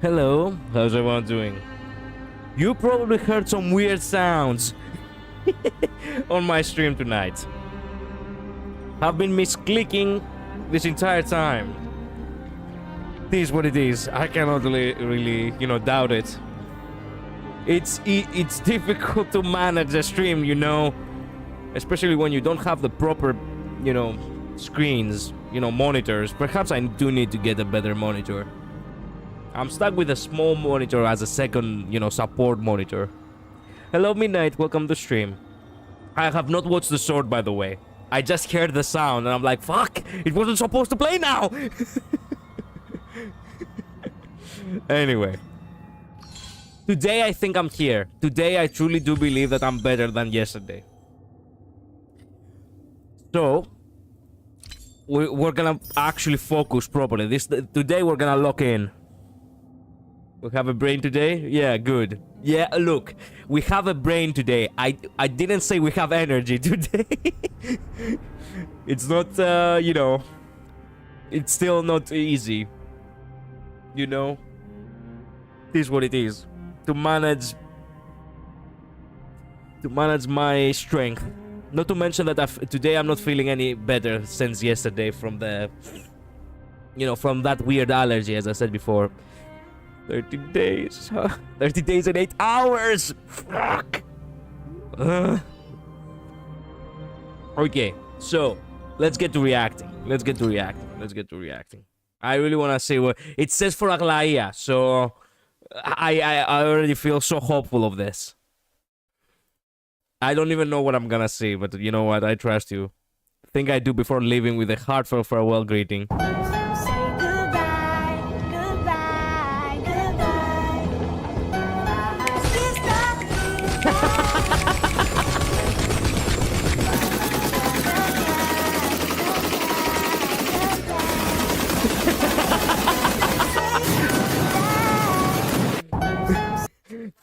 Hello, how's everyone doing? You probably heard some weird sounds on my stream tonight. I've been misclicking this entire time. This is what it is. I cannot really, doubt it. It's difficult to manage a stream, especially when you don't have the proper, screens, monitors. Perhaps I do need to get a better monitor. I'm stuck with a small monitor as a second, support monitor. Hello, Midnight. Welcome to stream. I have not watched the sword, by the way. I just heard the sound, and I'm like, fuck! It wasn't supposed to play now! Anyway. Today, I think I'm here. Today, I truly do believe that I'm better than yesterday. So, we're gonna actually focus properly. Today, we're gonna lock in. We have a brain today? Yeah, good. Yeah, look, we have a brain today. I didn't say we have energy today. It's not, it's still not easy. This is what it is. To manage my strength. Not to mention that today I'm not feeling any better since yesterday from the, from that weird allergy, as I said before. 30 days. 30 days and 8 hours! Fuck! Okay, so, let's get to reacting. I really want to say what... It says for Aglaia, so... I already feel so hopeful of this. I don't even know what I'm gonna say, but you know what? I trust you. Think I do before leaving with a heartfelt farewell greeting.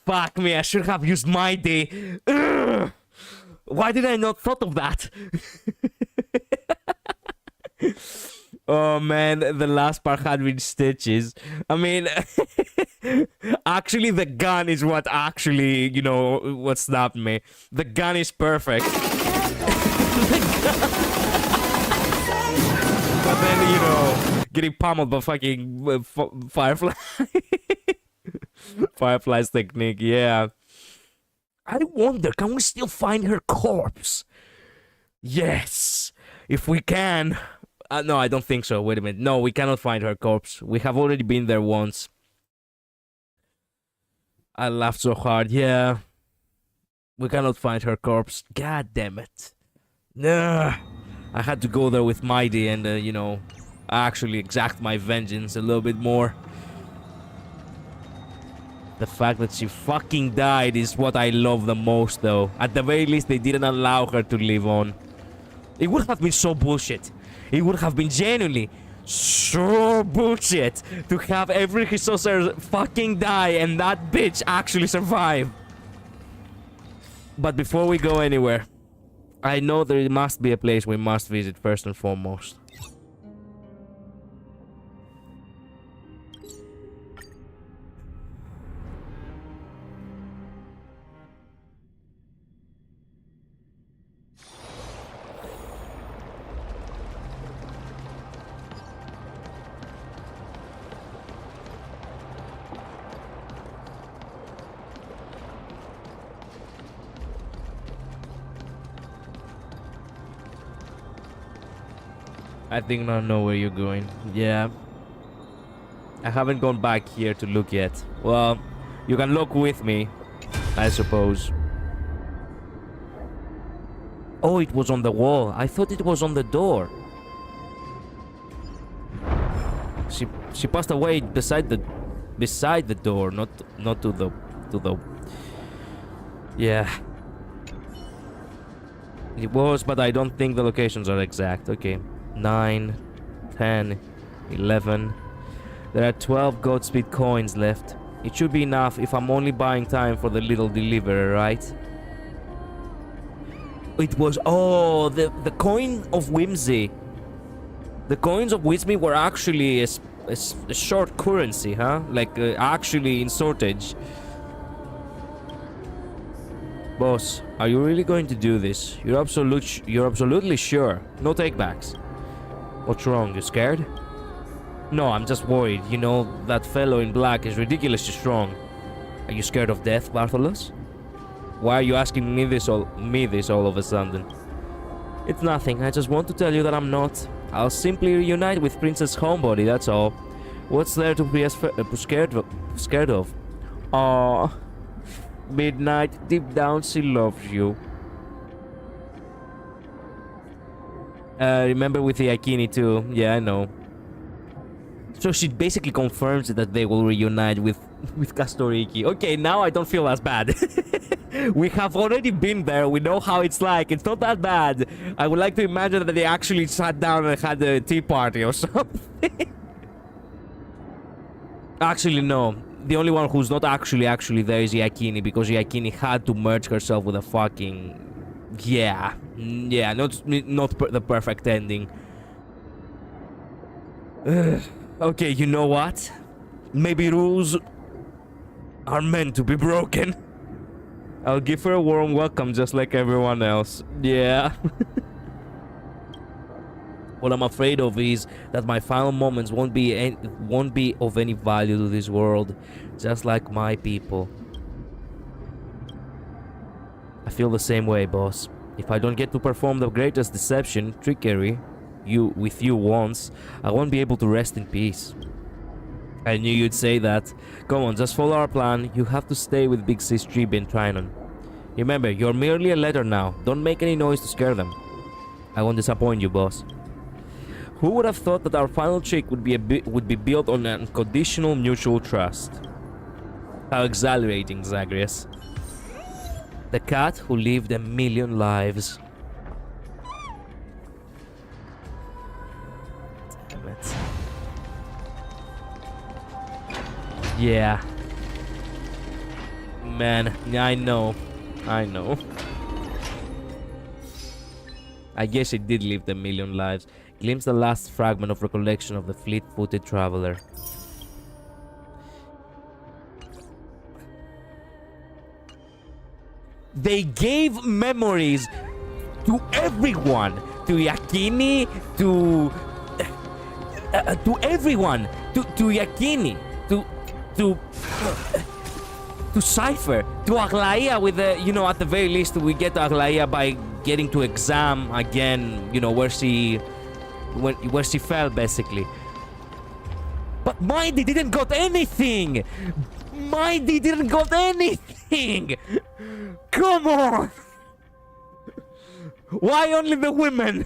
Fuck me, I should have used my day. Ugh. Why did I not thought of that? Oh man, the last part had been stitches. I mean, actually the gun is what actually, what snapped me. The gun is perfect. But then, getting pummeled by fucking Firefly. Firefly's technique, yeah. I wonder, can we still find her corpse? Yes, if we can. No, I don't think so. Wait a minute. No, we cannot find her corpse. We have already been there once. I laughed so hard. Yeah. We cannot find her corpse. God damn it. Nah. I had to go there with Mighty and, you know, actually exact my vengeance a little bit more. The fact that she fucking died is what I love the most, though. At the very least, they didn't allow her to live on. It would have been so bullshit. It would have been genuinely so bullshit to have every resourcer fucking die and that bitch actually survive. But before we go anywhere, I know there must be a place we must visit first and foremost. I think I know where you're going. Yeah. I haven't gone back here to look yet. Well, you can look with me, I suppose. Oh, it was on the wall. I thought it was on the door. She passed away beside the door, not to the yeah. It was, but I don't think the locations are exact. Okay. 9, 10, 11. There are 12 Godspeed coins left. It should be enough if I'm only buying time for the little deliverer, right? It was... Oh, the coin of whimsy. The coins of whimsy were actually a short currency, huh? Like, actually in shortage. Boss, are you really going to do this? You're absolutely sure? No takebacks. What's wrong? You scared? No, I'm just worried. You know, that fellow in black is ridiculously strong. Are you scared of death, Bartholus? Why are you asking me this all of a sudden? It's nothing. I just want to tell you that I'm not. I'll simply reunite with Princess Homebody, that's all. What's there to be scared of? Aww. Midnight, deep down she loves you. Remember with the Akini too. Yeah, I know. So she basically confirms that they will reunite with Castoriki. Okay, now I don't feel as bad. We have already been there. We know how it's like. It's not that bad. I would like to imagine that they actually sat down and had a tea party or something. Actually, no. The only one who's not actually there is Yakini, because Yakini had to merge herself with a fucking... Yeah, not the perfect ending. Okay, you know what? Maybe rules are meant to be broken. I'll give her a warm welcome just like everyone else. Yeah. What I'm afraid of is that my final moments won't be of any value to this world, just like my people. I feel the same way, boss. If I don't get to perform the greatest deception, trickery, with you once, I won't be able to rest in peace. I knew you'd say that. Come on, just follow our plan. You have to stay with Big Sis, Tribe, and Trinon. Remember, you're merely a letter now. Don't make any noise to scare them. I won't disappoint you, boss. Who would have thought that our final trick would be built on unconditional mutual trust? How exhilarating, Zagreus. The cat who lived 1,000,000 lives. Damn it. Yeah. Man, I know. I guess it did live 1,000,000 lives. Glimpse the last fragment of recollection of the fleet-footed traveler. They gave memories to everyone, to Yakini, to everyone, to Yakini, to to Cypher, to Aglaia with the, you know, at the very least we get to Aglaia by getting to exam again, you know, where she fell basically. But Mighty didn't got anything. Mighty didn't got anything. Come on. Why only the women?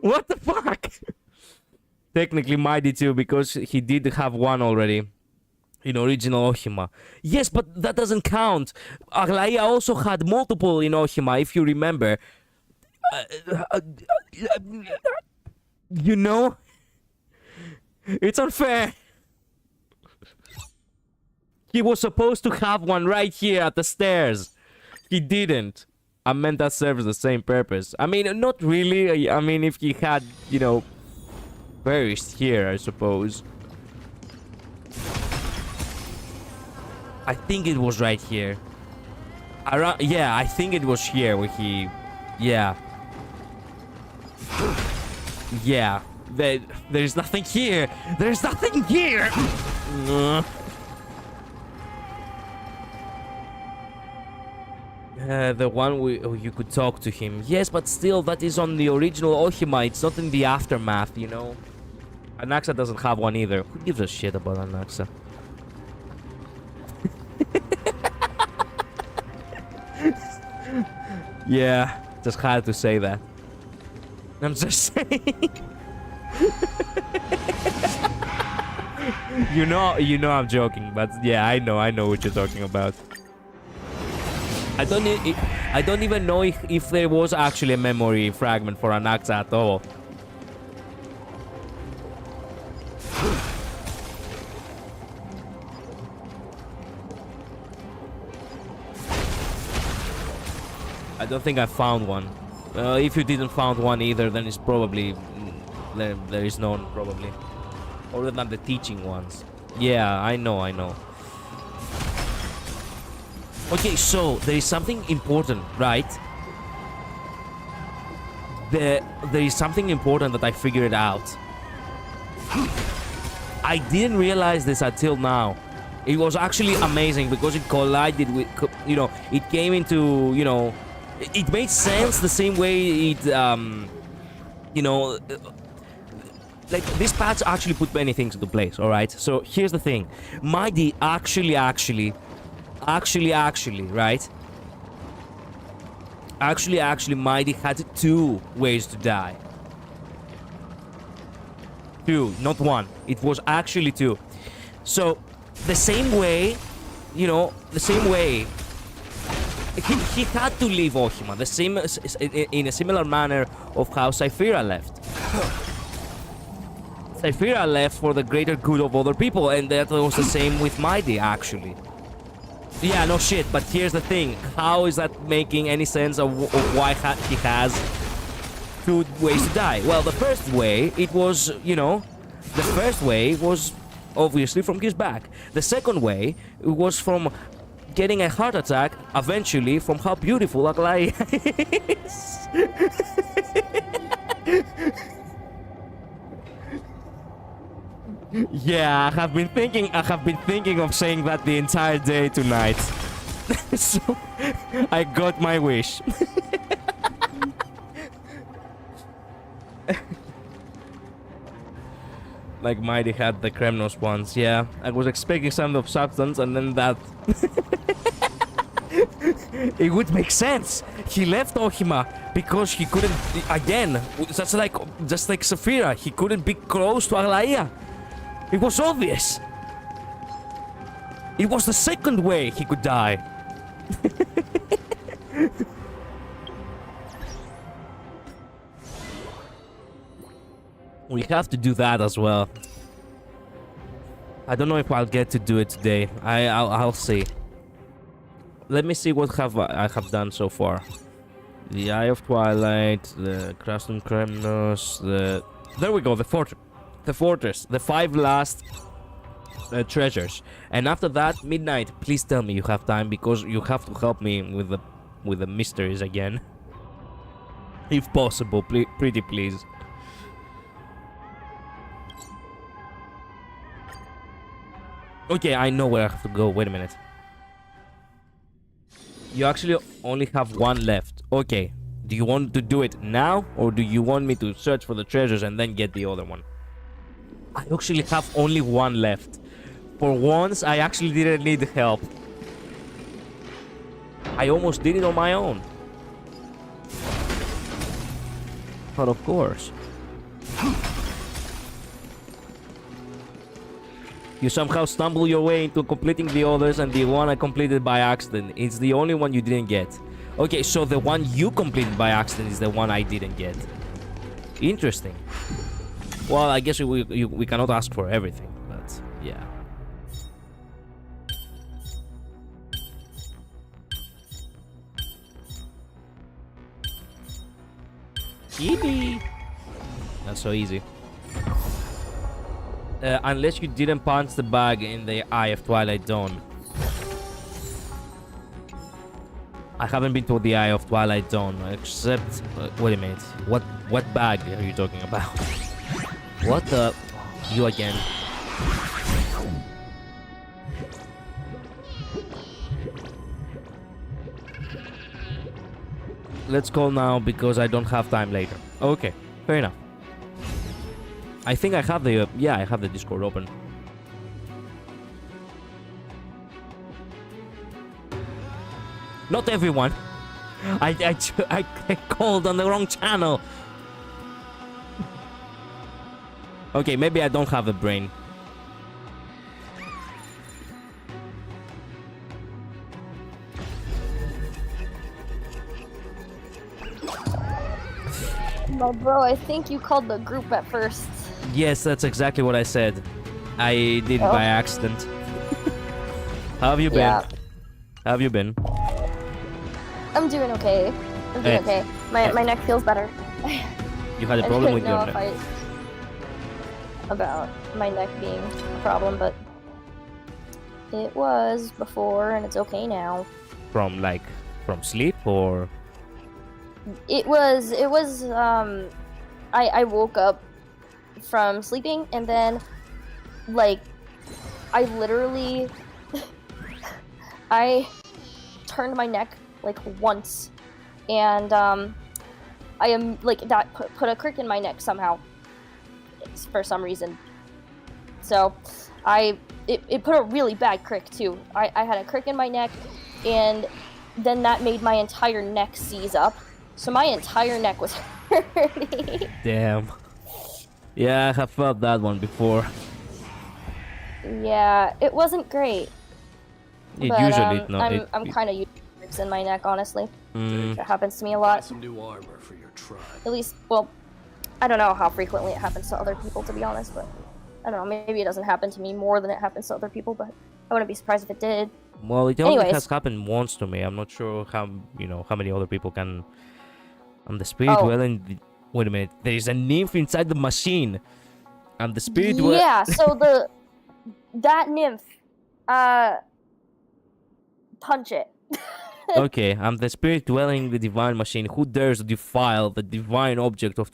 What the fuck? Technically Mighty too, because he did have one already in original Ohima. Yes, but that doesn't count. Aglaia also had multiple in Ohima, if you remember. You know? It's unfair. He was supposed to have one right here at the stairs. He didn't. I meant that serves the same purpose. I mean, not really. I mean, if he had, you know, perished here, I suppose. I think it was right here. Around, yeah, I think it was here where he... Yeah. Yeah. There's nothing here. There's nothing here. The one you could talk to him. Yes, but still, that is on the original Ohima. It's not in the aftermath, you know. Anaxa doesn't have one either. Who gives a shit about Anaxa? Yeah, just had to say that. I'm just saying. You know I'm joking, but yeah, I know what you're talking about. I don't even know if there was actually a memory fragment for Anaxa at all. I don't think I found one. If you didn't found one either, then it's probably there is none probably, other than the teaching ones. Yeah, I know. Okay, so there is something important, right? There is something important that I figured out. I didn't realize this until now. It was actually amazing because it collided with, you know, it came into, you know, it made sense the same way it, you know, like this patch actually put many things into place, alright? So here's the thing. Mighty actually, right? Actually, Mighty had two ways to die. Two, not one. It was actually two. So, the same way, you know, the same way, he had to leave Ohima, the same, in a similar manner of how Cyphera left. Cyphera left for the greater good of other people, and that was the same with Mighty, actually. Yeah, no shit, but here's the thing. How is that making any sense of why he has two ways to die? Well, the first way, it was, you know, the first way was obviously from his back. The second way, it was from getting a heart attack, eventually, from how beautiful Aglaia is. Yeah, I have been thinking of saying that the entire day tonight. So, I got my wish. Like Mighty had the Kremnos once, yeah. I was expecting some of substance and then that. It would make sense. He left Ohima because he couldn't, again, just like Cyphera, he couldn't be close to Aglaia. It was obvious. It was the second way he could die. We have to do that as well. I don't know if I'll get to do it today. I'll see. Let me see what I have done so far. The Eye of Twilight, the Crastum Kremnos, there we go, the fortress, the 5 last treasures, and after that, midnight. Please tell me you have time, because you have to help me with the mysteries again, if possible. Pretty please. Okay, I know where I have to go. Wait a minute. You actually only have one left. Okay. Do you want to do it now, or do you want me to search for the treasures and then get the other one? I actually have only one left. For once, I actually didn't need help. I almost did it on my own. But of course. You somehow stumble your way into completing the others, and the one I completed by accident is the only one you didn't get. Okay, so the one you completed by accident is the one I didn't get. Interesting. Well, I guess we cannot ask for everything, but yeah. Yippee! Not so easy. Unless you didn't punch the bag in the Eye of Twilight Dawn. I haven't been to the Eye of Twilight Dawn, except... wait a minute. What bag are you talking about? What the... You again. Let's call now because I don't have time later. Okay, fair enough. I think I have the... yeah, I have the Discord open. Not everyone. I called on the wrong channel. Okay, maybe I don't have a brain. No, bro, I think you called the group at first. Yes, that's exactly what I said. I did it by accident. How have you been? Yeah. How have you been? I'm doing okay. I'm doing okay. My neck feels better. You had a problem with your neck? About my neck being a problem, but it was before, and it's okay now. From sleep or? It was. I woke up from sleeping, and then, like, I literally, I turned my neck like once, and I am like that put a crick in my neck somehow for some reason. So it put a really bad crick too. I had a crick in my neck, and then that made my entire neck seize up. So my entire neck was hurting. Damn. Yeah, I have felt that one before. Yeah, it wasn't great. Usually not. I'm kind of used to cricks in my neck, honestly. It happens to me a lot. Some new armor for your tribe. At least, well, I don't know how frequently it happens to other people, to be honest, but I don't know, maybe it doesn't happen to me more than it happens to other people, but I wouldn't be surprised if it did. Well, it only has happened once to me. I'm not sure how many other people can... the spirit dwelling... Wait a minute, there is a nymph inside the machine. And the spirit dwelling... Yeah, so that nymph, punch it. Okay, I'm the spirit dwelling the divine machine. Who dares defile the divine object of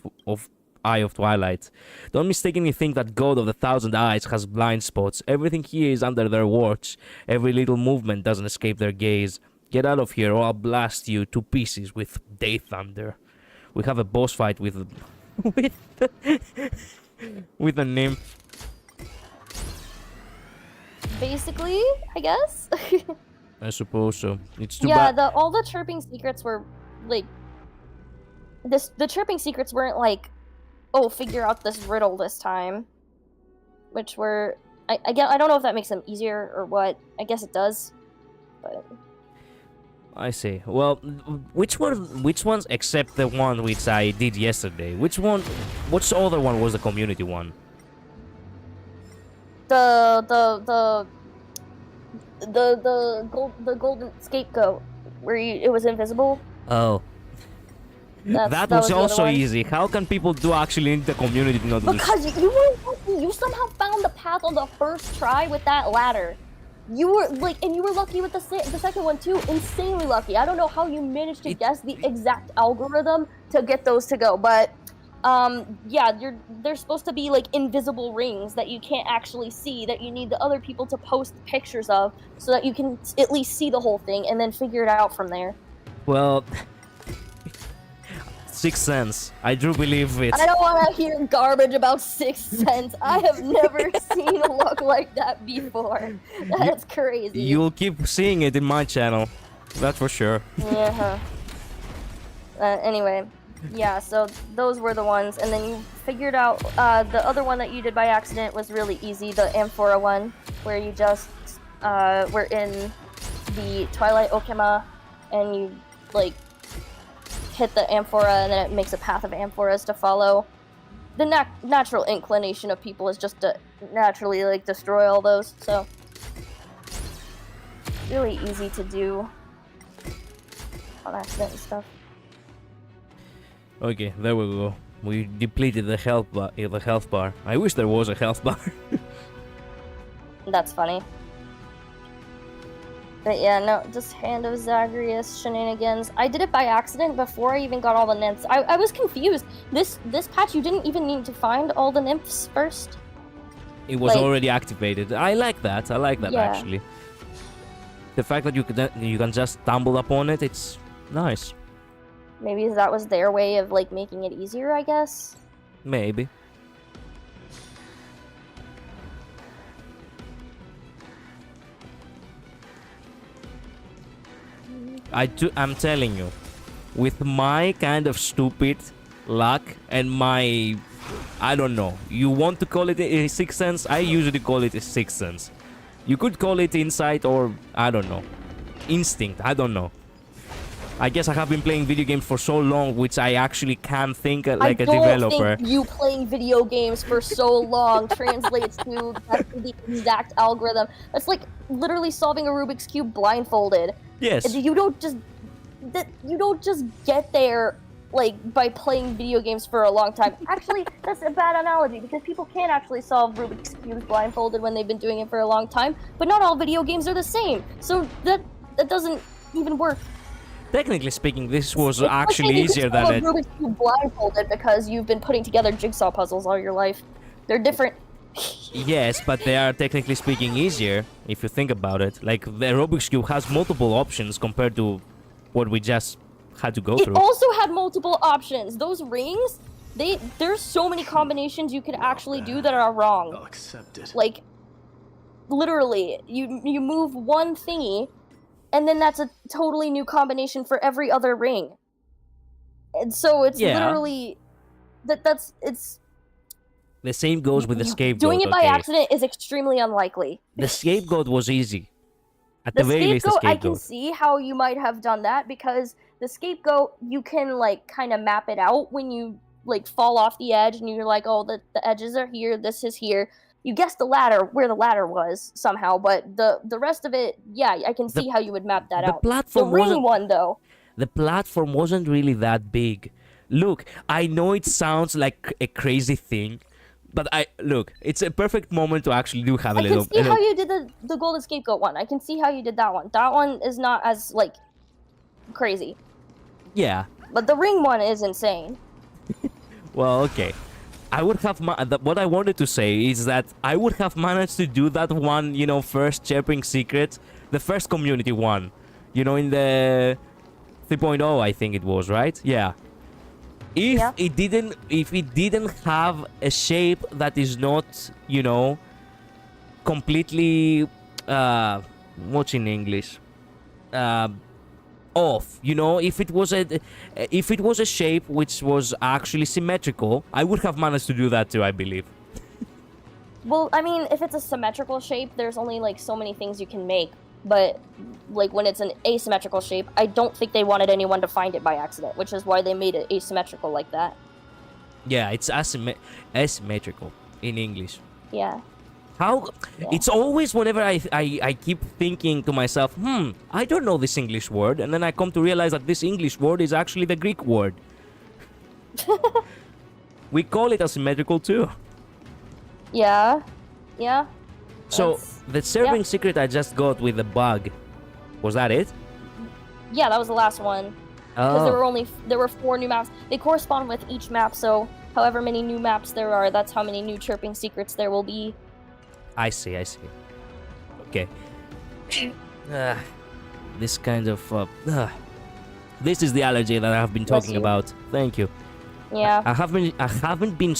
Eye of Twilight? Don't mistakenly think that God of the Thousand Eyes has blind spots. Everything here is under their watch. Every little movement doesn't escape their gaze. Get out of here or I'll blast you to pieces with day thunder. We have a boss fight with with a nymph. Basically, I guess. I suppose so. It's too bad. bad. All the chirping secrets were like the chirping secrets weren't like, oh, figure out this riddle this time, which were I don't know if that makes them easier or what. I guess it does, but I see. Well, which ones except the one which I did yesterday? Which other one was the community one? The golden scapegoat where it was invisible. Oh. That was also easy. How can people do actually in the community not do this? Because you were lucky. You somehow found the path on the first try with that ladder. You were like, and you were lucky with the second one too. Insanely lucky. I don't know how you managed to guess the exact algorithm to get those to go, but Yeah, there's supposed to be like invisible rings that you can't actually see, that you need the other people to post pictures of so that you can at least see the whole thing and then figure it out from there. Well, Sixth Sense. I do believe it. I don't want to hear garbage about Sixth Sense. I have never seen a look like that before. That's crazy. You'll keep seeing it in my channel. That's for sure. Yeah. Anyway, yeah, so those were the ones, and then you figured out the other one that you did by accident was really easy, the Amphora one, where you just were in the Twilight Okema, and you like hit the Amphora, and then it makes a path of Amphoras to follow. The natural inclination of people is just to naturally like destroy all those, so really easy to do on accident and stuff. Okay, there we go. We depleted the health bar. I wish there was a health bar. That's funny. But yeah, no, just Hand of Zagreus shenanigans. I did it by accident before I even got all the nymphs. I was confused. This patch, you didn't even need to find all the nymphs first. It was already activated. I like that. I like that, Yeah. actually. The fact that you can just stumble upon it, it's nice. Maybe that was their way of like making it easier, I guess. Maybe. I'm telling you, with my kind of stupid luck and my, I don't know, you want to call it a sixth sense? I usually call it a sixth sense. You could call it insight or, I don't know, instinct, I don't know. I guess I have been playing video games for so long, which I actually can think like a developer. I don't think you playing video games for so long translates to the exact algorithm. That's like literally solving a Rubik's Cube blindfolded. Yes. You don't just get there like by playing video games for a long time. Actually, that's a bad analogy because people can actually solve Rubik's Cubes blindfolded when they've been doing it for a long time. But not all video games are the same, so that doesn't even work. Technically speaking, this was actually easier than it. Rubik's Cube blindfolded because you've been putting together jigsaw puzzles all your life. They're different. Yes, but they are technically speaking easier if you think about it. Like the Rubik's Cube has multiple options compared to what we just had to go through. It also had multiple options. Those rings, there's so many combinations you could actually do that are wrong. I'll accept it. Like literally, you move one thingy, and then that's a totally new combination for every other ring. And so it's literally it's the same goes with the scapegoat. Doing it by accident is extremely unlikely. The scapegoat was easy. At the very least, the scapegoat. I can see how you might have done that because the scapegoat, you can like kind of map it out when you like fall off the edge and you're like, oh, the edges are here, this is here. You guessed the ladder where the ladder was somehow, but the rest of it, yeah, I can see how you would map that out. The ring one, though. The platform wasn't really that big. Look, I know it sounds like a crazy thing, but it's a perfect moment to actually have a little. I can see how you did the golden scapegoat one. I can see how you did that one. That one is not as like crazy. Yeah. But the ring one is insane. Well, okay. I would have what I wanted to say is that I would have managed to do that one, first chirping secret, the first community one, in the 3.0, I think it was, right? Yeah. If it didn't have a shape that is not, completely what's in English? Off, if it was a shape which was actually symmetrical, I would have managed to do that too, I believe. Well, I mean, if it's a symmetrical shape, there's only like so many things you can make, but like when it's an asymmetrical shape, I don't think they wanted anyone to find it by accident, which is why they made it asymmetrical like that. Yeah, it's asymmetrical in English. Yeah. It's always whenever I keep thinking to myself, I don't know this English word, and then I come to realize that this English word is actually the Greek word. We call it asymmetrical too. Yeah. So the serving secret I just got with the bug, was that it? Yeah, that was the last one. Because there were 4 new maps. They correspond with each map, so however many new maps there are, that's how many new chirping secrets there will be. I see. Okay. This kind of this is the allergy that I have been Bless talking you. about. Thank you. Yeah. I haven't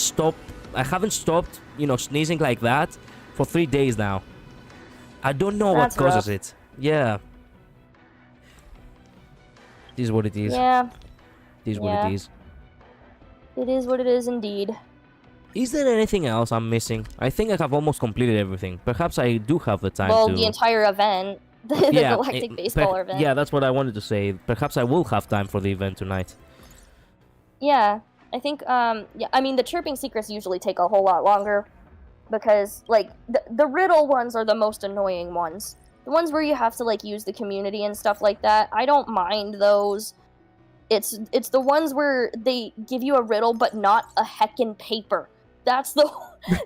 stopped, sneezing like that for 3 days now. I don't know That's what causes rough. it. Yeah. It is what it is. Yeah. It is what Yeah. it is. It is what it is indeed. Is there anything else I'm missing? I think I have almost completed everything. Perhaps I do have the time Well, to... the entire event. The Galactic Baseball event. Yeah, that's what I wanted to say. Perhaps I will have time for the event tonight. Yeah. I think, yeah, I mean, the chirping secrets usually take a whole lot longer. Because, like, the riddle ones are the most annoying ones. The ones where you have to, like, use the community and stuff like that, I don't mind those. It's the ones where they give you a riddle, but not a heckin' paper. That's the...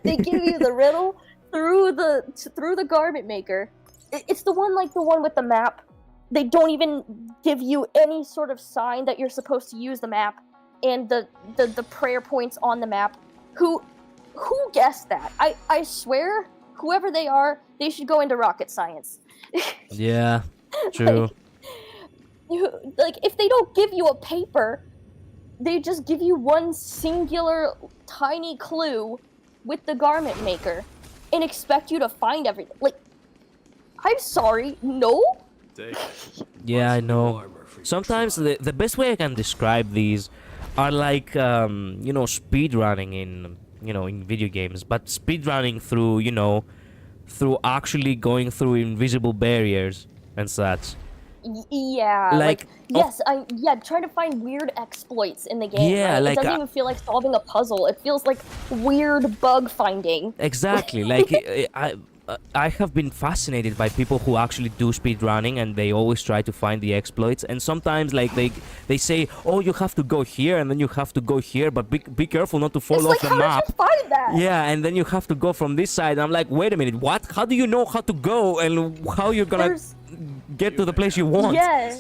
They give you the riddle through the garment maker. It's the one with the map. They don't even give you any sort of sign that you're supposed to use the map, and the prayer points on the map. Who guessed that? I swear, whoever they are, they should go into rocket science. Yeah, true. Like, if they don't give you a paper, they just give you one singular tiny clue with the garment maker and expect you to find everything. Like, I'm sorry, no? Yeah, I know. Sometimes the best way I can describe these are like, speedrunning in video games, but speedrunning through, through actually going through invisible barriers and such. Yeah, Like, trying to find weird exploits in the game. Yeah, right? like, It doesn't even feel like solving a puzzle. It feels like weird bug finding. Exactly. Like, I have been fascinated by people who actually do speedrunning, and they always try to find the exploits. And sometimes, like, they say, "Oh, you have to go here, and then you have to go here, but be careful not to fall It's off like, the how map." did you find that? Yeah, and then you have to go from this side. I'm like, wait a minute, what? How do you know how to go and how you're gonna get to the place you want? Yeah.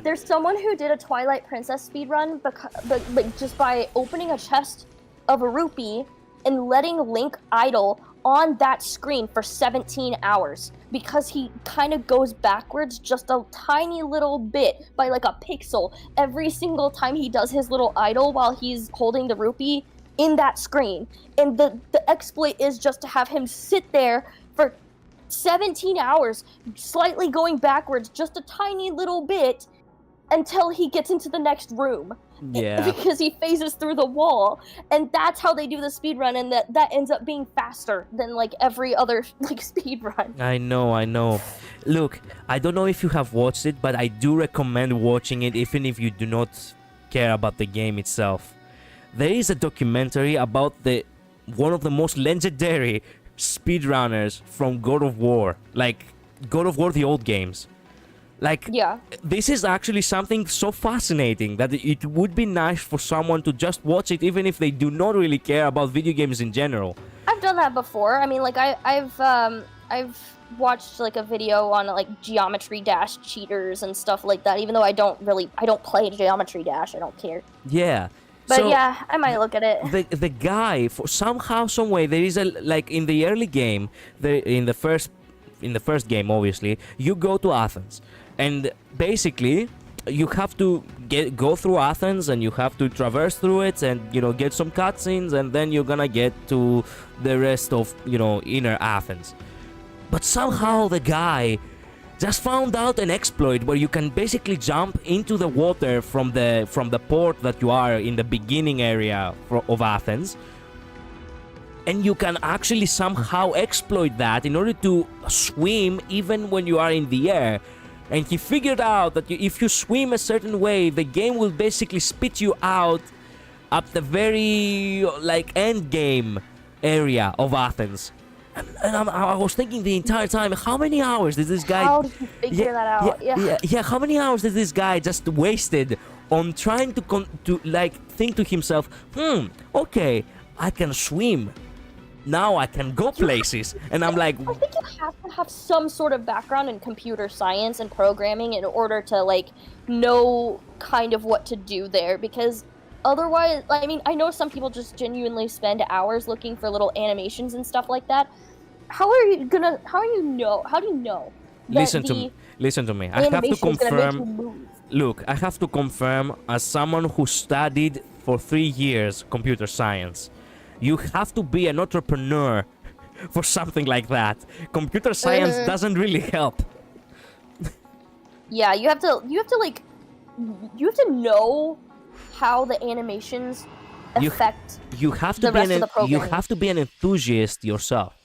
There's someone who did a Twilight Princess speedrun, but like just by opening a chest of a rupee and letting Link idle on that screen for 17 hours because he kind of goes backwards just a tiny little bit by like a pixel every single time he does his little idle while he's holding the rupee in that screen. And the exploit is just to have him sit there for 17 hours, slightly going backwards just a tiny little bit until he gets into the next room. Yeah. Because he phases through the wall. And that's how they do the speedrun, and that ends up being faster than like every other like speedrun. I know. Look, I don't know if you have watched it, but I do recommend watching it even if you do not care about the game itself. There is a documentary about one of the most legendary speedrunners from God of War, like God of War, the old games. Like, Yeah. this is actually something so fascinating that it would be nice for someone to just watch it, even if they do not really care about video games in general. I've done that before. I mean, like I've watched like a video on like Geometry Dash cheaters and stuff like that. Even though I don't play Geometry Dash. I don't care. Yeah. But So, yeah, I might look at it. the guy, for somehow, some way, there is like in the early game, in the first game, obviously, you go to Athens, and basically you have to go through Athens, and you have to traverse through it, and get some cutscenes, and then you're gonna get to the rest of inner Athens. But somehow the guy just found out an exploit where you can basically jump into the water from the port that you are in the beginning area of Athens, and you can actually somehow exploit that in order to swim even when you are in the air. And he figured out that if you swim a certain way, the game will basically spit you out at the very end game area of Athens. And I was thinking the entire time, how many hours did this guy... How did you figure that out? Yeah, how many hours did this guy just wasted on trying to think to himself, okay, I can swim. Now I can go places. And I'm like... I think you have to have some sort of background in computer science and programming in order to, know kind of what to do there. Because Otherwise, I mean, I know some people just genuinely spend hours looking for little animations and stuff like that. How do you know that Listen to me. I have to animation is gonna make you confirm. move? Look, I have to confirm as someone who studied for 3 years computer science. You have to be an entrepreneur for something like that. Computer science doesn't really help. Yeah, you have to know how the animations affect You have to the be rest of the you programming. have to be an enthusiast yourself.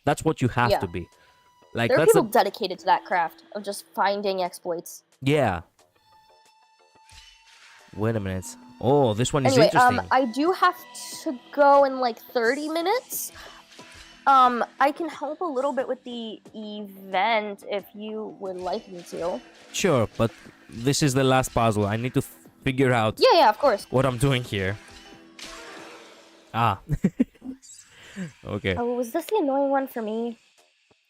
That's what you have to be. Like There are that's people dedicated to that craft of just finding exploits. yeah. Wait a minute. Oh, this one is Anyway, interesting. I do have to go in like 30 minutes. I can help a little bit with the event if you would like me to. Sure, but this is the last puzzle. I need to figure out Yeah, of course. what I'm doing here. Ah. Okay. Oh, was this the annoying one for me?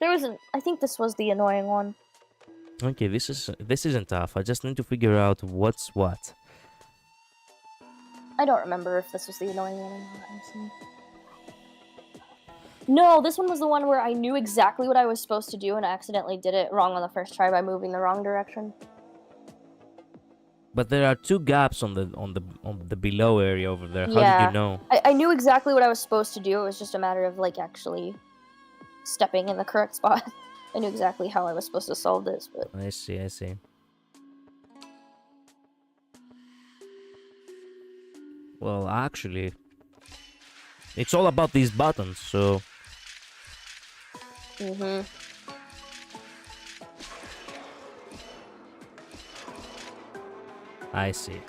I think this was the annoying one. Okay, this isn't tough. I just need to figure out what's what. I don't remember if this was the annoying one or not, honestly. No, this one was the one where I knew exactly what I was supposed to do and I accidentally did it wrong on the first try by moving the wrong direction. But there are 2 gaps on the below area over there. How did you know? I knew exactly what I was supposed to do. It was just a matter of like actually stepping in the correct spot. I knew exactly how I was supposed to solve this, but I see. Well, actually, it's all about these buttons, so... I see.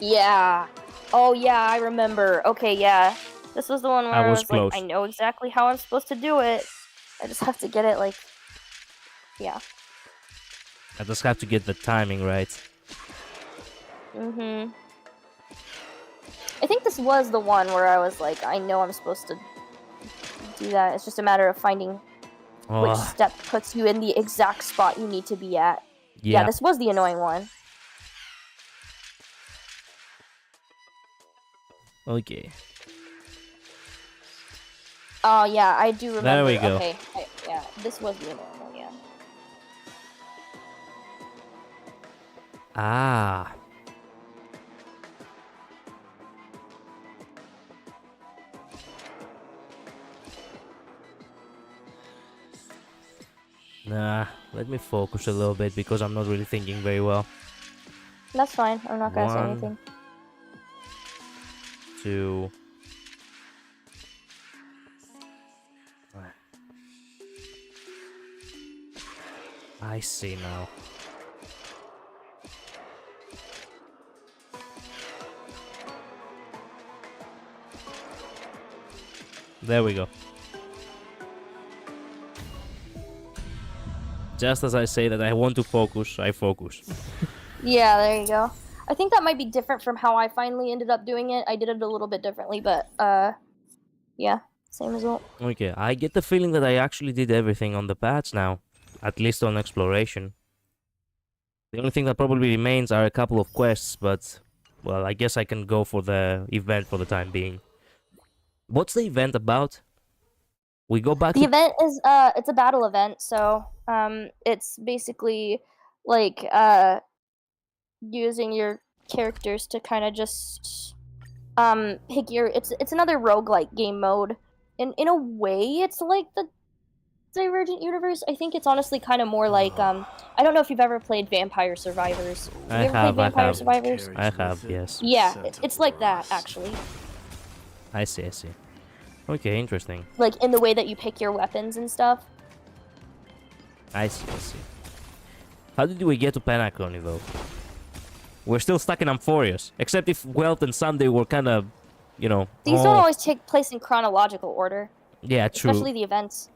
Yeah. Oh, yeah, I remember. Okay, yeah. This was the one where I was close. like, I know exactly how I'm supposed to do it. I just have to get it, like... Yeah. I just have to get the timing right. I think this was the one where I was like, I know I'm supposed to do that. It's just a matter of finding which step puts you in the exact spot you need to be at. Yeah, this was the annoying one. Okay. Oh, yeah, I do remember. There we go. Okay, yeah, this was the annoying one, yeah. Ah. Nah, let me focus a little bit because I'm not really thinking very well. That's fine. I'm not gonna say 1, anything. 2. I see now. There we go. Just as I say that I want to focus, I focus. Yeah, there you go. I think that might be different from how I finally ended up doing it. I did it a little bit differently, but, yeah, same result. Okay, I get the feeling that I actually did everything on the paths now. At least on exploration. The only thing that probably remains are a couple of quests, but... Well, I guess I can go for the event for the time being. What's the event about? We go back The to... event is, it's a battle event, so, it's basically, like, using your characters to kind of just, pick your... It's another roguelike game mode. In a way, it's like the Divergent Universe. I think it's honestly kind of more like, I don't know if you've ever played Vampire Survivors. Have you ever played Vampire Survivors? I have, yes. Yeah, it's like that, actually. I see. Okay, interesting. Like, in the way that you pick your weapons and stuff. I see. How did we get to Penacony, though? We're still stuck in Amphorius. Except if Welt and Sunday were kind of, you know... These don't always take place in chronological order. Yeah, true. Especially the events.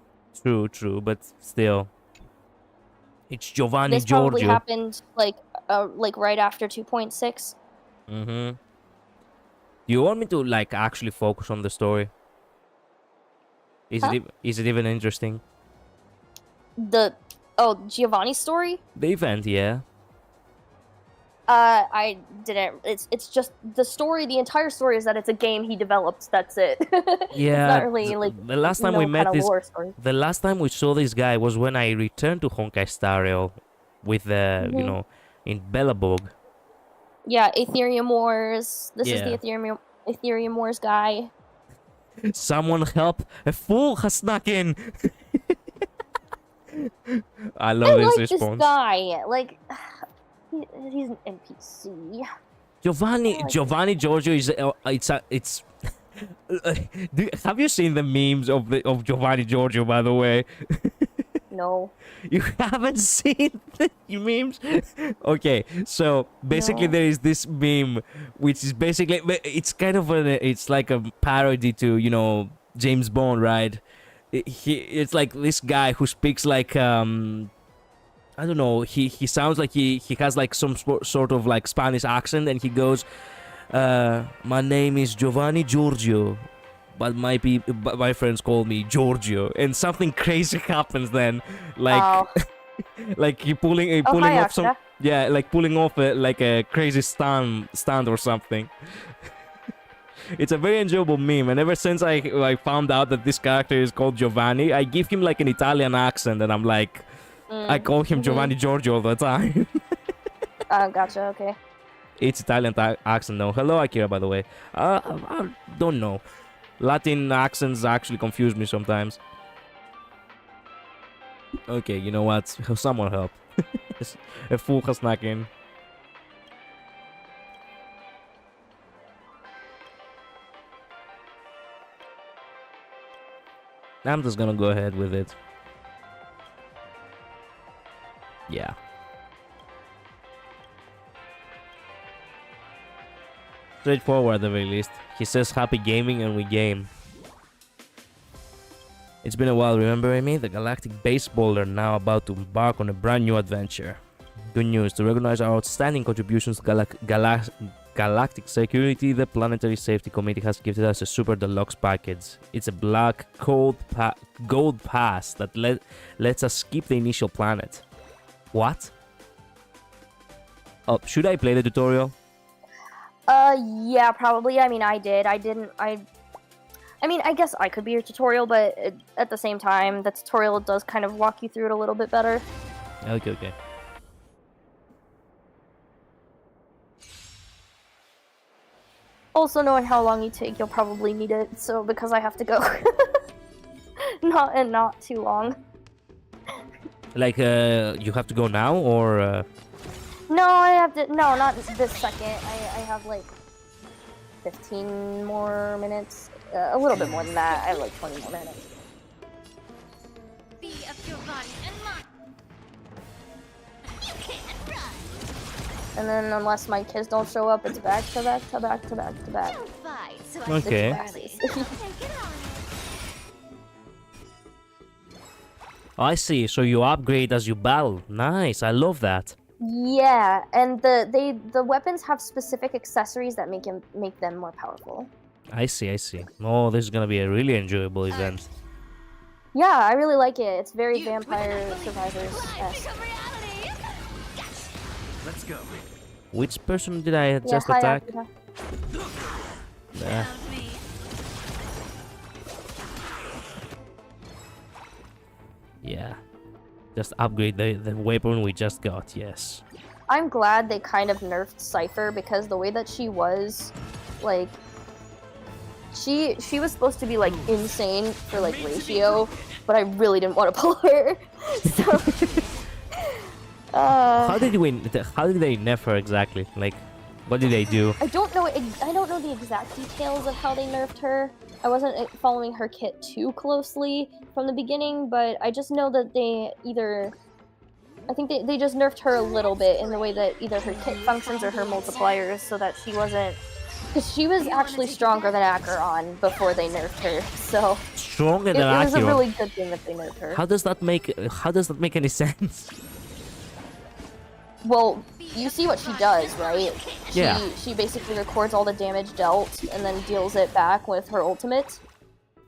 True, but still. It's Giovanni This probably Giorgio. happened, like right after 2.6. Do you want me to, like, actually focus on the story? Is it even interesting? Giovanni's story? The event, yeah. I didn't. It's just the story. The entire story is that it's a game he developed. That's it. Yeah, it's not really like the last time we met this, lore story. the last time we saw this guy was when I returned to Honkai Star Rail with you know, in Bellabog. Yeah, Ethereum Wars. This is Yeah. the Ethereum Wars guy. Someone help! A fool has snuck in. I love this response. This guy. Like, he's an NPC. Giovanni Giorgio is it's. Have you seen the memes of Giovanni Giorgio, by the way? No. You haven't seen the memes? Okay, so basically there is this meme which is basically, it's kind of it's like a parody to, you know, James Bond, right? It's like this guy who speaks like I don't know, he sounds like he has like some sort of like Spanish accent, and he goes, my name is Giovanni Giorgio, but my friends call me Giorgio, and something crazy happens then, like like he pulling off some, yeah, like pulling off like a crazy stunt or something. It's a very enjoyable meme, and ever since I found out that this character is called Giovanni, I give him like an Italian accent, and I'm like, I call him Giovanni Giorgio all the time. Gotcha, okay. It's Italian accent, no. Hello, Akira, by the way. I don't know. Latin accents actually confuse me sometimes. Okay, you know what? Someone help. A fool has snuck in. I'm just gonna go ahead with it. Yeah. Straightforward at the very least. He says happy gaming and we game. It's been a while, remember Amy? The galactic baseballer now about to embark on a brand new adventure. Good news, to recognize our outstanding contributions to galactic security, the Planetary Safety Committee has gifted us a super deluxe package. It's a black gold pass that lets us skip the initial planet. What? Oh, should I play the tutorial? Yeah, probably. I mean, I did. I mean, I guess I could be your tutorial, but at the same time, the tutorial does kind of walk you through it a little bit better. Okay. Also, knowing how long you take, you'll probably need it, so because I have to go. Not too long. Like, you have to go now, or... No, I have to... No, not this second. I have, like, 15 more minutes. A little bit more than that. I have, like, 20 more minutes. Be of your body and mind. You can't run. And then, unless my kids don't show up, it's back to back to back to back to back. Don't fight, so Okay. Take it on. I see, so you upgrade as you battle. Nice, I love that. Yeah, and the weapons have specific accessories that make them more powerful. I see. Oh, this is gonna be a really enjoyable event. Yeah, I really like it. It's very Vampire Survivors-esque. Let's go. Which person did I just hi, attack? Akira. Yeah. Just upgrade the weapon we just got, yes. I'm glad they kind of nerfed Cypher, because the way that she was, like, she was supposed to be like insane for like ratio, but I really didn't want to pull her. So, How did they nerf her exactly? Like, what did they do? I don't know the exact details of how they nerfed her. I wasn't following her kit too closely from the beginning, but I just know that I think they just nerfed her a little bit in the way that either her kit functions or her multipliers, so that she wasn't... Because she was actually stronger than Acheron before they nerfed her, so... Stronger than Acheron? It was a really good thing that they nerfed her. How does that make any sense? Well, you see what she does, right? Yeah. She basically records all the damage dealt and then deals it back with her ultimate.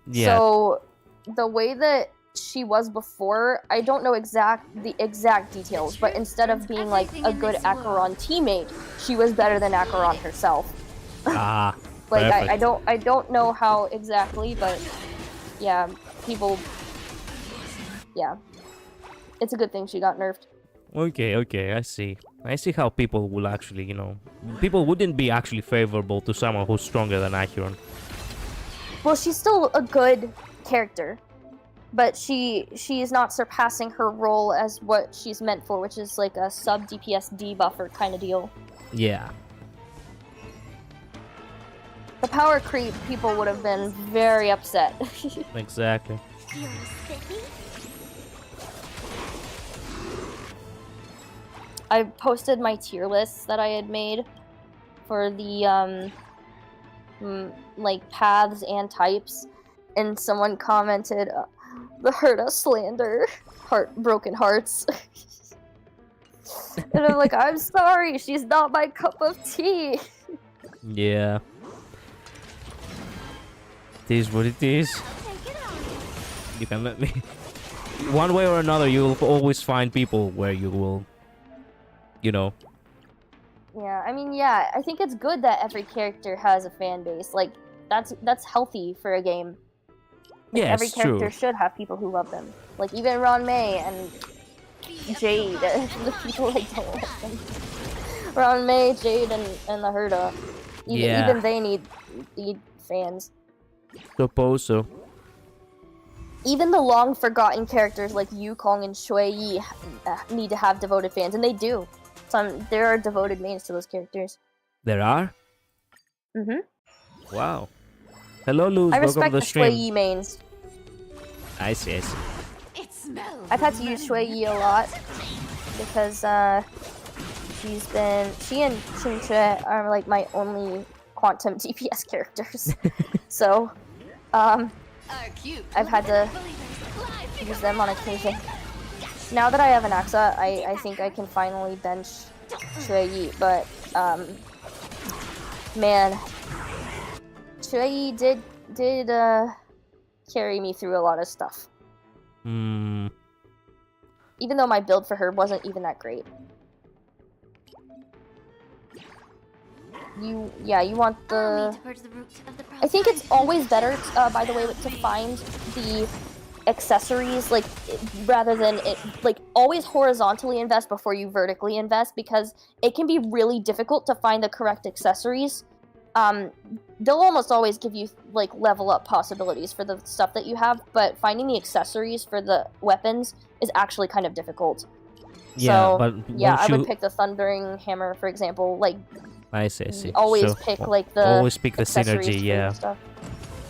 Yeah. So, the way that she was before. I don't know the exact details, but instead of being like a good Acheron teammate, she was better than Acheron herself. Ah, Like perfect. I don't know how exactly, but yeah, people. Yeah, it's a good thing she got nerfed. Okay, I see. I see how people will actually, people wouldn't be actually favorable to someone who's stronger than Acheron. Well, she's still a good character, but she is not surpassing her role as what she's meant for, which is like a sub DPS debuffer kind of deal. Yeah. The power creep, people would have been very upset. Exactly. Feeling spiffy? I posted my tier lists that I had made for the like paths and types, and someone commented, "The Herda slander, broken hearts." And I'm like, I'm sorry, she's not my cup of tea. Yeah. It is what it is. Take it on. You can let me. One way or another, you'll always find people where you will, Yeah, I mean, yeah, I think it's good that every character has a fan base. Like, that's healthy for a game. Like, Yeah, every it's character true. should have people who love them. Like, even Ron May and Jade, the people I don't like them. Ron May, Jade, and the Herda. Even they need fans. Suppose so. Even the long-forgotten characters like Yukong and Shui Yi need to have devoted fans, and they do. There are devoted mains to those characters. There are? Mm-hmm. Wow. Hello, Luz. I Welcome respect to the the Shui stream. Yi mains. I see. It smells. I've had to use Shui Yi a lot because she and Qingque are like my only quantum DPS characters. So, I've had to use them on occasion. Now that I have an Axa, I think I can finally bench Shui Yi, but man, Shui Yi did carry me through a lot of stuff. Hmm. Even though my build for her wasn't even that great. You want the... I think it's always better, by the way, to find the accessories, like, rather than always horizontally invest before you vertically invest, because it can be really difficult to find the correct accessories. They'll almost always give you, like, level up possibilities for the stuff that you have, but finding the accessories for the weapons is actually kind of difficult. Yeah, So, but yeah, I you... would pick the Thundering Hammer, for example, like, I see. always So, pick, like, the always pick the accessories synergy, for yeah. your stuff.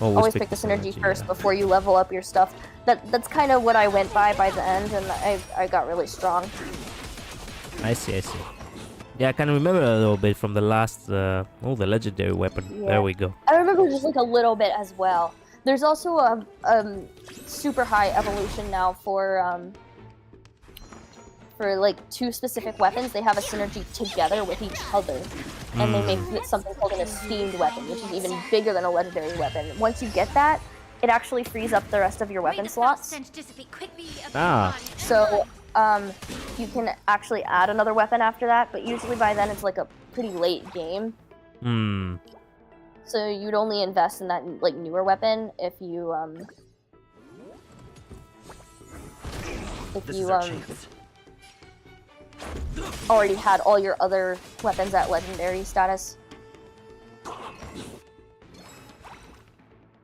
Always pick the synergy first yeah. before you level up your stuff. That's kind of what I went by the end, and I got really strong. I see. Yeah, I can remember a little bit from the last, the legendary weapon. Yeah. There we go. I remember just like a little bit as well. There's also a super high evolution now for like 2 specific weapons. They have a synergy together with each other, and they make something called an esteemed weapon, which is even bigger than a legendary weapon. Once you get that, it actually frees up the rest of your weapon slots. Ah. So you can actually add another weapon after that, but usually by then it's like a pretty late game. Hmm. So you'd only invest in that like newer weapon if you already had all your other weapons at legendary status.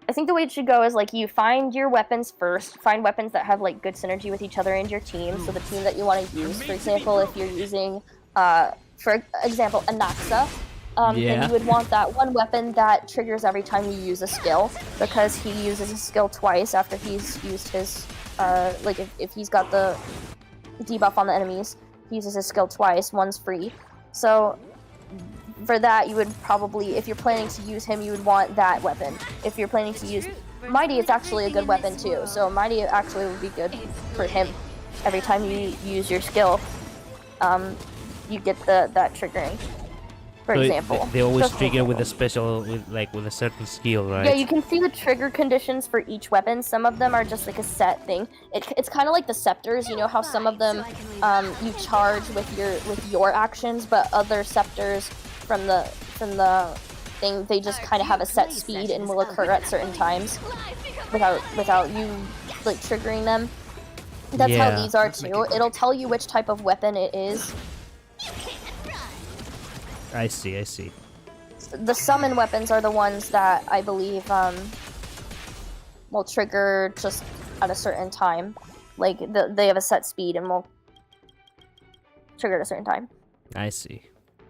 I think the way it should go is like you find your weapons first, find weapons that have like good synergy with each other and your team, so the team that you want to use. For example, if you're using, for example, Anaxa, then you would want that one weapon that triggers every time you use a skill, because he uses a skill twice after he's used his, like if he's got the debuff on the enemies, he uses his skill twice, one's free. So for that, you would probably, if you're planning to use him, you would want that weapon. If you're planning to use Mighty, it's actually a good weapon too. So Mighty actually would be good for him. Every time you use your skill, you get that triggering. for So example. they always Just for trigger with a example. special, with a certain skill, right? Yeah, you can see the trigger conditions for each weapon. Some of them are just like a set thing. It's kind of like the scepters. You know how some of them you charge with your actions, but other scepters from the thing, they just kind of have a set speed and will occur at certain times without you like triggering them. That's how these are too. It'll tell you which type of weapon it is. I see. The summon weapons are the ones that I believe will trigger just at a certain time. Like they have a set speed and will trigger at a certain time. I see.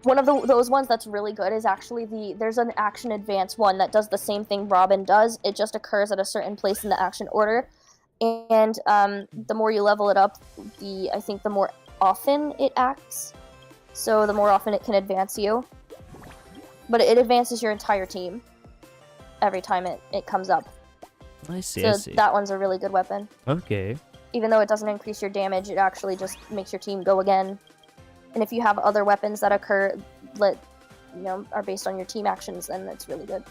One of those ones that's really good is actually there's an action advance one that does the same thing Robin does. It just occurs at a certain place in the action order, and the more you level it up, I think the more often it acts. So the more often it can advance you. But it advances your entire team every time it comes up. I see. So that one's a really good weapon. Okay. Even though it doesn't increase your damage, it actually just makes your team go again. And if you have other weapons that occur are based on your team actions, then it's really good.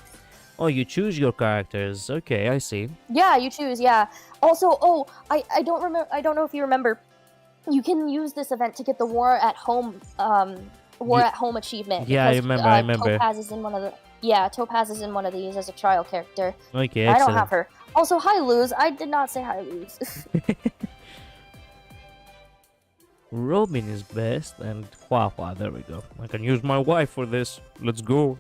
Oh, you choose your characters. Okay, I see. Yeah, you choose. Yeah. Also, I don't remember. I don't know if you remember. You can use this event to get the War at Home at Home achievement. Yeah, because, I remember. Topaz is in one of these as a trial character. Okay, I excellent. don't have her. Also, hi Luz. I did not say hi Luz. Robin is best, and wow, there we go. I can use my wife for this. Let's go.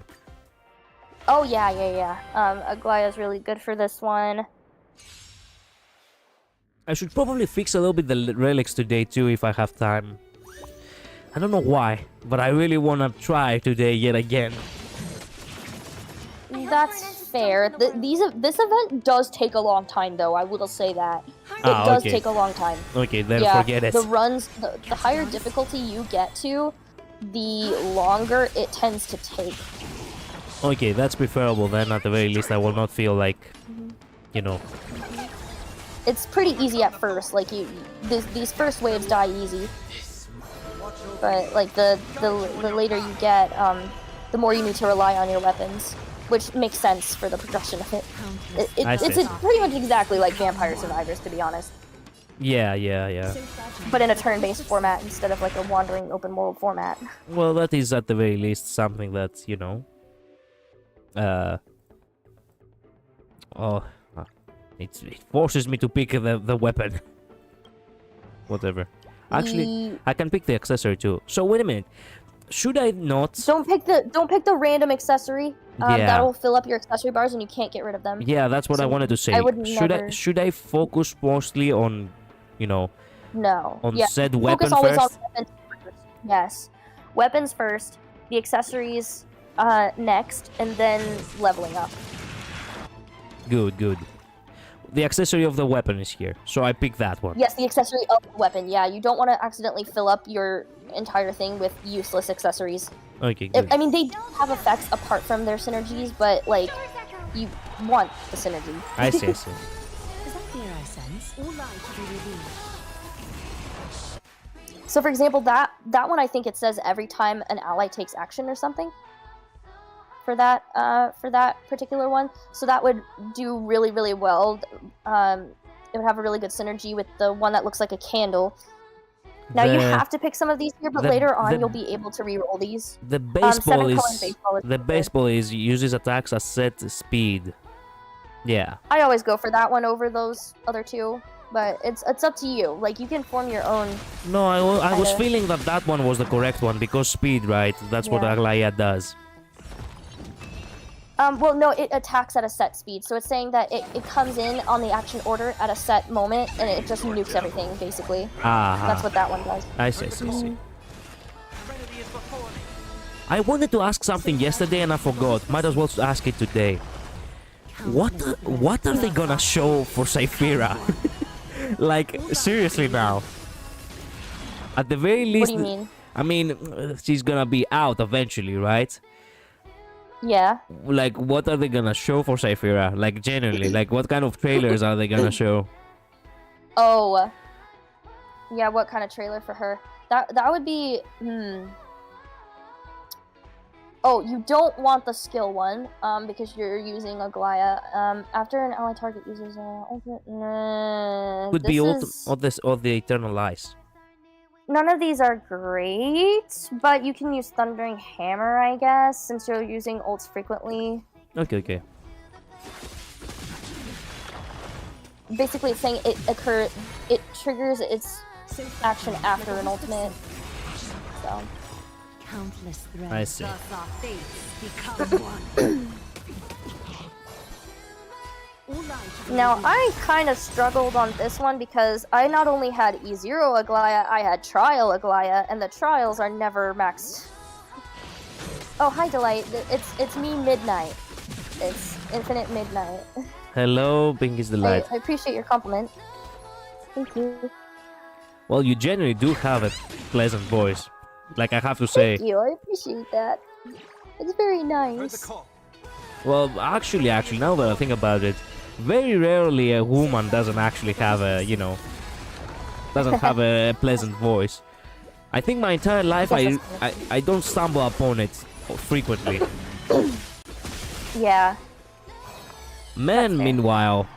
Oh yeah. Aglaya's really good for this one. I should probably fix a little bit the relics today too if I have time. I don't know why, but I really want to try today yet again. That's fair. This event does take a long time, though. I will say that it does take a long time. Okay, then forget it. The runs, the higher difficulty you get to, the longer it tends to take. Okay, that's preferable then. At the very least, I will not feel like, It's pretty easy at first. Like these first waves die easy. But like the later you get, the more you need to rely on your weapons, which makes sense for the progression of it. It's pretty much exactly like Vampire Survivors, to be honest. Yeah. But in a turn-based format instead of like a wandering open world format. Well, that is at the very least something that it forces me to pick the weapon. Whatever. Actually, I can pick the accessory too. So wait a minute. Should I not? Don't pick the random accessory. That will fill up your accessory bars and you can't get rid of them. Yeah, that's what I wanted to say. I would should I focus mostly on, No. on said weapon Focus always first? on weapons first. Yes. Weapons first, the accessories next, and then leveling up. Good. The accessory of the weapon is here, so I pick that one. Yes, the accessory of the weapon. Yeah, you don't want to accidentally fill up your entire thing with useless accessories. Okay, good. I mean, they do have effects apart from their synergies, but like, you want the synergy. I see. Is that clear our sense? Or light to be revealed? So, for example, that one, I think it says every time an ally takes action or something. For that particular one, so that would do really, really well. It would have a really good synergy with the one that looks like a candle. Now you have to pick some of these here, but later on you'll be able to re-roll these. The baseball uses attacks at set speed. Yeah. I always go for that one over those other two, but it's up to you. Like, you can form your own. No, I was feeling that one was the correct one because speed, right? That's what Aglaya does. Well, no, it attacks at a set speed, so it's saying that it comes in on the action order at a set moment, and it just nukes everything, basically. That's what that one does. I see. I wanted to ask something yesterday and I forgot. Might as well ask it today. What are they gonna show for Saphira? Like, seriously now. At the very least... What do you mean? I mean, she's gonna be out eventually, right? Yeah. Like, what are they gonna show for Saphira? Like, generally, like, what kind of trailers are they gonna show? Oh. Yeah, what kind of trailer for her? That would be... Oh, you don't want the skill one, because you're using Aglaya. After an ally target uses ultimate... Could be or the Eternal Eyes. None of these are great, but you can use Thundering Hammer, I guess, since you're using ults frequently. Okay. Basically, it's saying it triggers its action after an ultimate. So. Countless threads. I see. Thus our fates become one. Now, I kind of struggled on this one because I not only had E0 Aglaya, I had Trial Aglaya, and the Trials are never maxed. Oh, hi, Delight. It's me, Midnight. It's Infinite Midnight. Hello, Pinky's Delight. I appreciate your compliment. Thank you. Well, you genuinely do have a pleasant voice. Like, I have to say. Thank you, I appreciate that. It's very nice. Well, actually, now that I think about it, very rarely a woman doesn't actually have a, doesn't have a pleasant voice. I think my entire life I don't stumble upon it frequently. Yeah. Men, meanwhile,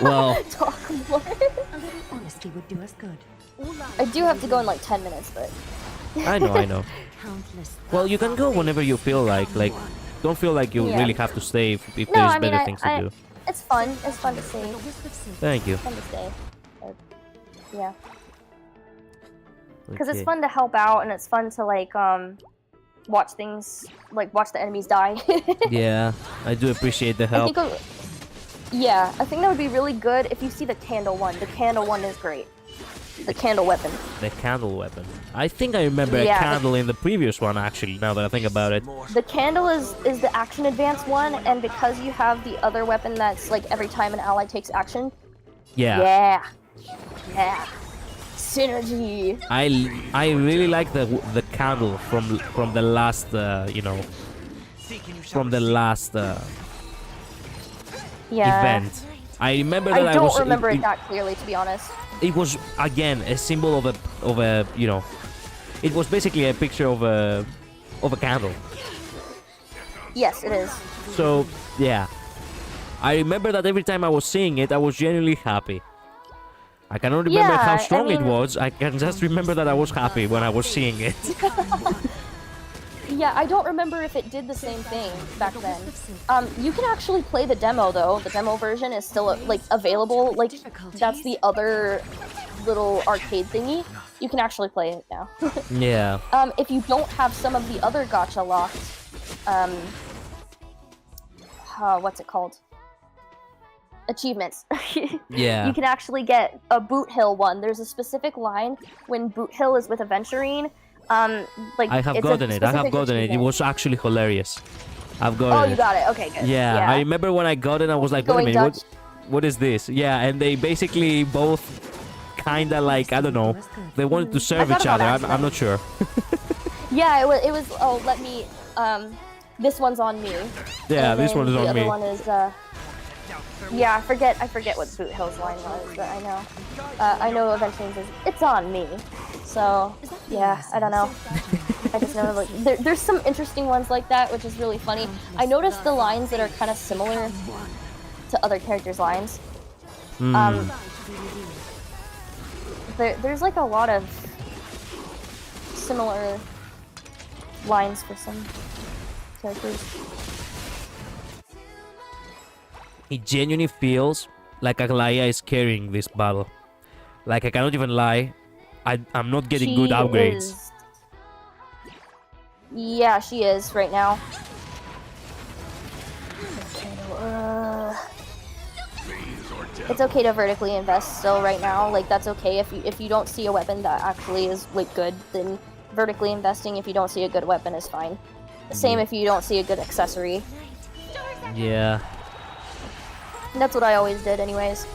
well... Talk more. A little honesty would do us good. I do have to go in like 10 minutes, but... I know. Well, you can go whenever you feel like, don't feel like you really have to stay if there's better things to do. It's fun. It's fun to stay. Thank you. It's fun to stay. But, yeah. Because it's fun to help out, and it's fun to, watch things, watch the enemies die. Yeah, I do appreciate the help. I think that would be really good if you see the candle one. The candle one is great. The candle weapon. The candle weapon. I think I remember a candle in the previous one, actually, now that I think about it. The candle is the action advance one, and because you have the other weapon that's, every time an ally takes action... Yeah. Synergy. I really like the candle from the last, from the last event. I remember that I don't remember it that clearly, to be honest. It was again a symbol of a it was basically a picture of a candle. Yes, it is. So yeah, I remember that every time I was seeing it, I was genuinely happy. I cannot remember how strong it was. I can just remember that I was happy when I was seeing it. Yeah, I don't remember if it did the same thing back then. You can actually play the demo, though. The demo version is still, available. That's the other little arcade thingy. You can actually play it now. Yeah. If you don't have some of the other gacha locked, what's it called? Achievements. Yeah. You can actually get a Boot Hill one. There's a specific line when Boot Hill is with Aventurine. I have gotten it. It was actually hilarious. I've got it. Oh, you got it. Okay, good. Yeah, I remember when I got it, I was like, wait a minute, what is this? Yeah, and they basically both kind of I don't know, they wanted to serve each other. I'm not sure. Yeah, it was, oh, let me, this one's on me. Yeah, this one is on me. The other one is, yeah, I forget what Boot Hill's line was, but I know Aventurine's is, it's on me. So, yeah, I don't know. I just know, there's some interesting ones like that, which is really funny. I noticed the lines that are kind of similar to other characters' lines. There's a lot of similar lines for some characters. It genuinely feels like Aglaya is carrying this battle. I cannot even lie. I'm not getting good upgrades. Yeah, she is right now. It's okay to vertically invest still right now. That's okay if you don't see a weapon that actually is good, then vertically investing if you don't see a good weapon is fine. Same if you don't see a good accessory. Yeah. That's what I always did anyways.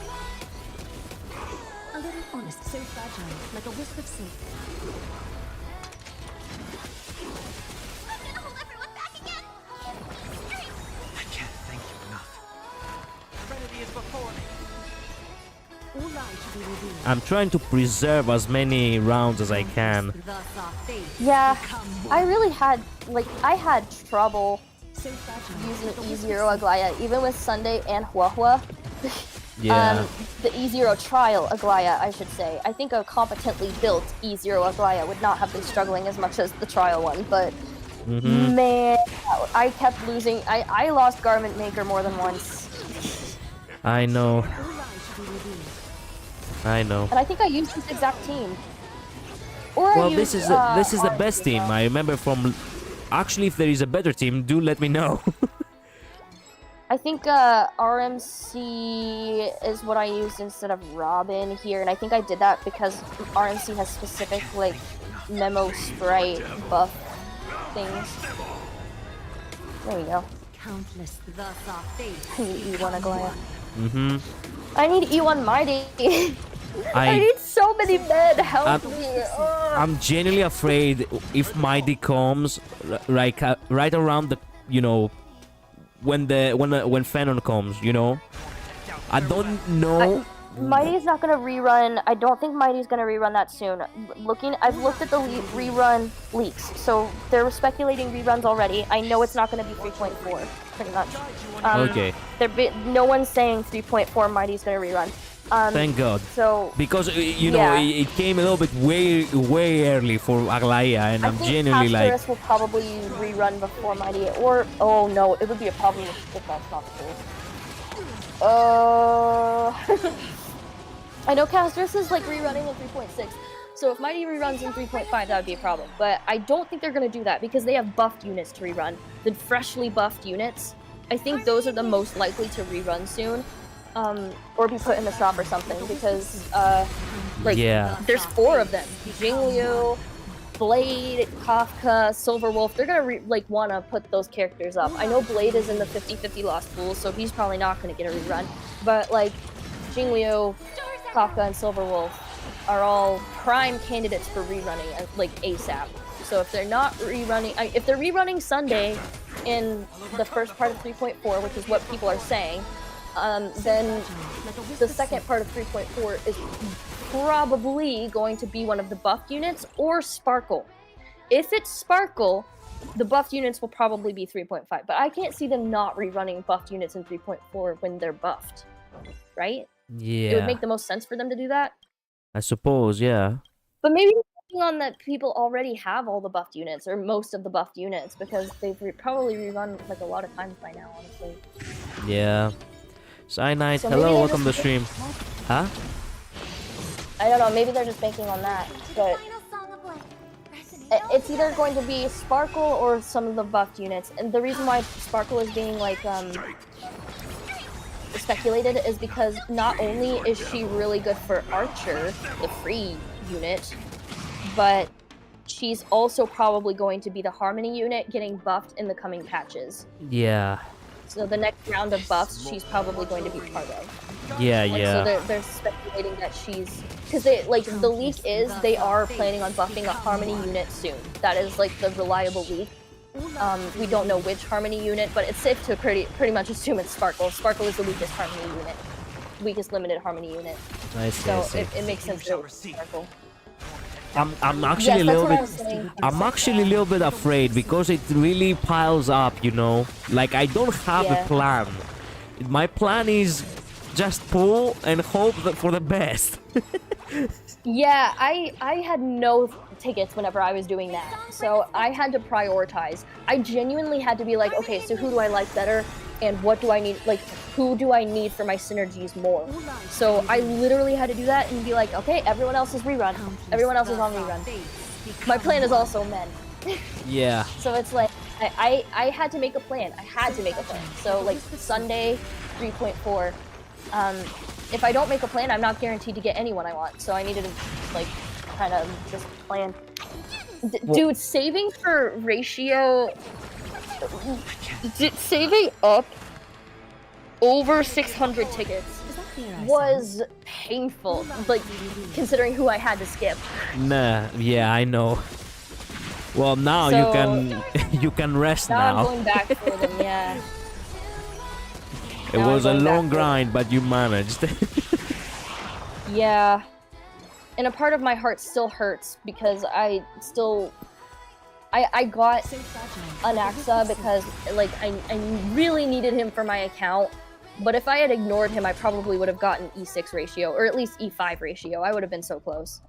A little honest, so fragile, like a wisp of silk. I'm gonna hold everyone back again. I can't thank you enough. Serenity is before me. All lives I'm trying to preserve as many rounds as I can. Thus our fates Yeah, become I one. really had, like, I had trouble So fragile, using like a wisp of E0 Aglaya, even with Sunday and Huahua. Yeah. The E0 trial Aglaya, I should say. I think a competently built E0 Aglaya would not have been struggling as much as the trial one, but man, I kept losing. I lost Garment Maker more than once. I know. All lies should be revealed. I know. And I think I used this exact team. Or I Well, used, this is the best RNC team. though. I remember from. Actually, if there is a better team, do let me know. I think RMC is what I used instead of Robin here, and I think I did that because RMC has specific like memo sprite buff things. There we go. Countless. Thus our fates I need E1 Aglaya. Mm-hmm. I need E1 Mighty. I I need so many men. Help me. I'm genuinely afraid if Mighty comes like right around the when Fanon comes, I don't know. Mighty's not gonna rerun. I don't think Mighty's gonna rerun that soon. I've looked at the rerun leaks, so they're speculating reruns already. I know it's not gonna be 3.4, pretty much. Okay. No one's saying 3.4 Mighty's gonna rerun. Thank God. So Because Yeah. it came a little bit way early for Aglaya, and I I'm think genuinely like, Castorus will probably rerun before Mighty, or oh no, it would be a problem if that's not the case. I know Castorus is like rerunning in 3.6, so if Mighty reruns in 3.5, that would be a problem. But I don't think they're gonna do that because they have buffed units to rerun. The freshly buffed units, I think those are the most likely to rerun soon, or be put in the shop or something because yeah. there's 4 of them: Jingliu, Blade, Kafka, Silverwolf. They're gonna want to put those characters up. I know Blade is in the 50-50 lost pool, so he's probably not gonna get a rerun. But like Jingliu, Kafka, and Silverwolf are all prime candidates for rerunning like ASAP. So if they're not rerunning, if they're rerunning Sunday in the first part of 3.4, which is what people are saying, then the second part of 3.4 is probably going to be one of the buffed units or Sparkle. If it's Sparkle, the buffed units will probably be 3.5, but I can't see them not rerunning buffed units in 3.4 when they're buffed, right? Yeah. It would make the most sense for them to do that. I suppose, yeah. But maybe depending on that people already have all the buffed units or most of the buffed units because they've probably rerun like a lot of times by now, honestly. Yeah. Cyanide, So maybe hello, they're welcome to the just- stream. Huh? I don't know, maybe they're just banking on that, but Final song of life. it's either going to be Sparkle or some of the buffed units. And the reason why Sparkle is being like speculated is because not only is she really good for Archer, the free unit, but she's also probably going to be the Harmony unit getting buffed in the coming patches. Yeah. So the next round of buffs, she's probably going to be part of. Yeah, Like, yeah. So they're speculating that she's because the leak is they are planning on buffing a Harmony unit soon. That is like the reliable leak. We don't know which Harmony unit, but it's safe to pretty much assume it's Sparkle. Sparkle is the weakest Harmony unit, weakest limited Harmony unit. I see, I So see. it makes sense that it's Sparkle. I'm actually Yes, a that's little what I bit was saying. I'm actually a little bit afraid because it really piles up, Like I don't have Yeah. a plan. My plan is just pull and hope for the best. Yeah, I had no tickets whenever I was doing that, so I had to prioritize. I genuinely had to be like, okay, so who do I like better, and what do I need? Like, who do I need for my synergies more? So I literally had to do that and be like, okay, everyone else is rerun. Everyone else is on rerun. My plan is also men. Yeah. So it's like I had to make a plan. I had to make a plan. So like Sunday 3.4. If I don't make a plan, I'm not guaranteed to get anyone I want. So I needed to like kind of just plan. Dude, saving for ratio, saving up over 600 tickets was painful. Like considering who I had to skip. Nah, yeah, I know. Well, now So- you can you can rest Now I'm now. going back for them. Yeah. It now was a I'm going long back for grind, but you managed. Yeah. And a part of my heart still hurts because I got So fragile. an Axa because like I really needed him for my account. But if I had ignored him, I probably would have gotten E6 ratio, or at least E5 ratio. I would have been so close.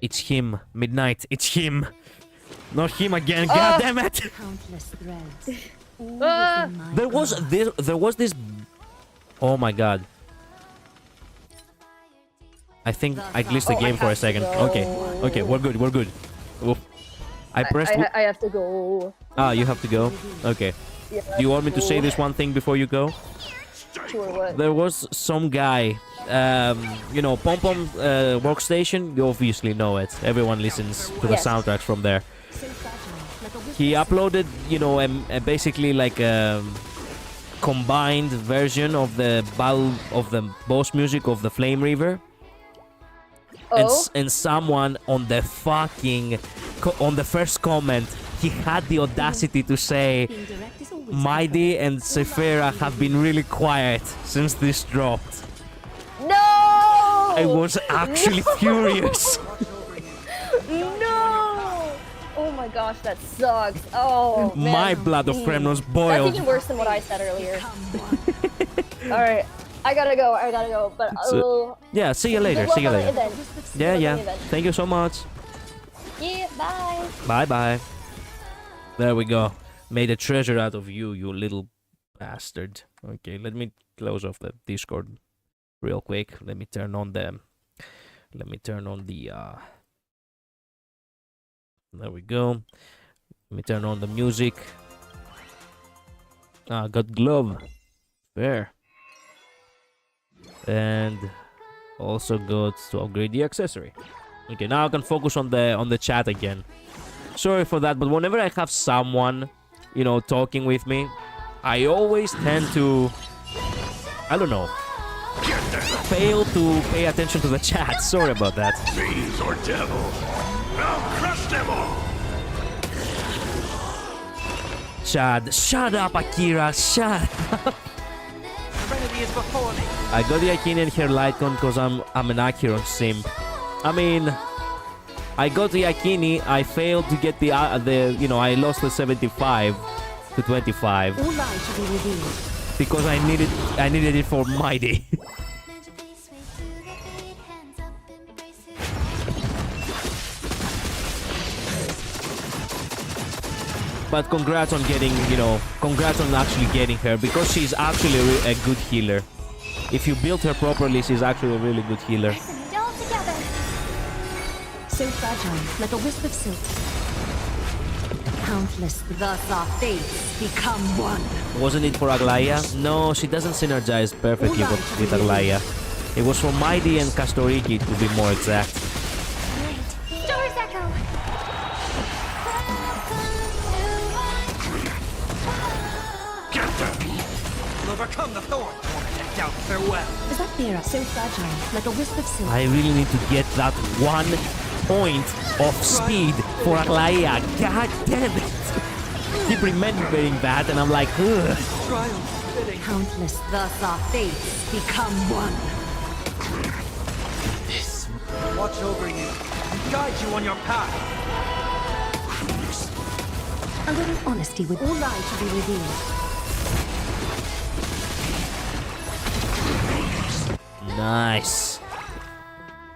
It's him. Midnight. It's him. Not him again. God damn it. Countless threads. All Ah! within my There was grasp. there was this. Oh my god. I think I glitched the Oh, I game for a have to second. go. Okay, we're good. We're good. Oof. I pressed. I have to go. You have to go. Okay. Yeah, Do you want me to say this one thing before you go? Sure, what? There was some guy, you know, Pom Pom Workstation. You obviously know it. Everyone listens to the Yes. soundtracks from there. So fragile, like a whisper He of uploaded, you know, basically like a combined version of the boss music of the Flame Reaver. Oh, And someone on the fucking on the first comment, he had the audacity to say, being direct is always Mighty and Sephira have been really quiet since this dropped. no! I was actually furious. No! Oh my gosh, that sucks. Oh, man. My blood of Kremnos That's boiled. even worse than what I said earlier. become one. Alright, I gotta go. But So- Yeah, see you later. good luck See you on the later. event. Yeah, Good luck on yeah. the event. Thank you so much. Yeah, bye. Bye bye. There we go. Made a treasure out of you, you little bastard. Okay, let me close off the Discord real quick. Let me turn on the. There we go. Let me turn on the music. Got glove. Fair. And also got to upgrade the accessory. Okay, now I can focus on the chat again. Sorry for that, but whenever I have someone, you know, talking with me, I always tend to, I don't know, fail to pay attention to the chat. Sorry about that. Fiends or devils, I'll crush them all! Chad, shut up, Akira, shut up. Serenity is before me. I got the Akini and her Lightcon because I'm an Acheron simp. I mean, I got the Akini, I failed to get the you know, I lost the 75 to 25 All light should be revealed. because I needed it for Mighty. But congrats on getting, you know, congrats on actually getting her because she's actually a good healer. If you build her properly, she's actually a really good healer. Need all together. So fragile, like a wisp of silk. Countless, thus our fates become one. Wasn't it for Aglaya? No, she doesn't synergize perfectly with Aglaya. It was for Mighty and Castoriki to be more exact. Doors echo. Get them! We'll overcome the thorn. Decked out farewell. Is that Vera? So fragile, like a wisp of silk. I really need to get that 1 point of speed for Aglaya. God damn it! Keep remembering that and I'm like, ugh. Triumph fitting. Countless, thus our fates become one. This watch over you and guide you on your path. A little honesty with all light should be revealed. Nice.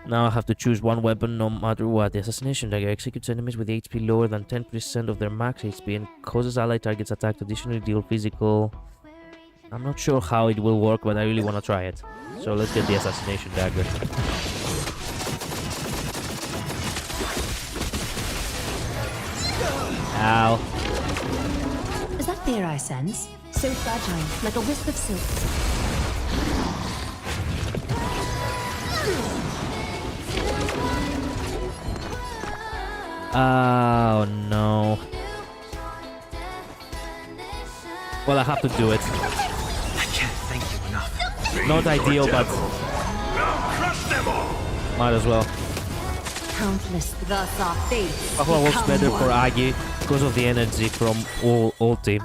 Now I have to choose one weapon no matter what. The assassination dagger executes enemies with HP lower than 10% of their max HP and causes allied targets attacked. Additionally, deal physical. I'm not sure how it will work, but I really want to try it. So let's get the assassination dagger. Ow. Is that fear I sense? So fragile, like a wisp of silk. Oh no. Well, I have to do it. I can't thank you enough. Not ideal, but I'll crush them all! might as well. Countless, thus our fates Bahua works become better one. for Agi because of the energy from ulti.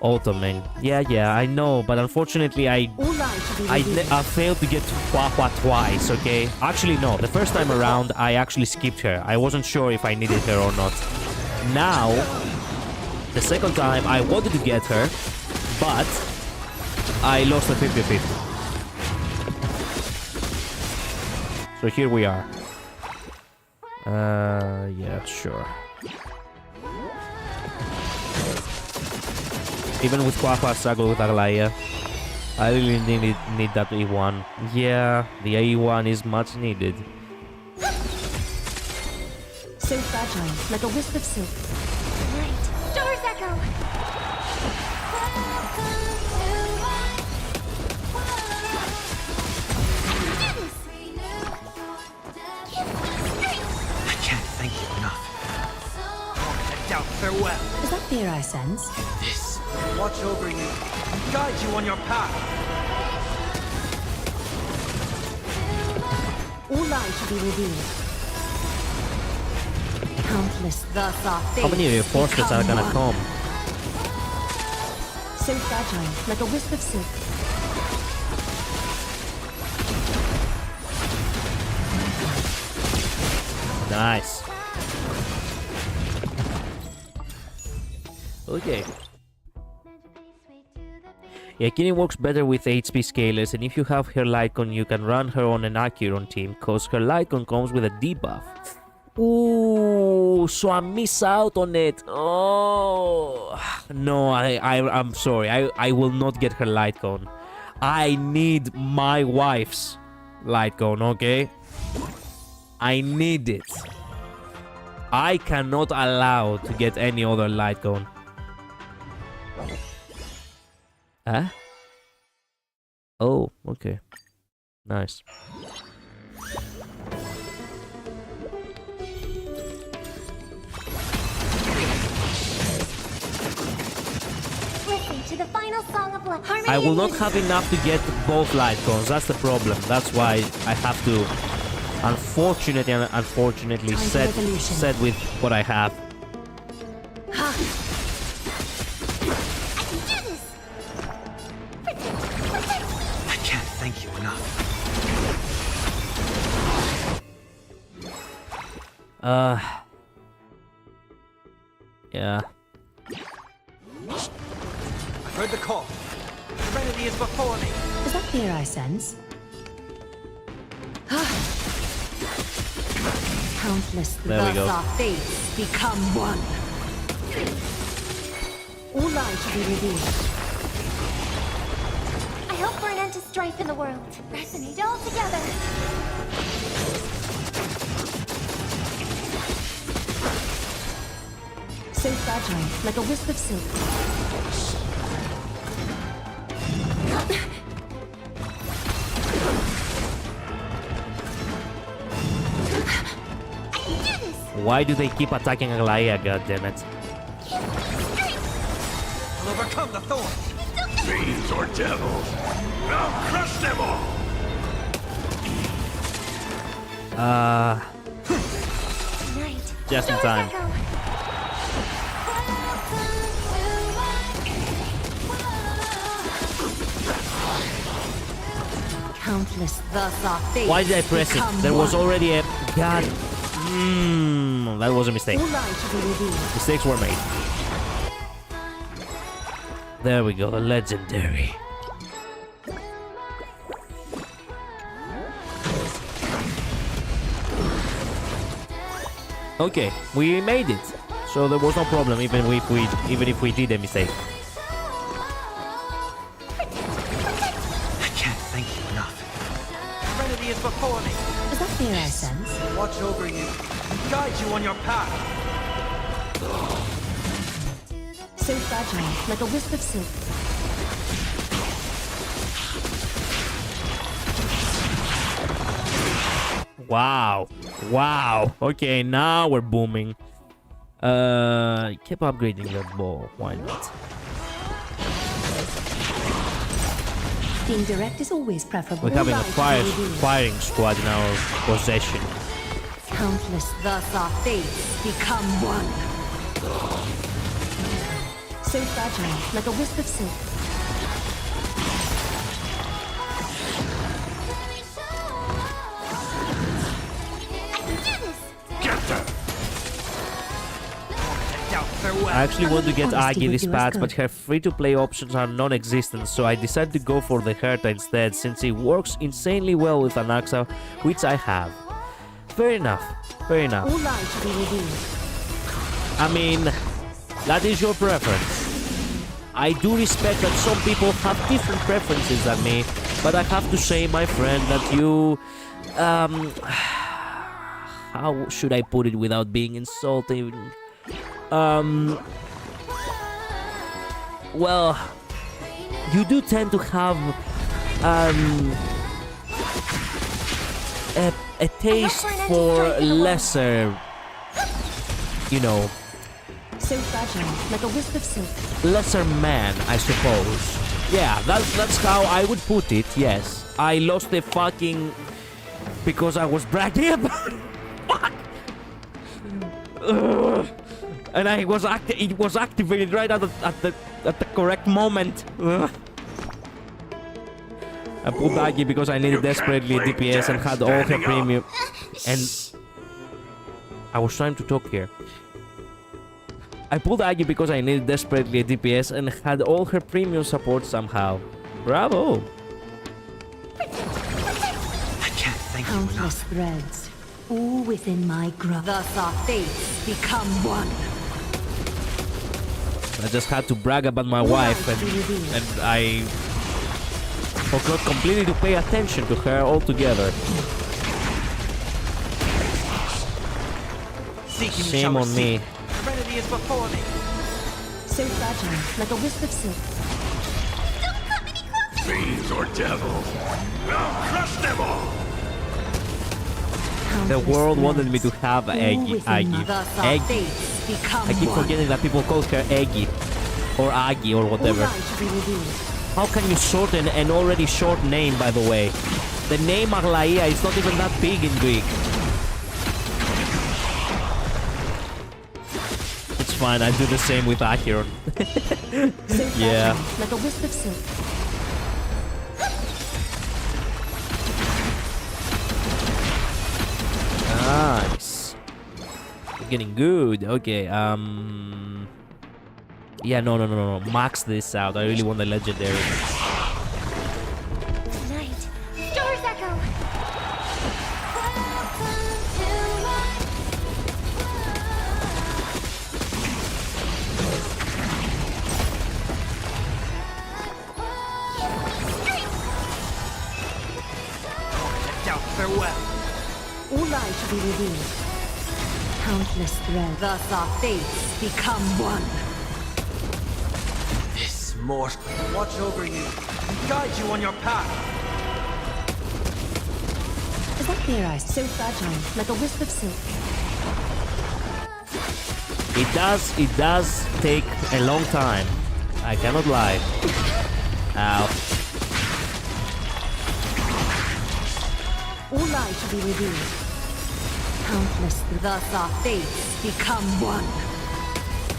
Automing. Yeah, I know, but unfortunately I All light to be revealed. I failed to get to Hua twice, okay? Actually, no. The first time around, I actually skipped her. I wasn't sure if I needed her or not. Now, the second time, I wanted to get her, but I lost a 50-50. So here we are. Yeah, sure. Even with Quafa struggle with Aglaya, I really need that E1. Yeah, the E1 is much needed. So fragile, like a wisp of silk. Right. Star's Echo! I can't thank you enough. I doubt farewell. Is that fear I sense? This will watch over you and guide you on your path. All light to be revealed. Countless thus are fates. How many reinforcements are gonna become come? one. So fragile, like a wisp of silk. Nice. Okay. Yeah, Kini works better with HP scalers, and if you have her Lycon, you can run her on an Acheron team, cause her Lycon comes with a debuff. Ooh, so I miss out on it. Oh no, I'm sorry. I will not get her Lycon. I need my wife's Lycon, okay? I need it. I cannot allow to get any other Lycon. Huh? Oh, okay. Nice. Listen to the final song of love. I will not have enough to get both Lycons. That's the problem. That's why I have to, unfortunately, set with what I have. I can't thank you enough. Yeah. I've heard the call. Serenity is before me. Is that fear I sense? Countless There we thus go. our fates become one. All light to be revealed. I hope for an end to strife in the world. Resonate all together. So fragile, like a wisp of silk. Why do they keep attacking Aglaya, goddammit? I'll overcome the thorns. Fiends or devils, I'll crush them all! Night. Just in Star's time. Echo. Countless thus our fates Why did I press it? become There was one. already a... God. That was a mistake. All light to be revealed. Mistakes were made. There we go, the legendary. Okay, we made it. So there was no problem even if we did a mistake. I can't thank you enough. Serenity is before me. Is that fear I sense? Watch over you and guide you on your path. So fragile, like a wisp of silk. Wow. Wow. Okay, now we're booming. Keep upgrading that ball. Why not? Being direct is always preferable. We're having a All light to be revealed. firing squad in our possession. Countless thus our fates become one. So fragile, like a wisp of silk. Get them! I actually want to get Honesty Aggie would this do us patch, good. but her free-to-play options are non-existent, so I decided to go for the Herta instead, since it works insanely well with Anaxa, which I have. Fair enough, fair enough. All lies to be revealed. I mean, that is your preference. I do respect that some people have different preferences than me, but I have to say, my friend, that you... how should I put it without being insulting? Well, you do tend to have a taste for lesser, you know, So fragile, like a wisp of silk. lesser man, I suppose. Yeah, that's how I would put it. Yes, I lost the fucking because I was bragging about it. Fuck. Ugh. And it was activated right at the correct moment. Ugh. I pulled Aggie because I needed desperately a DPS and had all her premium. And I was trying to talk here. I pulled Aggie because I needed desperately a DPS and had all her premium support somehow. Bravo! I can't thank you Countless enough. threads, all within my grasp. Thus our fates become one. I just had to brag about my wife and I forgot completely to pay attention to her altogether. Seeking you Shame shall on me. receive. Serenity is before me. So fragile, like a wisp of silk. Don't come any closer! Fiends or devils. I'll crush them all! The Countless world wanted me threads, to have all Aggie. within Aggie. my- Thus our Aggie. fates become I keep one. forgetting that people call her Aggie. Or Aggie or All whatever. lies to be revealed. How can you shorten an already short name, by the way? The name Aglaia is not even that big in Greek. It's fine, I do the same with Acheron. So Yeah. fragile, like a wisp of silk. Nice. Getting good. Okay, yeah, no. Max this out. I really want the legendary. Tonight, Stars Echo! Doubt farewell. All lies to be revealed. Countless threads. Thus our fates become one. This mortal watch over you and guide you on your path. Is that clear eyes? So fragile, like a wisp of silk. It does take a long time. I cannot lie. Ow. All lies to be revealed. Countless. Thus our fates become one.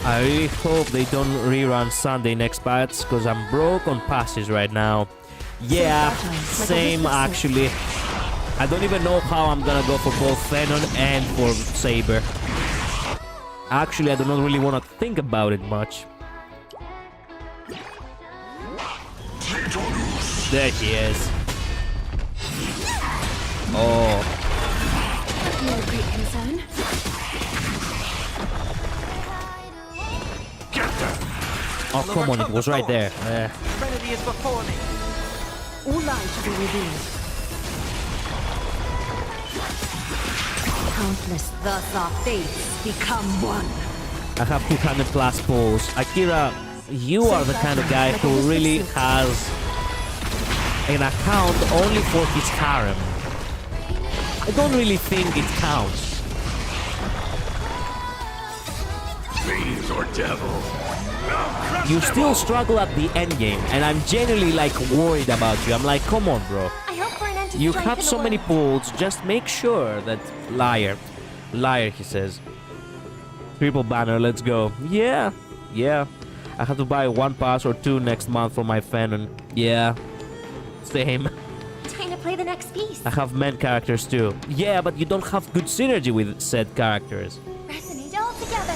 I really hope they don't rerun Sunday next patch, because I'm broke on passes right now. Yeah, fragile, like a same wisp of silk. actually. I don't even know how I'm gonna go for both Thenon and for Saber. Actually, I do not really want to think about it much. There he is. Oh, No great concern. Get them! oh come on, it was right there. Serenity is before me. All lies to be revealed. Countless. Thus our fates become one. I have 200 plus pulls. Akira, you are the kind of guy who really has an account only for his harem. I don't really think it counts. Fiends or devils. I'll crush You them still all! struggle at the end game, and I'm genuinely like worried about you. I'm like, come on, bro. I hope for an end to You strife have in so the many world. pulls. Just make sure that liar, he says. Triple banner, let's go. Yeah. I have to buy 1 pass or 2 next month for my Fanon. Yeah, same. Time to play the next piece. I have men characters too. Yeah, but you don't have good synergy with said characters. Resonate all together.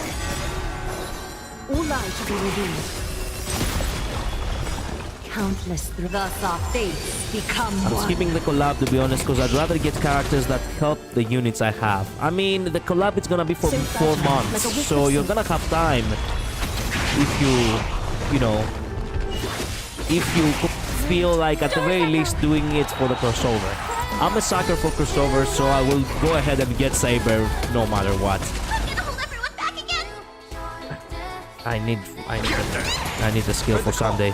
All light to be revealed. Countless thus our fates become I'm one. skipping the collab to be honest, because I'd rather get characters that help the units I have. I mean, the collab is gonna be for 4 months, so you're gonna have time if you know, if you feel like at the very least doing it for the crossover. I'm a sucker for crossovers, so I will go ahead and get Saber no matter what. I'm gonna hold everyone back again. I need the skill for Sunday.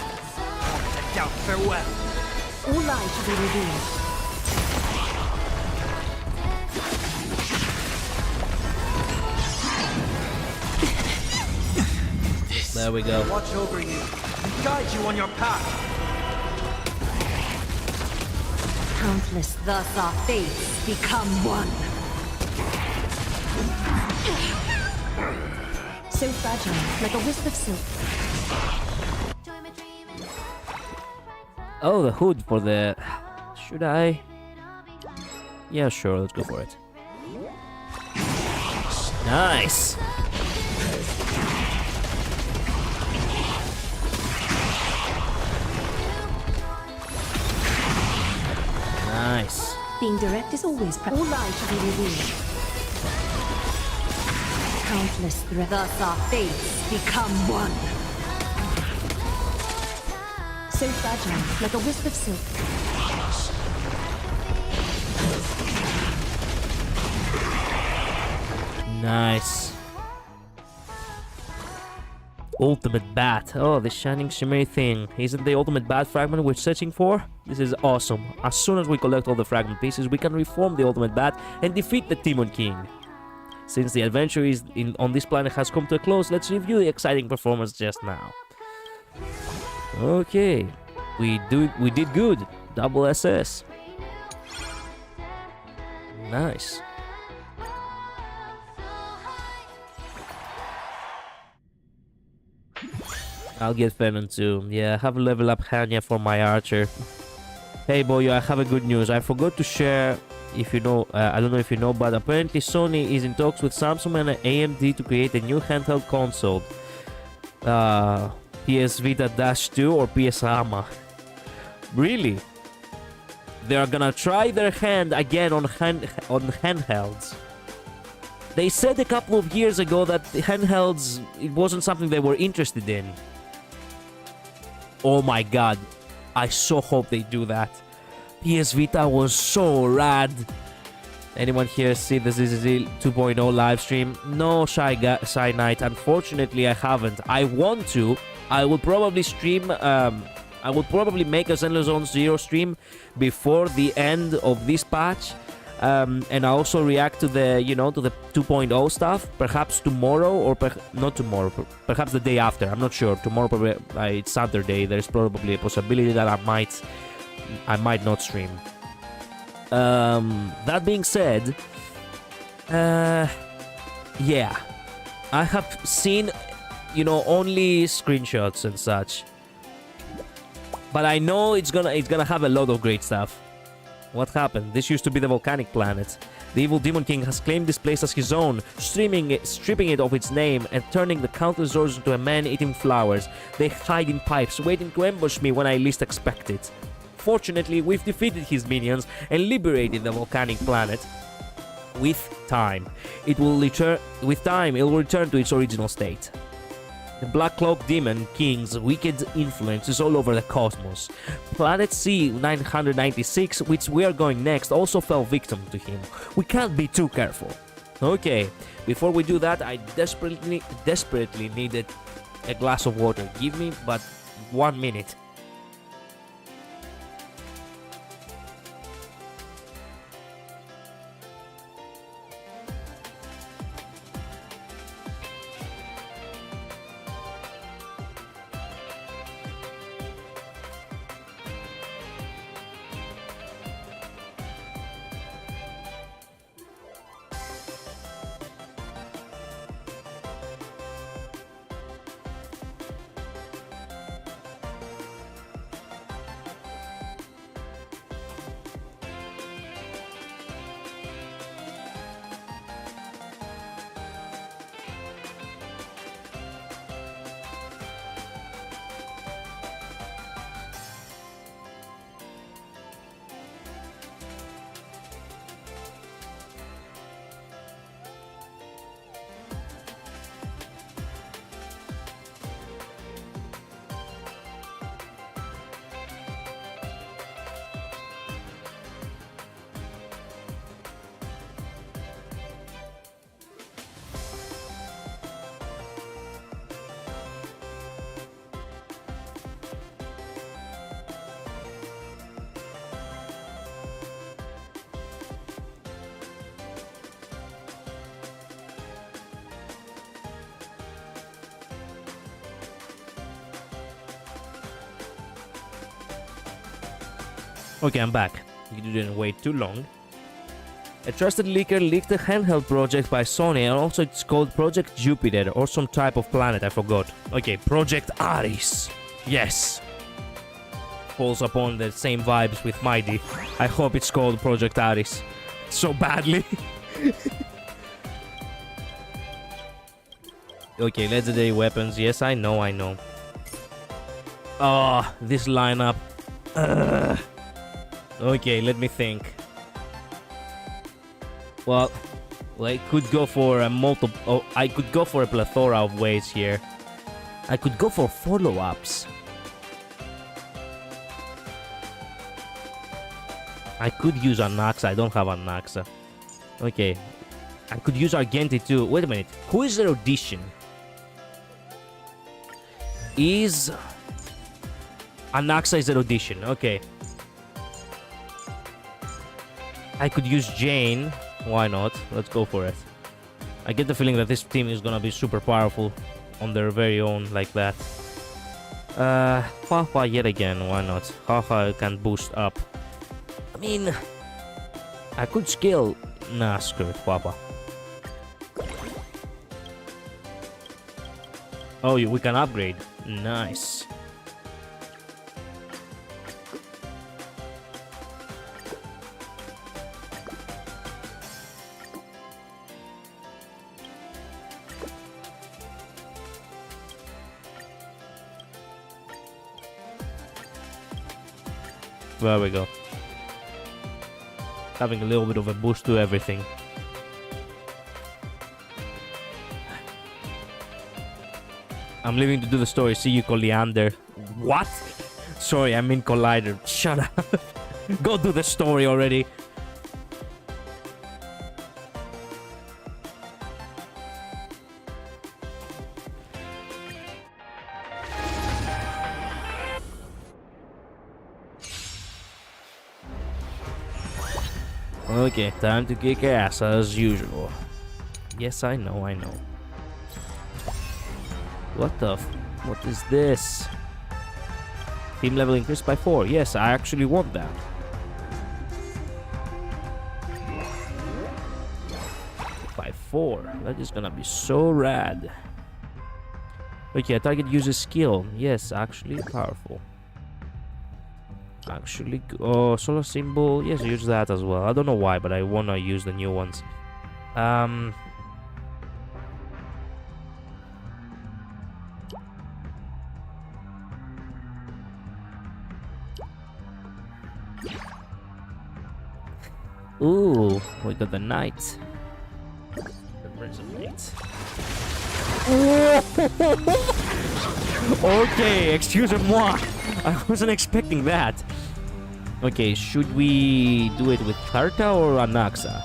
Down, farewell. All light to be revealed. There we go. Watch over you and guide you on your path. Countless thus our fates become one. So fragile, like a wisp of silk. Oh, the hood for the... Should I? Yeah, sure, let's go for it. Nice! Nice. Being direct is always all light to be revealed. Countless threats. Thus our fates become one. So fragile, like a wisp of silk. Nice. Ultimate bat. Oh, the shining shimmery thing. Isn't the ultimate bat fragment we're searching for? This is awesome. As soon as we collect all the fragment pieces, we can reform the ultimate bat and defeat the Demon King. Since the adventure on this planet has come to a close, let's review the exciting performance just now. Okay, we did good. Double SS. Nice. I'll get Venom too. Yeah, I have a level up Hanya for my archer. Hey Boyo, I have a good news. I forgot to share, if you know, I don't know if you know, but apparently Sony is in talks with Samsung and AMD to create a new handheld console. PS Vita Dash 2 or PS Rama. Really? They are gonna try their hand again on handhelds. They said a couple of years ago that the handhelds, it wasn't something they were interested in. Oh my god, I so hope they do that. PS Vita was so rad. Anyone here see the ZZZ 2.0 live stream? No, Shy Knight, unfortunately I haven't. I want to. I will probably stream, I will probably make a Zenless Zone Zero stream before the end of this patch. And I also react to the, you know, to the 2.0 stuff, perhaps tomorrow or not tomorrow, perhaps the day after. I'm not sure. Tomorrow, probably, it's Saturday. There's probably a possibility that I might not stream. That being said, yeah, I have seen, you know, only screenshots and such, but I know it's gonna have a lot of great stuff. What happened? This used to be the volcanic planet. The evil Demon King has claimed this place as his own, stripping it of its name and turning the countless Zords into a man eating flowers. They hide in pipes, waiting to ambush me when I least expect it. Fortunately, we've defeated his minions and liberated the volcanic planet. With time, it will return to its original state. The Black Cloak Demon King's wicked influence is all over the cosmos. Planet C-996, which we are going next, also fell victim to him. We can't be too careful. Okay, before we do that, I desperately needed a glass of water. Give me but 1 minute. Okay, I'm back. You didn't wait too long. A trusted leaker leaked a handheld project by Sony, and also it's called Project Jupiter, or some type of planet, I forgot. Okay, Project Ares. Yes. Falls upon the same vibes with Mighty. I hope it's called Project Ares. So badly. Okay, legendary weapons. Yes, I know. Oh, this lineup. Okay, let me think. Well, I could go for a I could go for a plethora of ways here. I could go for follow-ups. I could use Anaxa. I don't have Anaxa. Okay. I could use Argenti too. Wait a minute. Who is their audition? Anaxa is an audition. Okay. I could use Jane. Why not? Let's go for it. I get the feeling that this team is gonna be super powerful on their very own like that. Haha yet again. Why not? Haha can boost up. I mean, I could scale. Nah, screw it, Papa. Oh, we can upgrade. Nice. There we go. Having a little bit of a boost to everything. I'm leaving to do the story. See you, Colliander. What? Sorry, I mean Collider. Shut up. Go do the story already. Okay, time to kick ass as usual. Yes, I know. What is this? Team level increased by 4. Yes, I actually want that. By 4. That is gonna be so rad. Okay, a target uses skill. Yes, actually powerful. Actually, oh, solar symbol. Yes, use that as well. I don't know why, but I wanna use the new ones. Ooh, we got the knight. The resonate. Okay, excusez-moi. I wasn't expecting that. Okay, should we do it with Herta or Anaxa?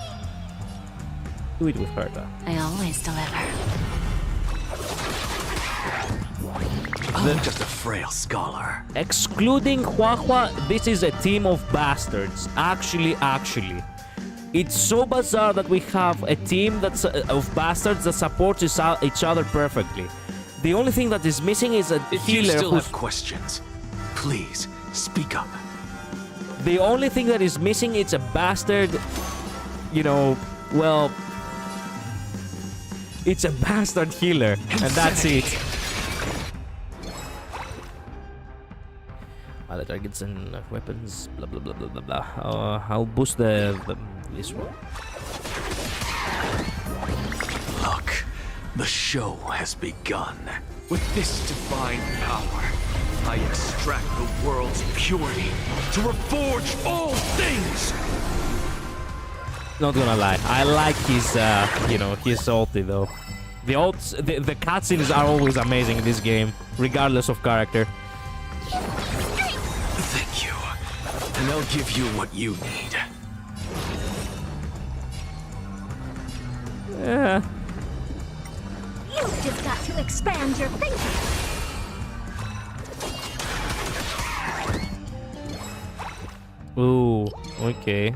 Do it with Herta. I always deliver. I'm just a frail scholar. Excluding Huahua, this is a team of bastards. Actually. It's so bizarre that we have a team that's of bastards that supports each other perfectly. The only thing that is missing is a If healer you still who's... have questions, please speak up. The only thing that is missing is a bastard, you know, well... It's a bastard healer, and that's it. Other targets and weapons, blah blah blah blah blah blah. I'll boost this one. Look, the show has begun. With this divine power, I extract the world's purity to reforge all things! Not gonna lie, I like his, his ulti though. The cutscenes are always amazing in this game, regardless of character. Thank you. And I'll give you what you need. Yeah. You've just got to expand your thinking. Ooh, okay.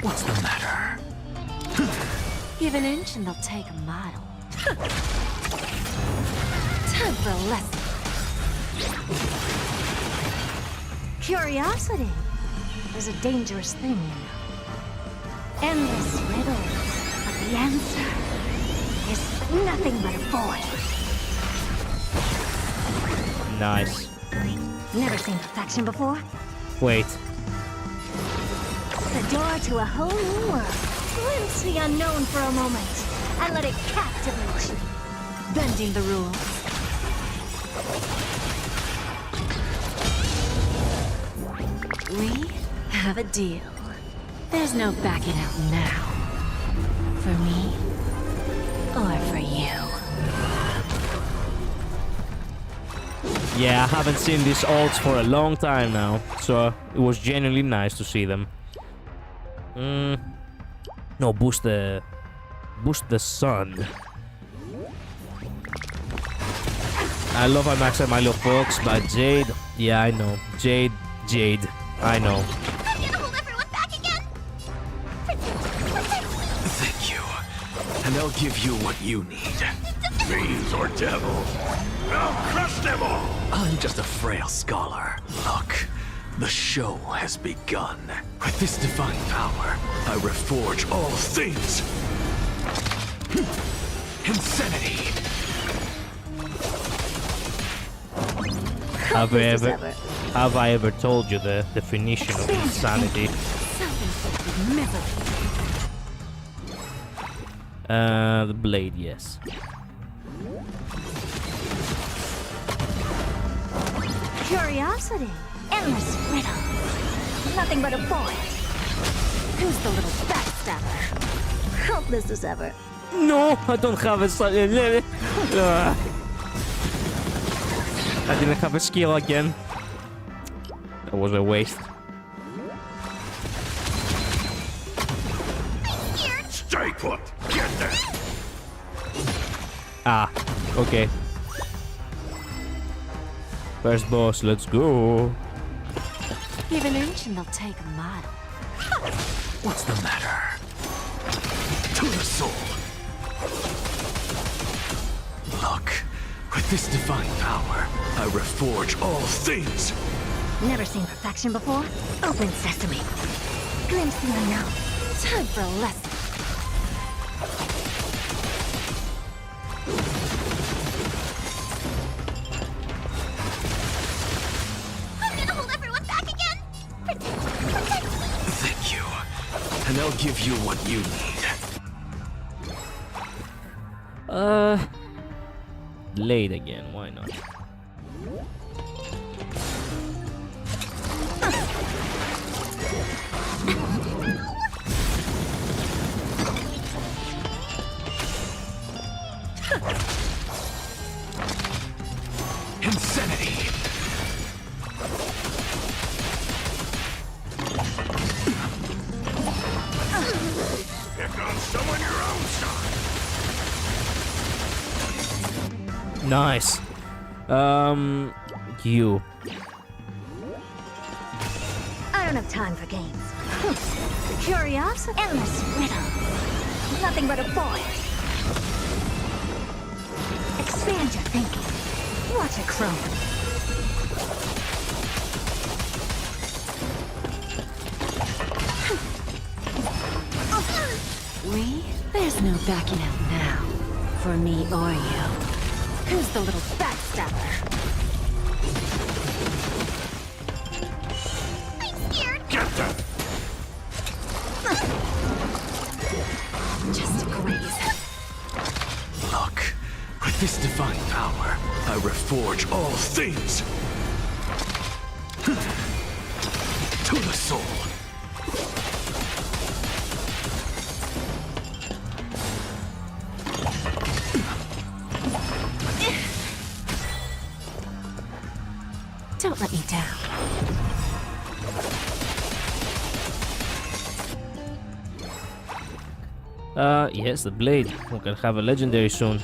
What's the matter? Give an inch and they'll take a mile. Time for a lesson. Curiosity is a dangerous thing, you know. Endless riddles, but the answer is nothing but a void. Nice. Never seen perfection before? Wait. The door to a whole new world. Glimpse the unknown for a moment, and let it captivate you. Bending the rules. We have a deal. There's no backing out now. For me, or for you. Yeah, I haven't seen these alts for a long time now, so it was genuinely nice to see them. No, boost the sun. I love how Max and my little fox, but Jade, yeah, I know. Jade, I know. I'm gonna hold everyone back again. Thank you. And I'll give you what you need. Fiends or devil. I'll crush them all! I'm just a frail scholar. Look, the show has begun. With this divine power, I reforge all things. Insanity! Have I ever told you the definition of insanity? Self-inflicted misery. The blade, yes. Curiosity. Endless riddle. Nothing but a void. Who's the little backstabber? Helpless as ever. No, I don't have a I didn't have a skill again. That was a waste. Stay put! Get there! Ah, okay. First boss, let's go. Give an inch and they'll take a mile. What's the matter? To the soul! Look, with this divine power, I reforge all things! Never seen perfection before? Open sesame. Glimpse the unknown. Time for a lesson. I'm gonna hold everyone back again. Thank you. And I'll give you what you need. Blade again, why not? Insanity! Pick on someone your own side! Nice. You. I don't have time for games. Curiosity? Endless riddle. Nothing but a void. Expand your thinking. Watch it grow. There's no backing out now. For me or you. Who's the little backstabber? I'm scared. Get them! Just a graze. Look, with this divine power, I reforge all things! To the soul! Don't let me down. Yes, the blade. We can have a legendary soon.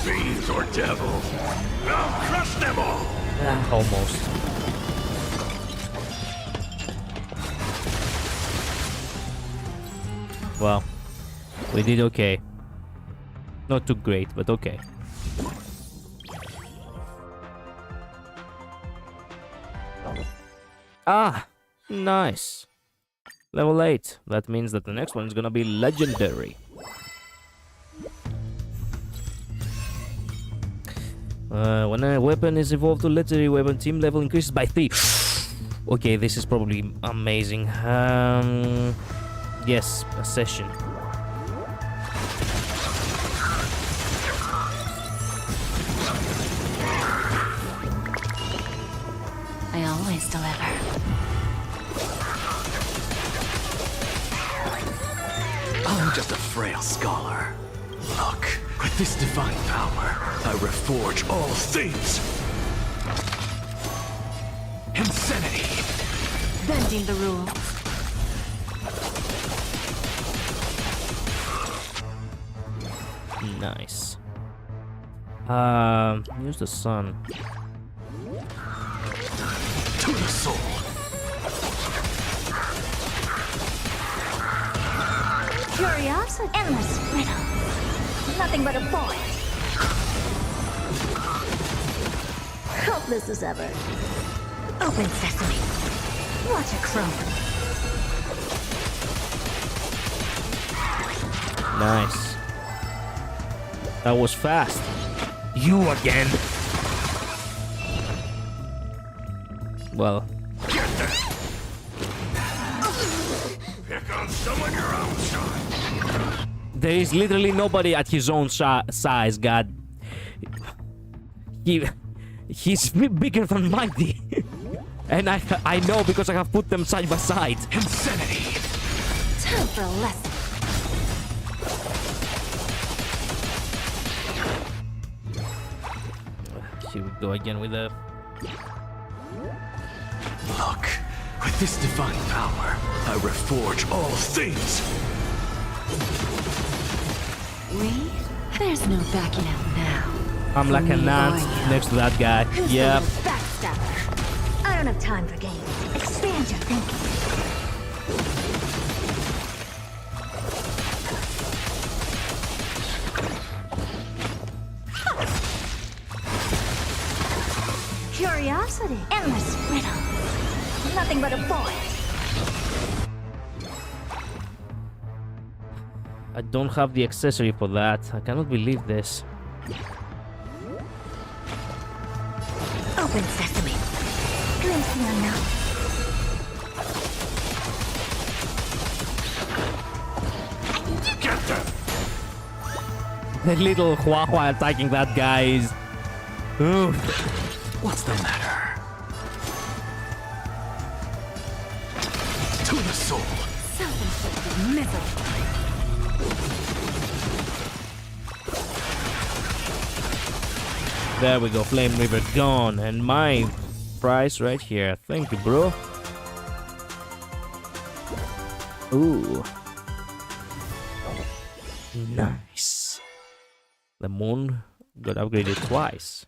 Fiends or devil, I'll crush them all! Almost. Well, we did okay. Not too great, but okay. Ah, nice. Level 8. That means that the next one is gonna be legendary. When a weapon is evolved to legendary weapon, team level increases by 3. Okay, this is probably amazing. Yes, a session. I always deliver. I'm just a frail scholar. Look, with this divine power, I reforge all things. Insanity! Bending the rules. Nice. Use the sun. To the soul! Curiosity. Endless riddle. Nothing but a void. Hopeless as ever. Open sesame. Watch it crumble. Nice. That was fast. You again. Well. Pick on someone your own size. There is literally nobody at his own size, God. He's bigger than Mighty. And I know because I have put them side by side. Insanity! Time for a lesson. Here we go again with the... Look, with this divine power, I reforge all things. Reed? There's no backing out now. I'm like an ant next to that guy. Who's Yep. the little backstabber? I don't have time for games. Expand your thinking. Curiosity. Endless riddle. Nothing but a void. I don't have the accessory for that. I cannot believe this. Open sesame. Glimpse the unknown. Get them! The little Hua attacking that guy is... Ooh. What's the matter? To the soul! Self-inflicted misery. There we go, Flame River gone. And my prize right here. Thank you, bro. Ooh. Nice. The moon got upgraded twice.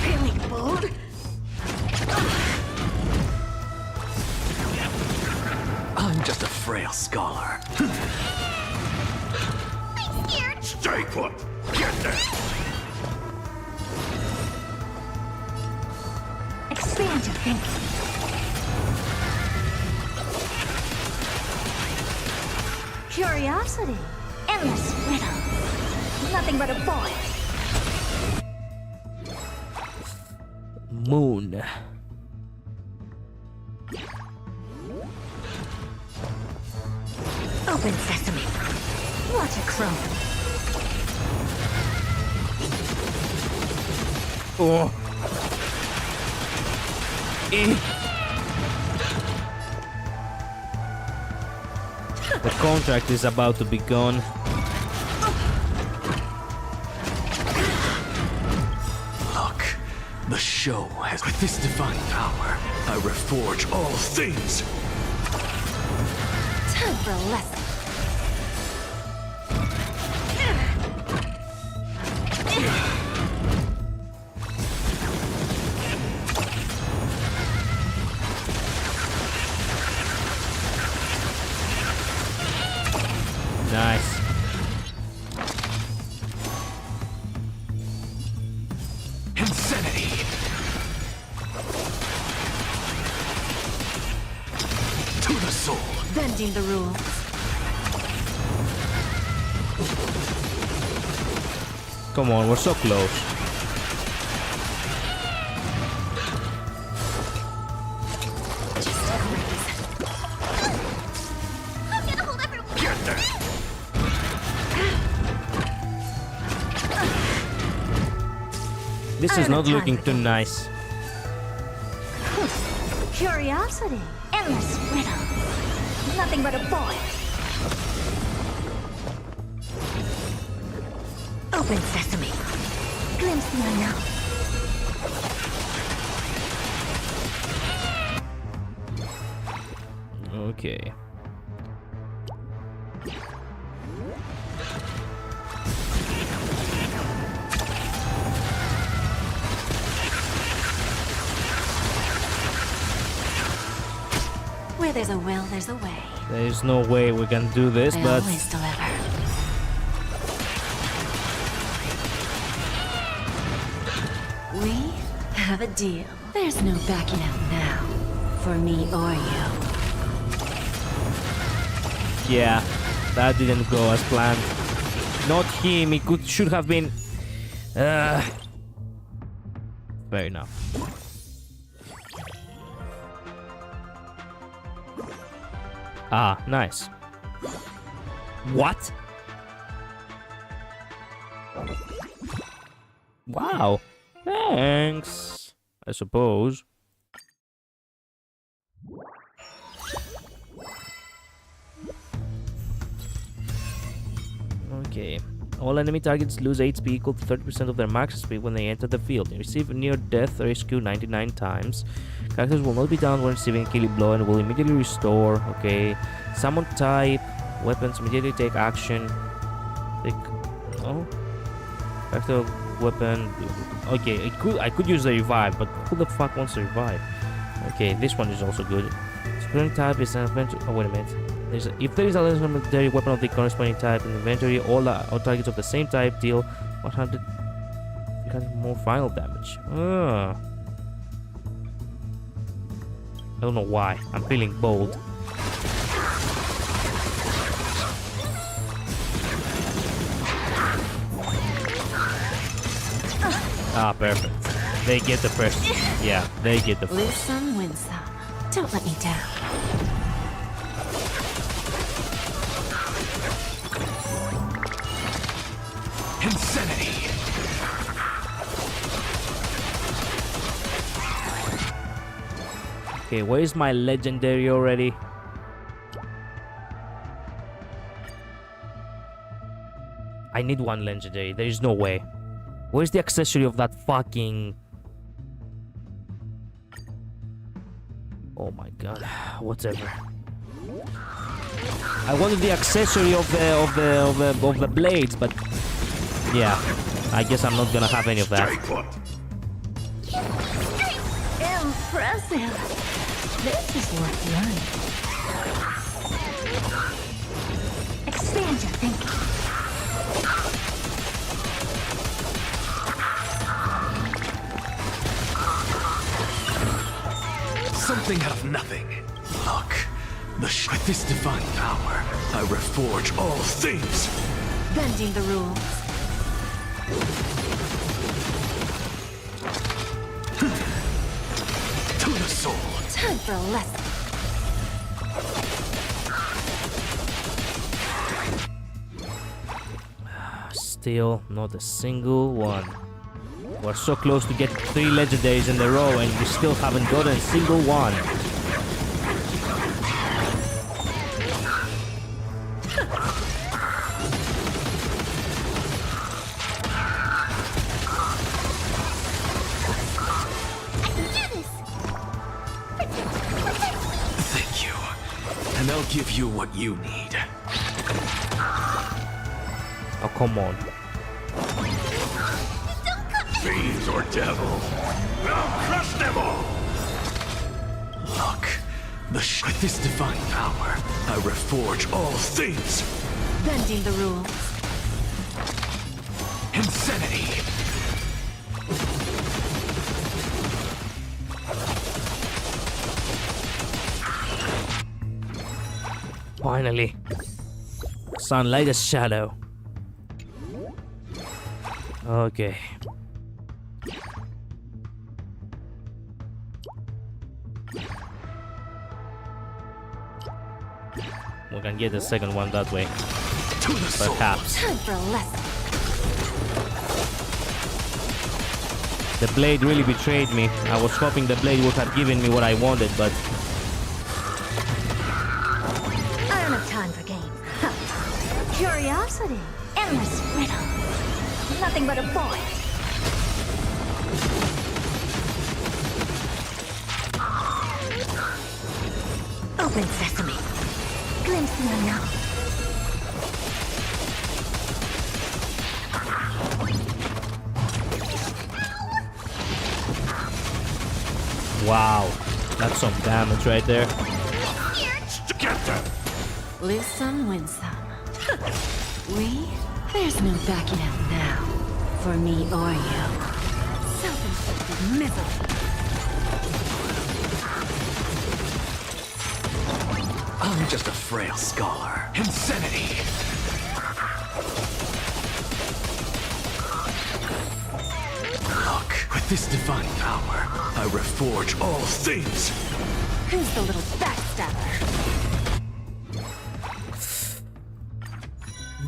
Feeling bold? I'm just a frail scholar. I'm scared. Stay put! Get them! Expand your thinking. Curiosity. Endless riddle. Nothing but a void. Moon. Open sesame. Watch it crumble. Oh. The contract is about to be gone. Look, the show has... With this divine power, I reforge all things. Time for a lesson. Nice. Bending the rules. Come on, we're so close. I'm gonna hold everyone. Get there! This is not looking too nice. Curiosity. Endless riddle. Nothing but a void. Open sesame. Glimpse the unknown. Okay. Where there's a will, there's a way. There's no way we can do this, I but always deliver. We have a deal. There's no backing out now. For me or you. yeah, that didn't go as planned. Not him. It should have been. Fair enough. Ah, nice. What? Wow. Thanks. I suppose. Okay. All enemy targets lose HP equal to 30% of their max speed when they enter the field. They receive near-death rescue 99 times. Characters will not be down when receiving a killing blow and will immediately restore. Okay. Summon type. Weapons immediately take action. Oh. Character weapon. Okay, I could use the revive, but who the fuck wants to revive? Okay, this one is also good. Sprint type is an adventure. Oh, wait a minute. If there is a legendary weapon of the corresponding type in the inventory, all targets of the same type deal 100 more final damage. I don't know why. I'm feeling bold. Ah, perfect. They get the first. Yeah, they get the first. Lose some, win some. Don't let me down. Insanity! Okay, where is my legendary already? I need one legendary. There is no way. Where's the accessory of that fucking... Oh my god. Whatever. I wanted the accessory of the blades, but yeah, I guess I'm not gonna have any of that. Impressive. This is worth learning. Expand your thinking. Something out of nothing. Look, with this divine power, I reforge all things. Bending the rules. To the soul. Time for a lesson. Still not a single one. We're so close to get 3 legendaries in a row and we still haven't gotten a single one. Thank you. And I'll give you what you need. Oh, come on. Fiends or devil, I'll crush them all! Look, with this divine power, I reforge all things. Bending the rules. Insanity! Finally. Sunlight as shadow. Okay. We can get the second one that way. To the soul. Perhaps. Time for a lesson. The blade really betrayed me. I was hoping the blade would have given me what I wanted, but... I don't have time for games. Huh. Curiosity. Endless riddle. Nothing but a point. Open sesame. Glimpse the unknown. Wow. That's some damage right there. Together. Lose some, win some. There's no backing out now. For me or you. Self-inflicted misery. I'm just a frail scholar. Insanity. Look, with this divine power, I reforge all things. Who's the little backstabber?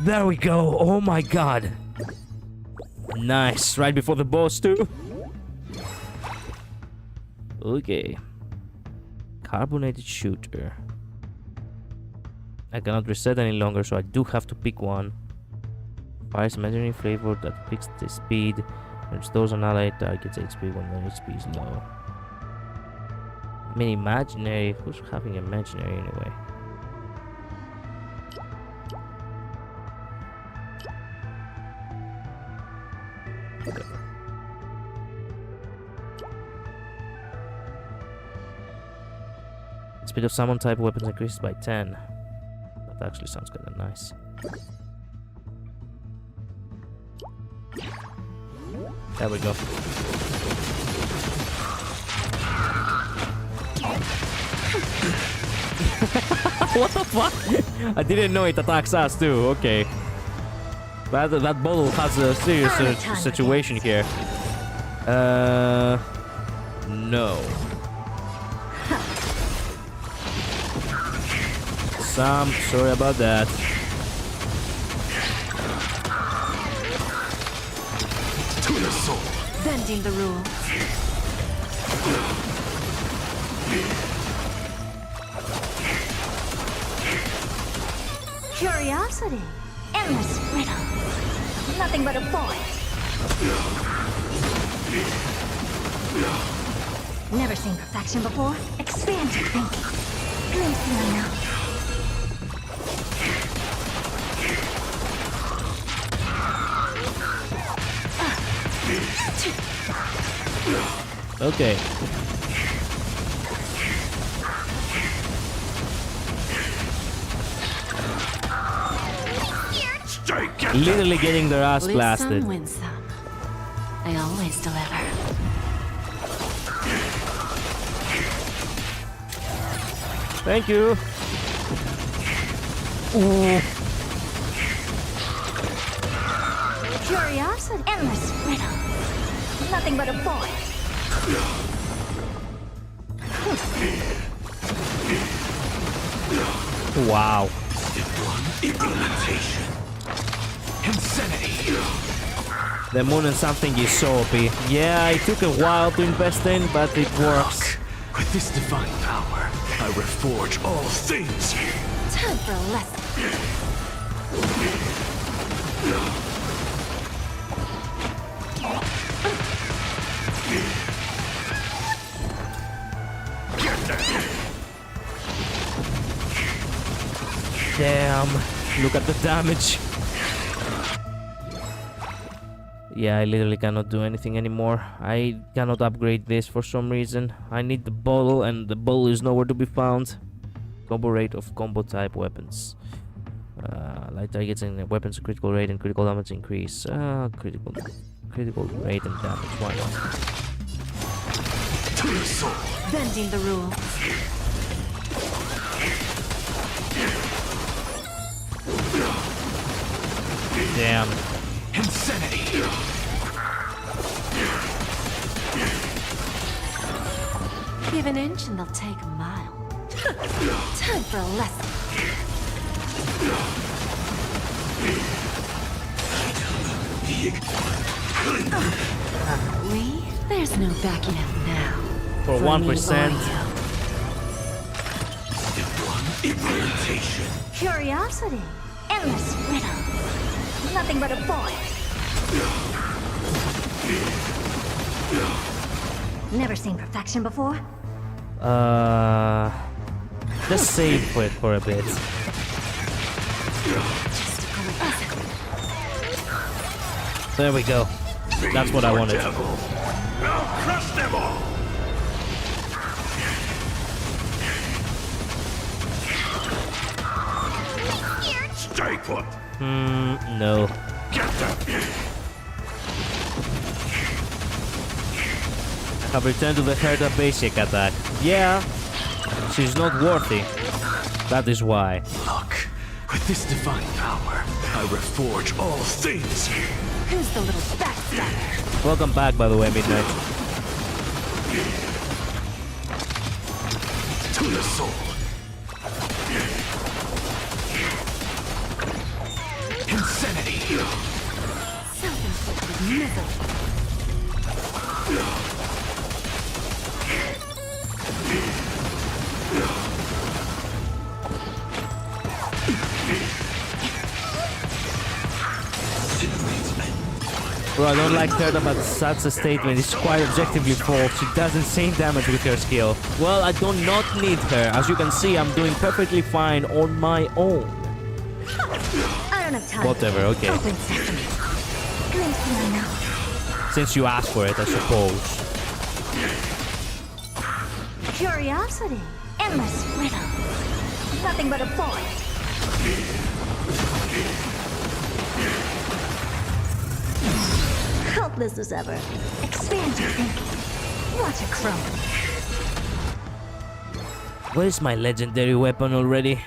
There we go. Oh my god. Nice. Right before the boss too. Okay. Carbonated shooter. I cannot reset any longer, so I do have to pick one. Fires imaginary flavor that picks the speed and restores an allied target's HP when their HP is low. I mean, imaginary. Who's having imaginary anyway? Whatever. Speed of summon type weapons increases by 10. That actually sounds kind of nice. There we go. What the fuck? I didn't know it attacks us too. Okay. That bottle has a serious situation here. No. Sam, sorry about that. To the soul. Bending the rules. Curiosity. Endless riddle. Nothing but a point. Never seen perfection before? Expand your thinking. Glimpse the unknown. Okay. Literally getting their ass Lose blasted. some, win some. I always deliver. Thank you. Ooh. Curiosity. Endless riddle. Nothing but a point. Wow. Implementation. Insanity. The moon and something is so OP. Yeah, it took a while to invest in, but it works. Look, with this divine power, I reforge all things. Time for a lesson. Damn. Look at the damage. Yeah, I literally cannot do anything anymore. I cannot upgrade this for some reason. I need the bottle, and the bottle is nowhere to be found. Combo rate of combo type weapons. Light targets and weapons critical rate and critical damage increase. Critical rate and damage. Why not? To the soul. Bending the rules. Damn. Insanity. Give an inch and they'll take a mile. Time for a lesson. We? There's no backing out now. For me 1%. or Implementation. Curiosity. Endless riddle. Nothing but a void. Never seen perfection before? Just save for a bit. There we go. That's what I wanted. Now crush them all. Stay put. No. Get them. Have returned to the Herta basic attack. Yeah, she's not worthy. That is why. Look, with this divine power, I reforge all things. who's the little backstabber? Welcome back, by the way, Midnight. To the soul. Insanity. Self-inflicted misery. Bro, I don't like her, but such a statement is quite objectively false. She does insane damage with her skill. Well, I do not need her. As you can see, I'm doing perfectly fine on my own. I don't have time. Whatever, okay. Open sesame. Glimpse me now. Since you asked for it, I suppose. Curiosity. Endless riddle. Nothing but a void. Hopeless as ever. Expand your thinking. Watch it crumble. Where's my legendary weapon already?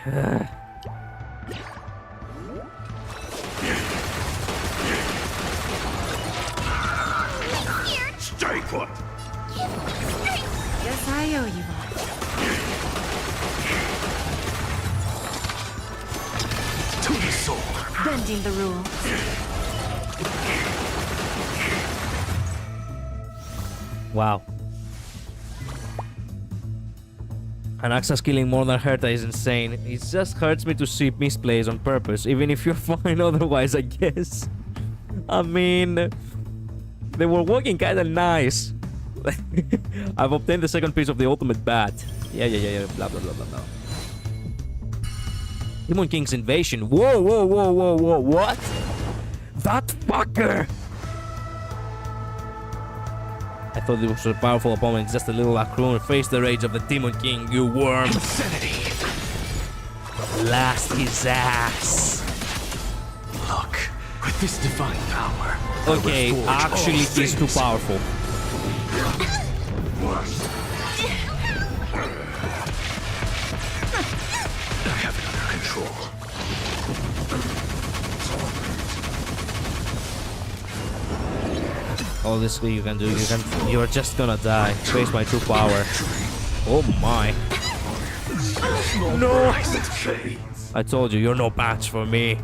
Stay put. Guess I owe you one. To the soul. Bending the rules. Wow. Anaxa's killing more than Herta is insane. It just hurts me to see misplays on purpose, even if you're fine otherwise, I guess. I mean, they were working kinda nice. I've obtained the second piece of the ultimate bat. Yeah, blah, blah, blah, blah, blah. Demon King's invasion. Whoa, whoa, whoa, whoa, whoa, what? That fucker! I thought it was a powerful opponent, just a little Akroon. Face the rage of the Demon King, you worm! Insanity. Blast his ass! Look, with this divine power. Okay, actually he's too powerful. I have it under control. All this you can do, you're just gonna die. Face my true power. Oh my. No! I told you, you're no match for me.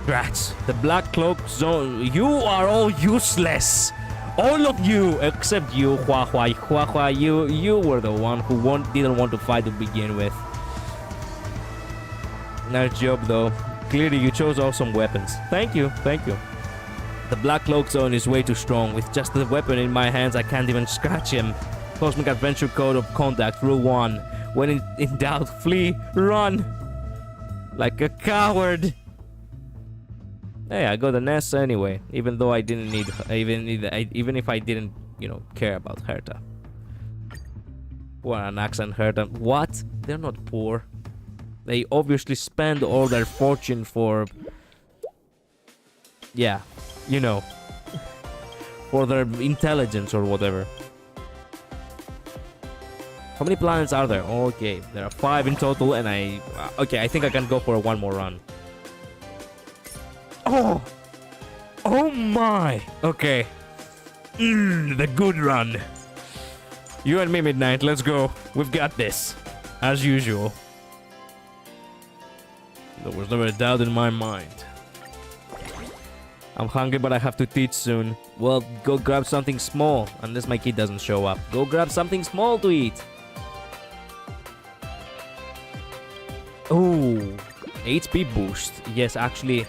Rats, the Black Cloak Zone, you are all useless. All of you, except you, Hua Hua, you were the one who didn't want to fight to begin with. Nice job though. Clearly you chose awesome weapons. Thank you. The Black Cloak Zone is way too strong. With just the weapon in my hands, I can't even scratch him. Cosmic Adventure Code of Conduct, Rule 1. When in doubt, flee, run. Like a coward. Hey, I got an S anyway. Even though I didn't need, even if I didn't, care about Herta. Poor Anaxa and Herta. What? They're not poor. They obviously spend all their fortune for... Yeah. For their intelligence or whatever. How many planets are there? Okay, there are 5 in total, and I think I can go for one more run. Oh! Oh my! Okay. The good run. You and me, Midnight, let's go. We've got this. As usual. There was never a doubt in my mind. I'm hungry, but I have to teach soon. Well, go grab something small, unless my kid doesn't show up. Go grab something small to eat. Oh, HP boost. Yes, actually.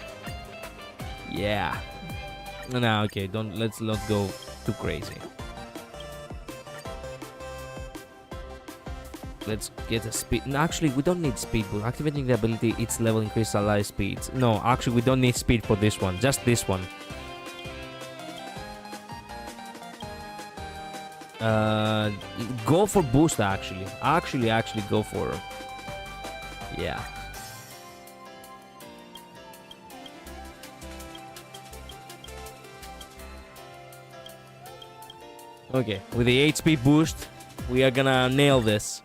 Yeah. No, okay. Let's not go too crazy. Let's get a speed. No, actually, we don't need speed boost. Activating the ability, its level increases ally speeds. No, actually, we don't need speed for this one. Just this one. Go for boost, actually. Actually, go for... Yeah. Okay, with the HP boost, we are gonna nail this.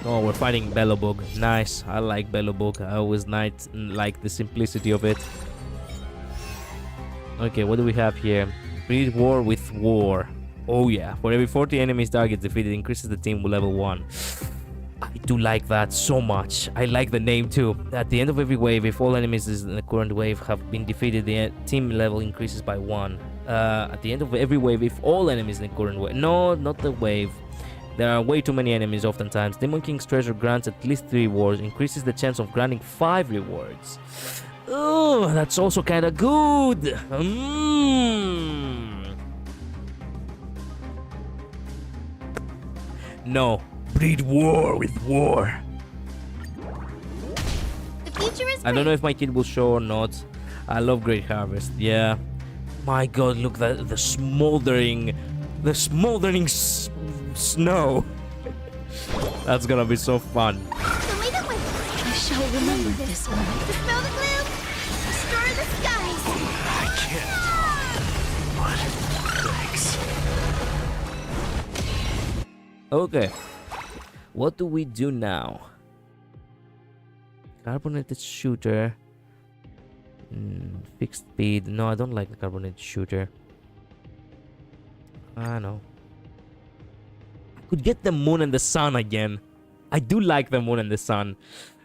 Oh, we're fighting Bellowbug. Nice. I like Bellowbug. I always like the simplicity of it. Okay, what do we have here? Breed War with War. Oh yeah. For every 40 enemies target defeated, increases the team level 1. I do like that so much. I like the name too. At the end of every wave, if all enemies in the current wave have been defeated, the team level increases by 1. At the end of every wave, if all enemies in the current wave... No, not the wave. There are way too many enemies oftentimes. Demon King's treasure grants at least 3 rewards, increases the chance of granting 5 rewards. Oh, that's also kind of good. No, breed war with war. The future is I don't know if my kid will show or not. I love Great Harvest. Yeah. My God, look at the smoldering snow. That's gonna be so fun. I shall remember this one. Dispel the gloom! Restore the skies! I can't. But thanks. Okay. What do we do now? Carbonated shooter. Fixed speed. No, I don't like the carbonated shooter. I know. I could get the moon and the sun again. I do like the moon and the sun.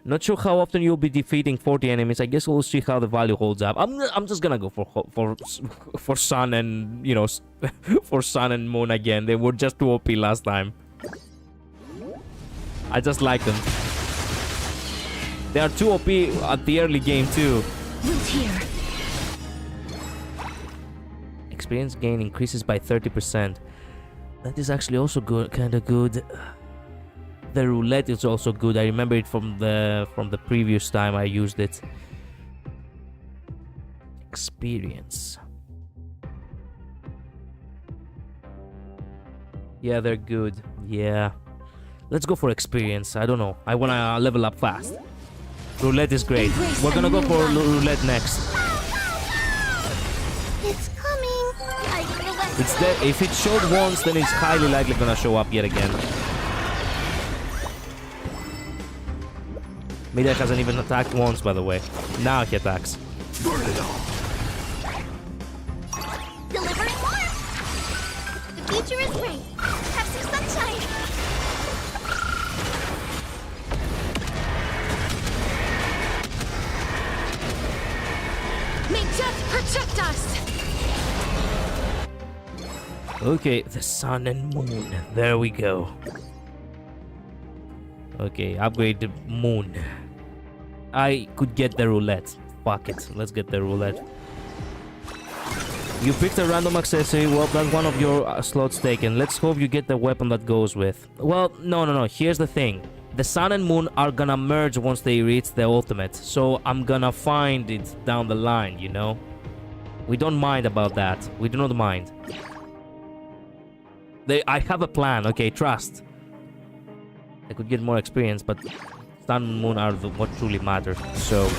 Not sure how often you'll be defeating 40 enemies. I guess we'll see how the value holds up. I'm just gonna go for sun and, you know, for sun and moon again. They were just too OP last time. I just like them. They are too OP at the early game too. Loot here. Experience gain increases by 30%. That is actually also good, kind of good. The roulette is also good. I remember it from the previous time I used it. Experience. Yeah, they're good. Yeah. Let's go for experience. I don't know. I wanna level up fast. Roulette is great. We're gonna go for roulette next. It's coming! I feel that It's there. If it showed once, then it's highly likely gonna show up yet again. Midnight hasn't even attacked once, by the way. Now he attacks. Burn it all. delivering warmth! The future is great! Have some sunshine! May death protect us! Okay, the sun and moon. There we go. Okay, upgrade the moon. I could get the roulette. Fuck it. Let's get the roulette. You picked a random accessory. Well, that's one of your slots taken. Let's hope you get the weapon that goes with. Well, no. Here's the thing. The sun and moon are gonna merge once they reach the ultimate. So I'm gonna find it down the line, you know? We don't mind about that. We do not mind. I have a plan. Okay, trust. I could get more experience, but sun and moon are what truly matter. So...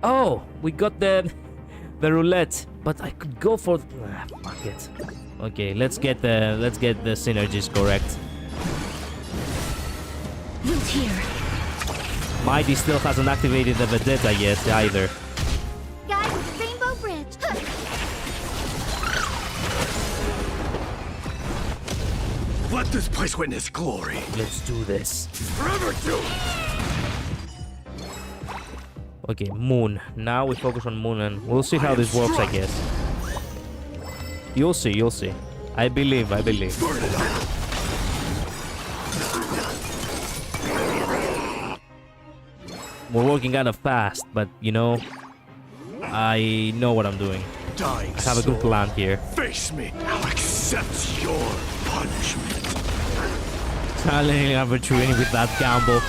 Oh, we got the the roulette, but I could go for fuck it. Okay, let's get the synergies correct. Root here. Mighty still hasn't activated the Vendetta yet either. Guide with the Rainbow Bridge. Let this place witness glory. Let's do this. Forever do. Okay, Moon. Now we focus on Moon and we'll see how this works, I guess. You'll see, you'll see. I believe. Burn it up. We're working kind of fast, but you know, I know what I'm doing. Dying I have a good soul, plan here. face me. I'll accept your punishment. Challenging Aventurine with that gamble.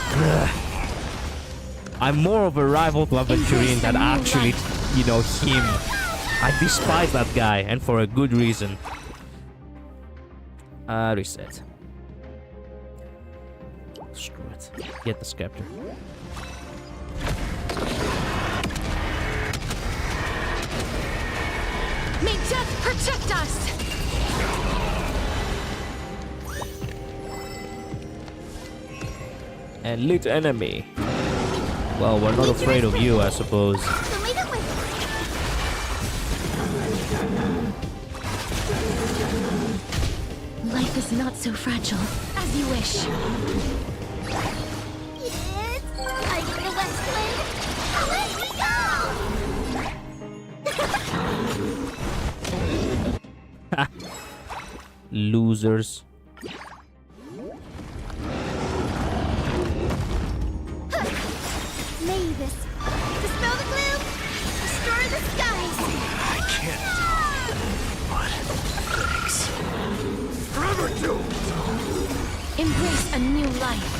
I'm more of a rival to Aventurine than actually, you know, him. I despise that guy, and for a good reason. Reset. Screw it. Get the scepter. May death protect us! Elite enemy. Well, we're not afraid of you, I suppose. So lead it with Life is not so fragile as you wish. it's like the West Wind. Let me go! Losers. Mavis, dispel the gloom, destroy the skies. I can't but thanks. Forever do. Embrace a new life.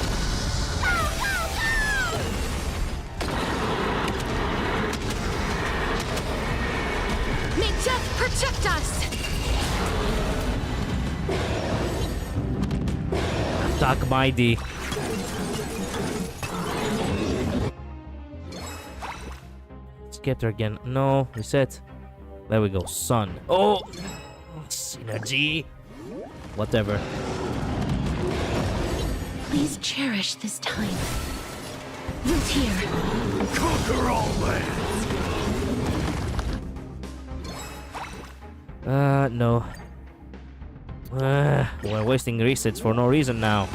May death protect us! Attack Mighty. Scepter again. No, reset. There we go. Sun. Oh! Synergy. Whatever. Please cherish this time. Root here. Conquer all lands. No. We're wasting resets for no reason now.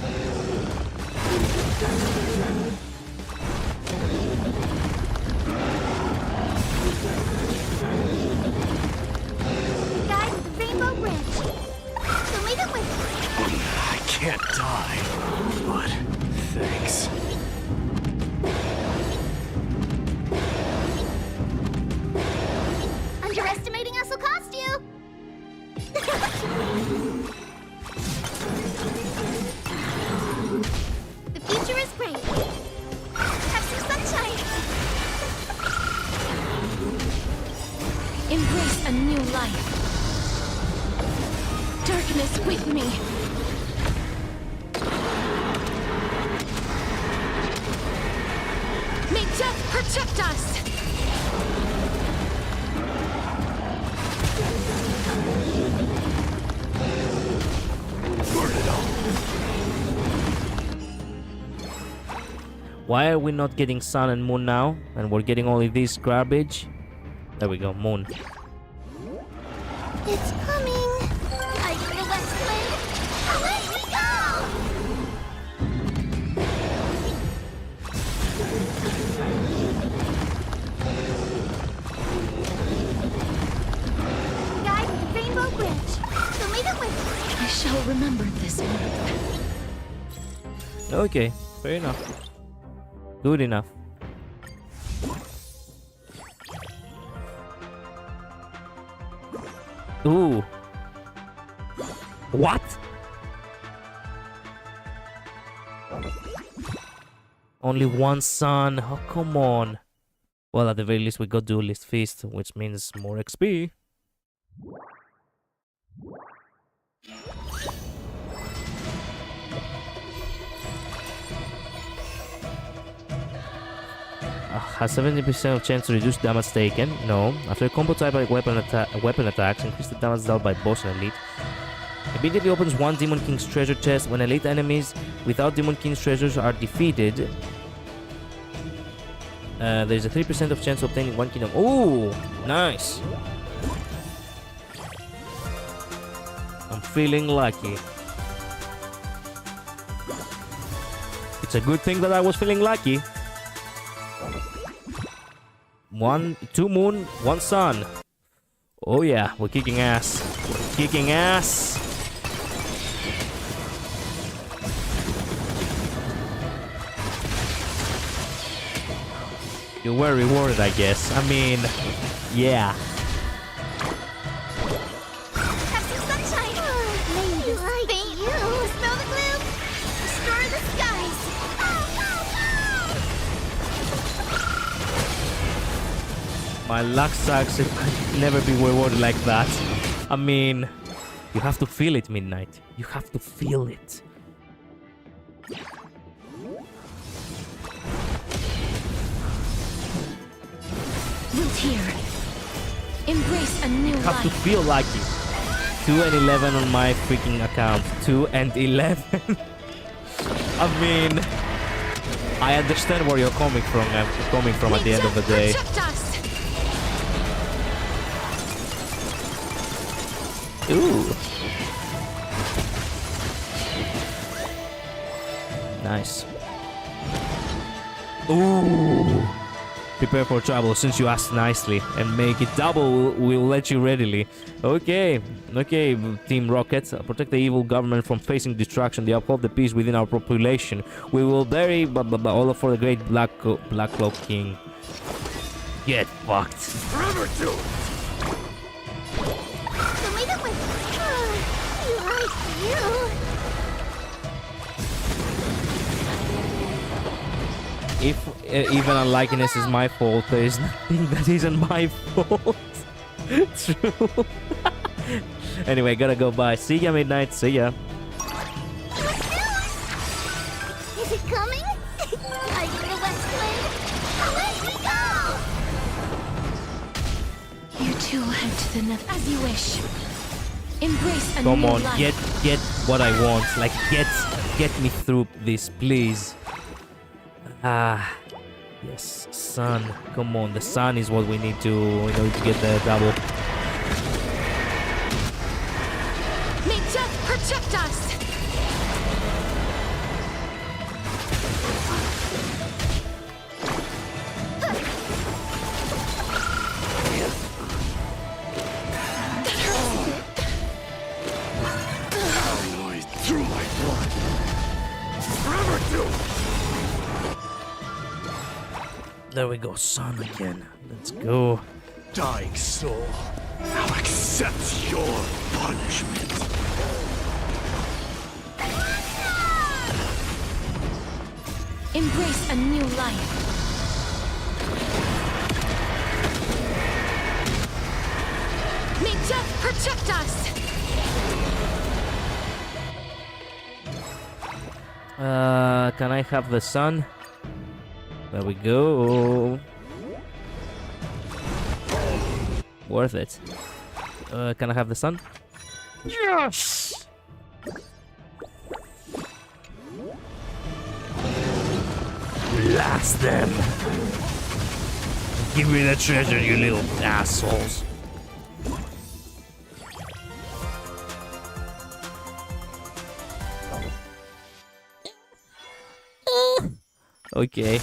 Guide with the Rainbow Bridge. So lead it with I can't die, but thanks. Underestimating us will cost you. The future is great. Have some sunshine. Embrace a new life. Darkness with me. May death protect us! Burn it up. Why are we not getting Sun and Moon now? And we're getting only this garbage? There we go, Moon. It's coming. Like the West Wind. Let me go! Guide with the Rainbow Bridge. So lead it with I shall remember this one. Okay, fair enough. Good enough. Ooh. What? Only one sun. Oh, come on. Well, at the very least, we got Duelist Feast, which means more XP. has 70% of chance to reduce damage taken. No. After a combo type like weapon attacks, increase the damage dealt by boss and elite. Immediately opens one Demon King's treasure chest. When elite enemies without Demon King's treasures are defeated, there's a 3% of chance of obtaining one kingdom. Oh, nice. I'm feeling lucky. It's a good thing that I was feeling lucky. 2 moon, 1 sun. Oh yeah, we're kicking ass. We're kicking ass. You were rewarded, I guess. I mean, yeah. Have some sunshine. Ladies, like you. Smell the gloom. Restore the skies. My luck sucks if I never be rewarded like that. I mean, you have to feel it, Midnight. You have to feel it. Here. Embrace a new You have to life. feel lucky. 2 and 11 on my freaking account. 2 and 11. I mean, I understand where you're coming from. At the end of the day. Protect us. Ooh. Nice. Ooh. Prepare for trouble since you asked nicely, and make it double. We'll let you readily. Okay, okay, Team Rocket. Protect the evil government from facing destruction. They uphold the peace within our population. We will bury all for the great Black Cloak King. Get fucked. Forever do. So leave it with like you. If even unlikeness is my fault, there is nothing that isn't my fault. True. Anyway, gotta go bye. See ya, Midnight. See ya. Is it coming? Are you the West Wind? Let me go! You two head to the north as you wish. Embrace a Come new on, life. get what I want. Like get me through this, please. Ah, yes, sun. Come on, the sun is what we need to in order to get the double. May death protect us. Alloys through my blood. Forever do. There we go, sun again. Let's go. Dying soul, I'll accept your punishment. Embrace a new life. May death protect us. Can I have the sun? There we go. Worth it. Can I have the sun? Yes! Blast them! Give me the treasure, you little assholes. Okay.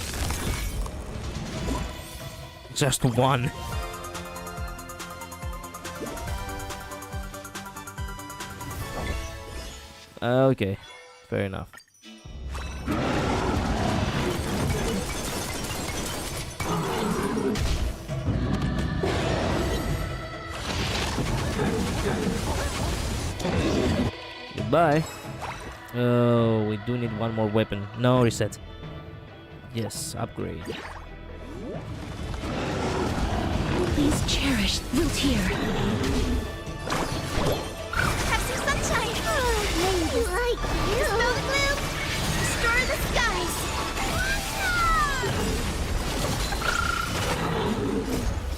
Just one. Okay, fair enough. Goodbye. Oh, we do need one more weapon. No, reset. Yes, upgrade. Please cherish Vtuber. Have some sunshine. Ladies, like you. Smell the gloom. Restore the skies.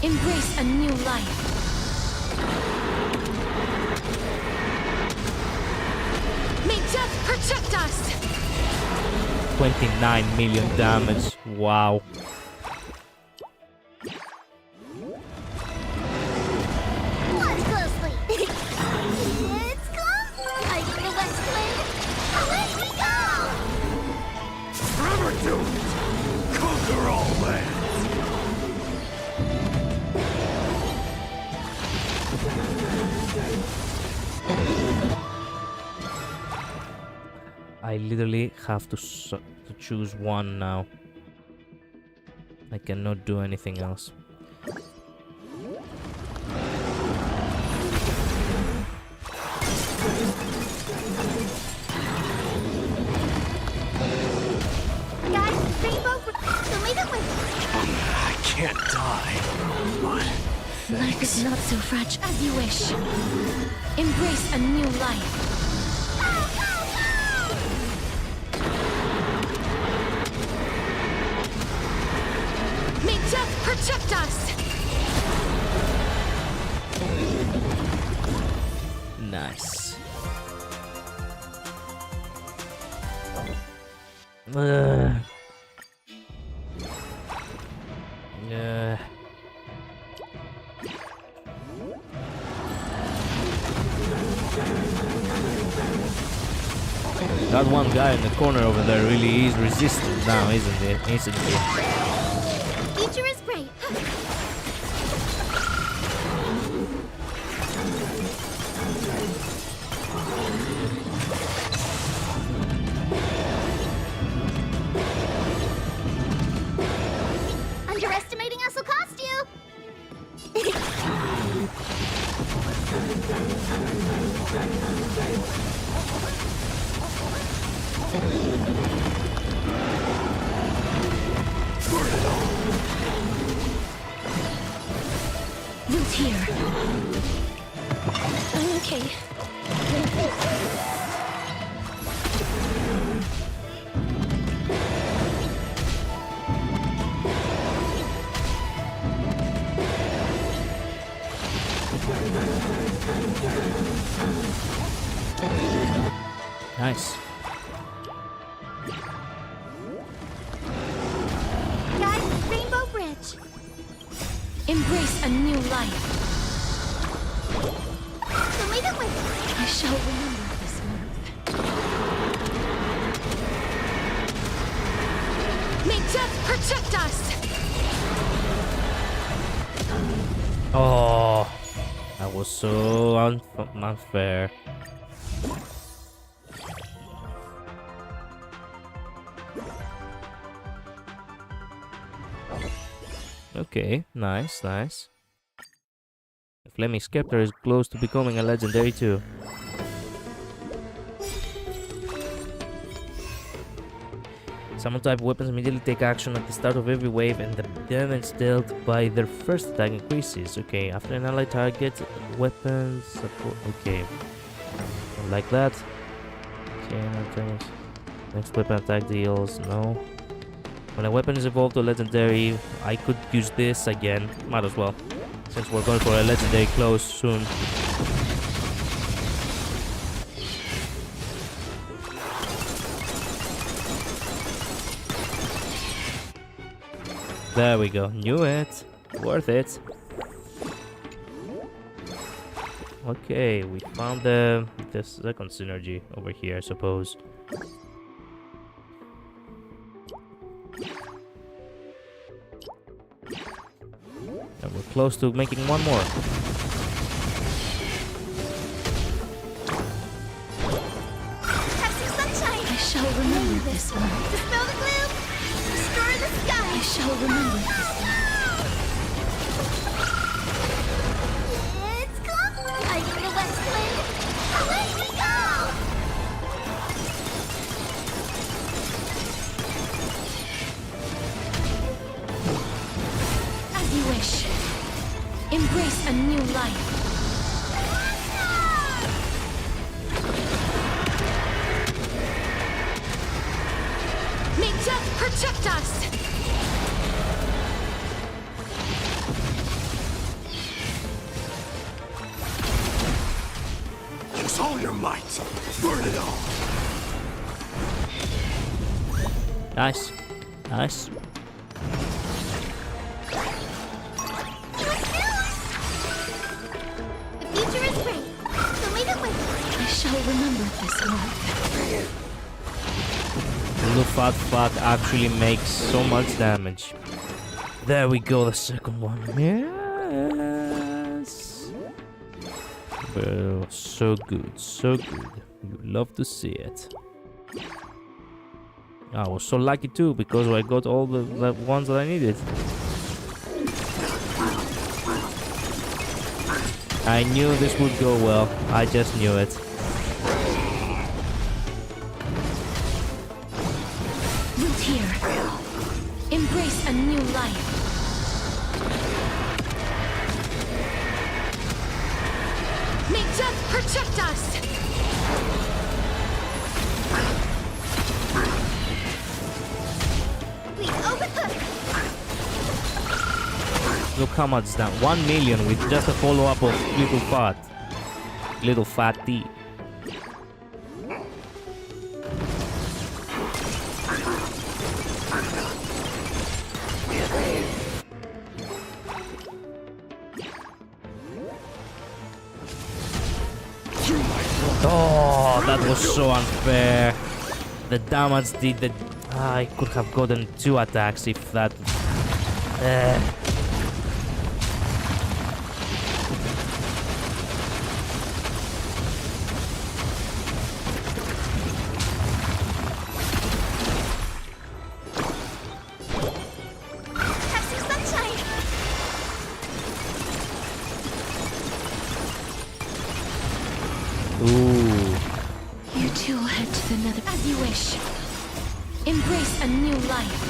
Embrace a new life. May death protect us! 29 million damage. Wow. Watch closely. It's close. Like the west wind. Away we go! Forever doomed! Conquer all lands! I literally have to choose one now. I cannot do anything else. Guys, rainbow. Don't leave it with. I can't die, but Life is not so fragile as you wish. Embrace a new life. May death protect us! Nice. That one guy in the corner over there really is resistant now, isn't it? Instantly. Future is great. Underestimating us will cost you. Root here. Okay. Nice. Guys, Rainbow Bridge. Embrace a new life. Don't leave it with. I shall remember this month. May death protect us! Oh, that was so unfair. Okay, nice, nice. The Flaming Scepter is close to becoming a legendary too. Summon type weapons immediately take action at the start of every wave and the damage dealt by their first attack increases. Okay, after an ally target, weapons support. Okay, like that. Okay, next weapon attack deals. No. When a weapon is evolved to legendary, I could use this again. Might as well, since we're going for a legendary close soon. There we go. Knew it. Worth it. Okay, we found the second synergy over here, I suppose. And we're close to making one more. Have some sunshine. I shall remember this month. Dispel the gloom. Restore the sky. I shall remember this month. It's close. Like the west wind. Away we go. As you wish. Embrace a new life. May death protect us! your might. Burn it all. Nice. Nice. The future is great. So leave it with us. I shall remember this one. The fat fuck actually makes so much damage. There we go, the second one. Yes. Well, so good, so good. You love to see it. I was so lucky too because I got all the ones that I needed. I knew this would go well. I just knew it. Root here. Embrace a new life. May death protect us! Please open the... Look how much it's done. 1 million with just a follow-up of Little Fatty. Oh, that was so unfair. The damage did the... I could have gotten 2 attacks if that... Have some sunshine. Ooh. You two head to the nether as you wish. Embrace a new life.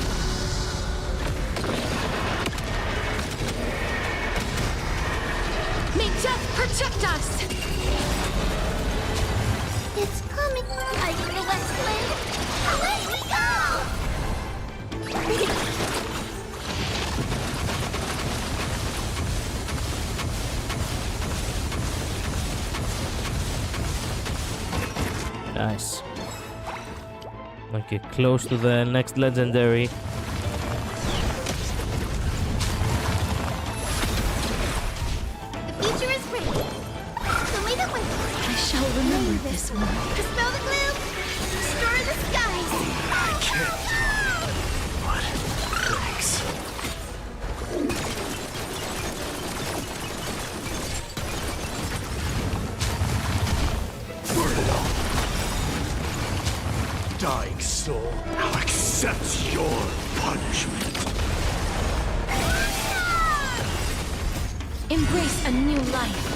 May death protect us! It's coming. Like the West Wind. Away we go! Nice. Okay, close to the next legendary. The future is great. So leave it with us. I shall remember this one. Dispel the gloom. Destroy the skies. But thanks. Burn it all. Dying soul, I'll accept your punishment. Embrace a new life.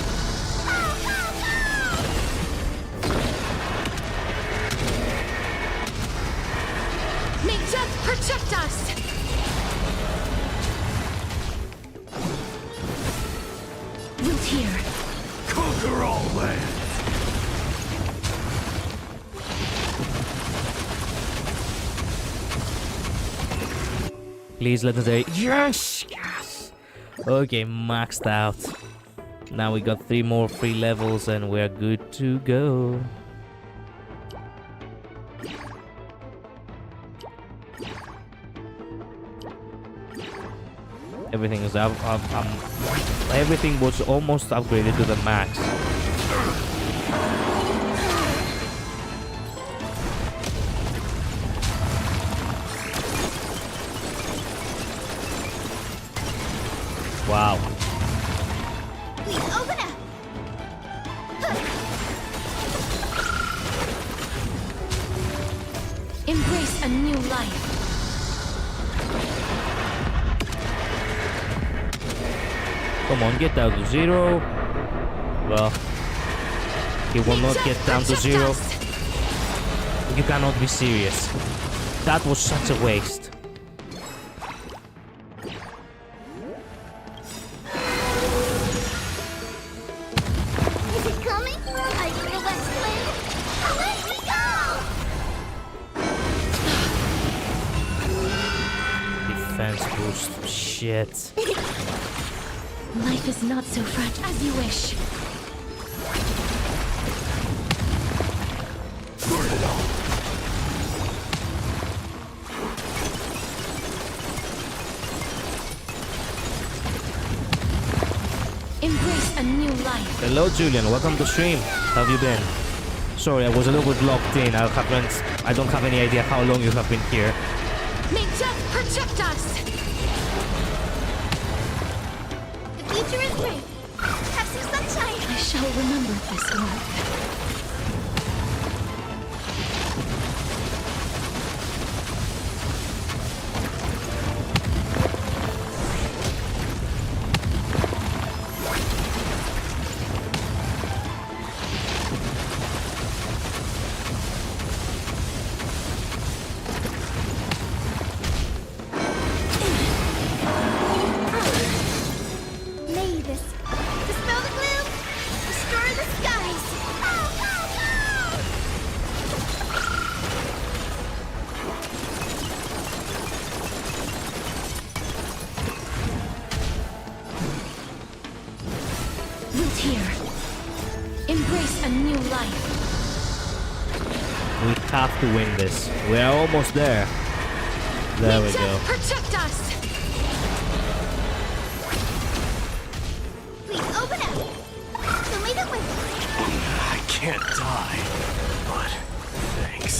May death protect us! Root here. Conquer all land. Please, legendary. Yes! Yes! Okay, maxed out. Now we got 3 more free levels and we're good to go. Everything is up. Everything was almost upgraded to the max. Wow. Please open up. Embrace a new life. Come on, get down to 0. Well, he will not get down to 0. You cannot be serious. That was such a waste. Is it coming? Like the West Wind. Away we go! Defense boost. Shit. Life is not so fragile as you wish. Burn it all. Embrace a new life. Hello, Julian. Welcome to stream. How have you been? Sorry, I was a little bit locked in. I don't have any idea how long you have been here. May death protect us! The future is bright. Have some sunshine. I shall remember this life. May this dispel the gloom, restore the skies. Root here. Embrace a new life. We have to win this. We are almost there. There May we go. death protect us! Please open up. Show me the way. I can't die, but thanks.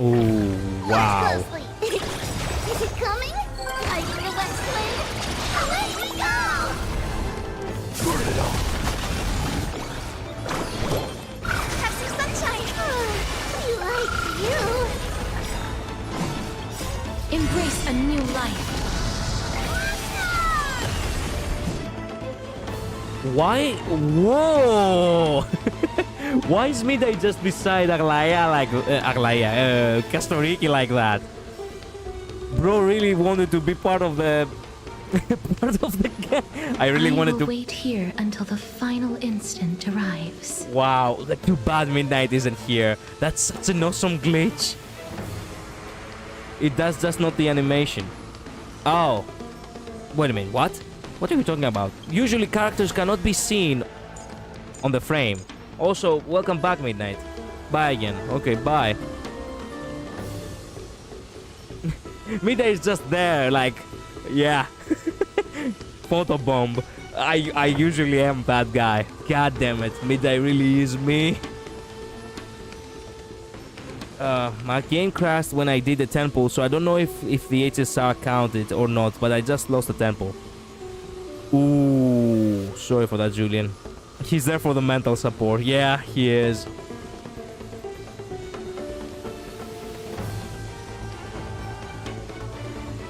Ooh, wow. Closely. Is it coming? Like the west wind. Away we go! Burn it all. Have some sunshine. We like you. Embrace a new life. Why? Whoa! Why is Midday just beside Castoriki like that? Bro really wanted to be part of the game. I really wanted will to. wait here until the final instant arrives. Wow, too bad Midnight isn't here. That's such an awesome glitch. It does just not the animation. Oh, wait a minute. What? What are we talking about? Usually characters cannot be seen on the frame. Also, welcome back, Midnight. Bye again. Okay, bye. Midnight is just there, like, yeah. Photobomb. I usually am bad guy. God damn it, Midnight really is me. My game crashed when I did the temple, so I don't know if the HSR counted or not, but I just lost the temple. Ooh, sorry for that, Julian. He's there for the mental support. Yeah, he is.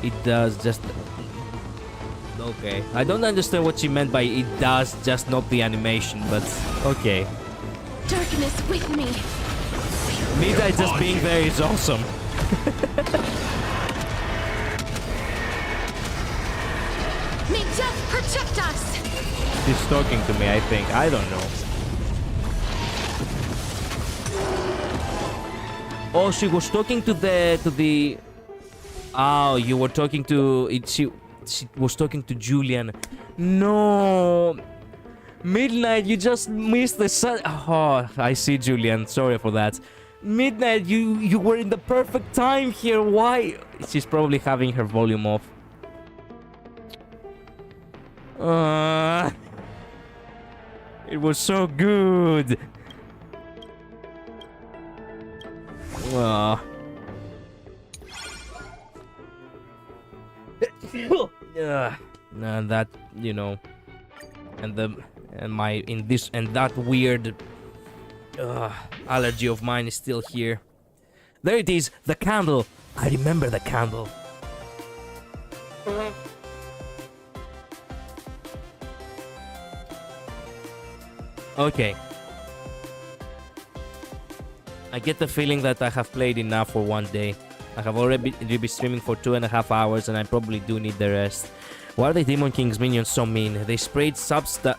It does just... Okay. I don't understand what she meant by it does just not the animation, but okay. Darkness with me. Midnight just being there is awesome. May death protect us! She's talking to me, I think. I don't know. Oh, she was talking to the... Oh, you were talking to... She was talking to Julian. No! Midnight, you just missed the sun... Oh, I see, Julian. Sorry for that. Midnight, you were in the perfect time here. Why? She's probably having her volume off. It was so good. And that, you know, and that weird allergy of mine is still here. There it is, the candle. I remember the candle. Okay. I get the feeling that I have played enough for one day. I have already been streaming for 2.5 hours and I probably do need the rest. Why are the Demon King's minions so mean? They sprayed substandard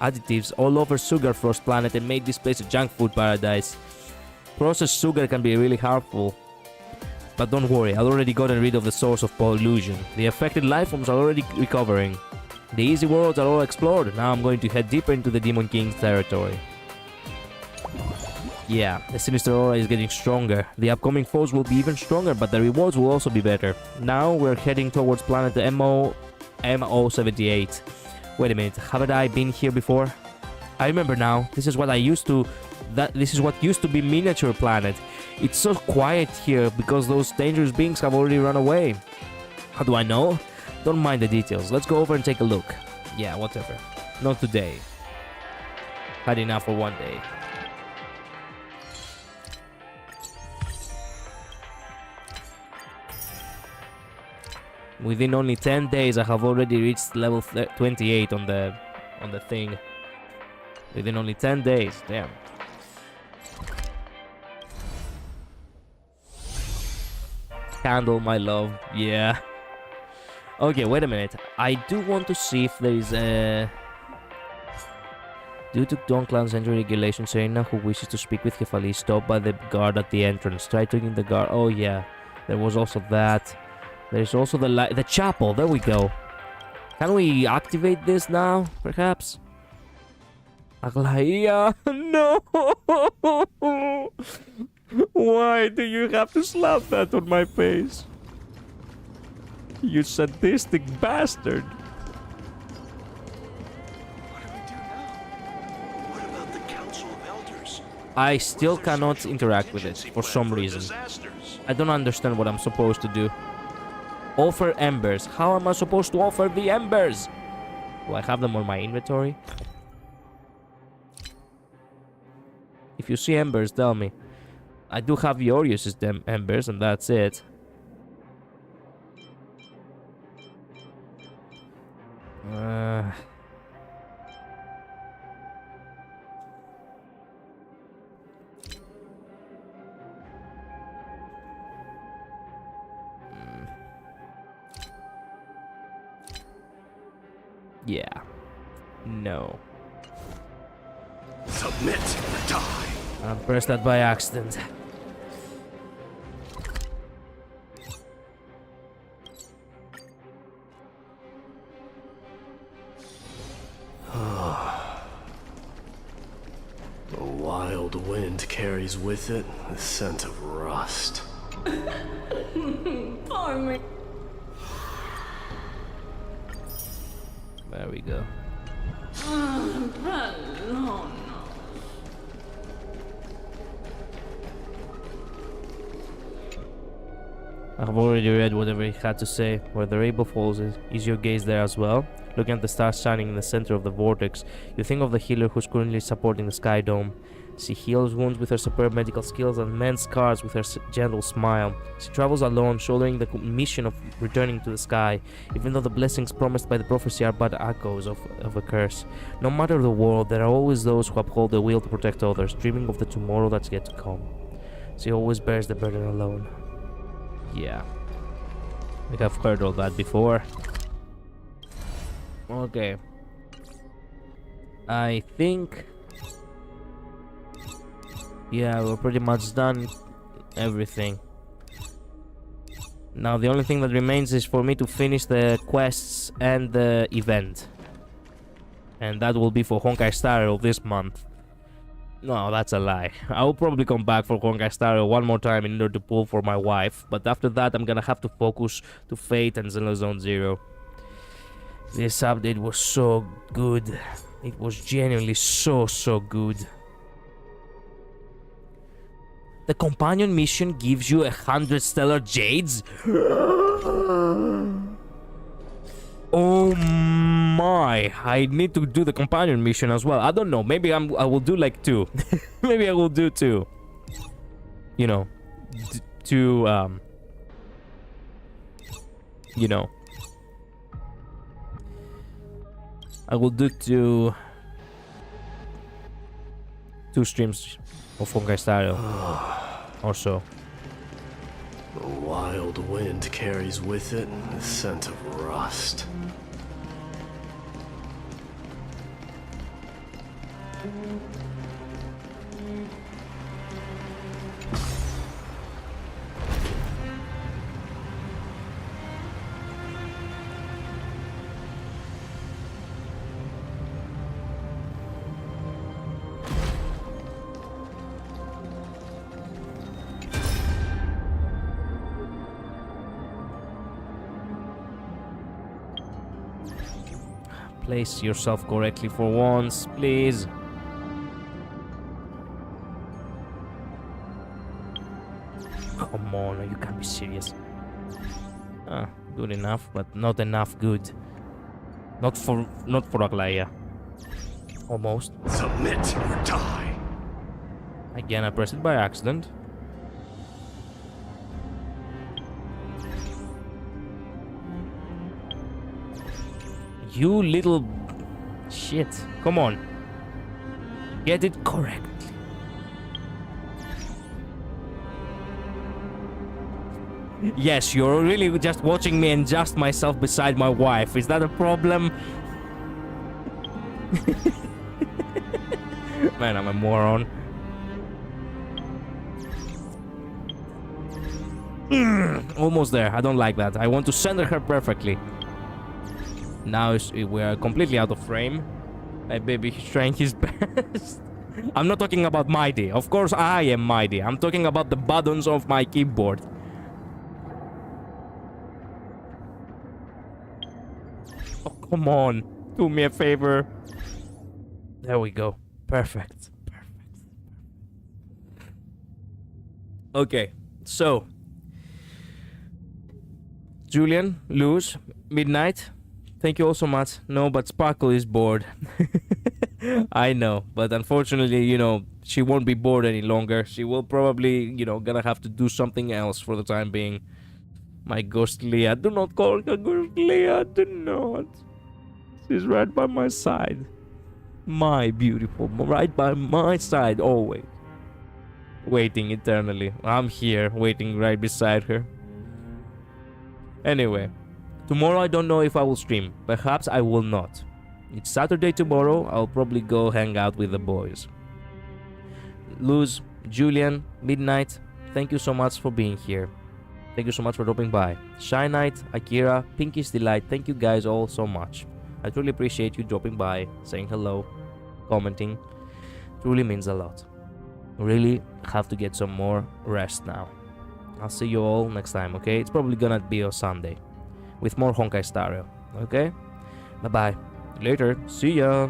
additives all over Sugarfrost planet and made this place a junk food paradise. Processed sugar can be really harmful. But don't worry, I've already gotten rid of the source of pollution. The affected lifeforms are already recovering. The easy worlds are all explored. Now I'm going to head deeper into the Demon King's territory. Yeah, the sinister aura is getting stronger. The upcoming foes will be even stronger, but the rewards will also be better. Now we're heading towards planet MO78. Wait a minute, haven't I been here before? I remember now. This is what this is what used to be miniature planet. It's so quiet here because those dangerous beings have already run away. How do I know? Don't mind the details. Let's go over and take a look. Yeah, whatever. Not today. Had enough for one day. Within only 10 days, I have already reached level 28 on the thing. Within only 10 days, damn. Candle, my love, yeah. Okay, wait a minute. I do want to see if there is a... Due to Dawn Clan's entry regulations, Serena, who wishes to speak with Kefali, stopped by the guard at the entrance. Try taking the guard. Oh yeah, there was also that. There's also the chapel. There we go. Can we activate this now, perhaps? Aglaia, no! Why do you have to slap that on my face? You sadistic bastard. What do we do now? What about the Council of Elders? I still cannot interact with it for some reason. I don't understand what I'm supposed to do. Offer embers. How am I supposed to offer the embers? Do I have them on my inventory? If you see embers, tell me. I do have Ioриus' embers, and that's it. Yeah. No. Submit or die. I pressed that by accident. The wild wind carries with it the scent of rust. Poor me. There we go. I've already read whatever he had to say. Where the rainbow falls, is your gaze there as well? Looking at the stars shining in the center of the vortex, you think of the healer who's currently supporting the Sky Dome. She heals wounds with her superb medical skills and mends scars with her gentle smile. She travels alone, shouldering the mission of returning to the sky, even though the blessings promised by the prophecy are but echoes of a curse. No matter the world, there are always those who uphold the will to protect others, dreaming of the tomorrow that's yet to come. She always bears the burden alone. Yeah. We have heard all that before. Okay. I think... yeah, we're pretty much done everything. Now the only thing that remains is for me to finish the quests and the event. And that will be for Honkai Star Rail this month. No, that's a lie. I will probably come back for Honkai Star Rail one more time in order to pull for my wife. But after that, I'm gonna have to focus to Fate and Xenozone Zero. This update was so good. It was genuinely so good. The companion mission gives you 100 stellar jades? Oh my, I need to do the companion mission as well. I don't know, maybe I will do like 2. Maybe I will do 2. You know, you know. I will do 2 streams of Honkai Star Rail. Or so. The wild wind carries with it the scent of rust. Place yourself correctly for once, please. Come on, you can't be serious. Ah, good enough, but not enough good. Not for Aglaya. Almost. Submit or die. Again, I pressed it by accident. You little shit. Come on. Get it correctly. Yes, you're really just watching me adjust myself beside my wife. Is that a problem? Man, I'm a moron. Almost there. I don't like that. I want to center her perfectly. Now we are completely out of frame. My baby is trying his best. I'm not talking about mighty. Of course I am mighty. I'm talking about the buttons of my keyboard. Oh, come on. Do me a favor. There we go. Perfect. Perfect. Okay. So. Julian, Luz, Midnight. Thank you all so much. No, but Sparkle is bored. I know. But unfortunately, you know, she won't be bored any longer. She will probably, you know, gonna have to do something else for the time being. My ghost Leah. Do not call her ghost Leah. Do not. She's right by my side. My beautiful. Right by my side always. Waiting eternally. I'm here, waiting right beside her. Anyway. Tomorrow I don't know if I will stream. Perhaps I will not. It's Saturday tomorrow. I'll probably go hang out with the boys. Luz, Julian, Midnight, thank you so much for being here. Thank you so much for dropping by. Shy Knight, Akira, Pinkish Delight, thank you guys all so much. I truly appreciate you dropping by, saying hello, commenting. Truly means a lot. Really have to get some more rest now. I'll see you all next time, okay? It's probably gonna be on Sunday. With more Honkai Star Rail, okay? Bye-bye. Later. See ya.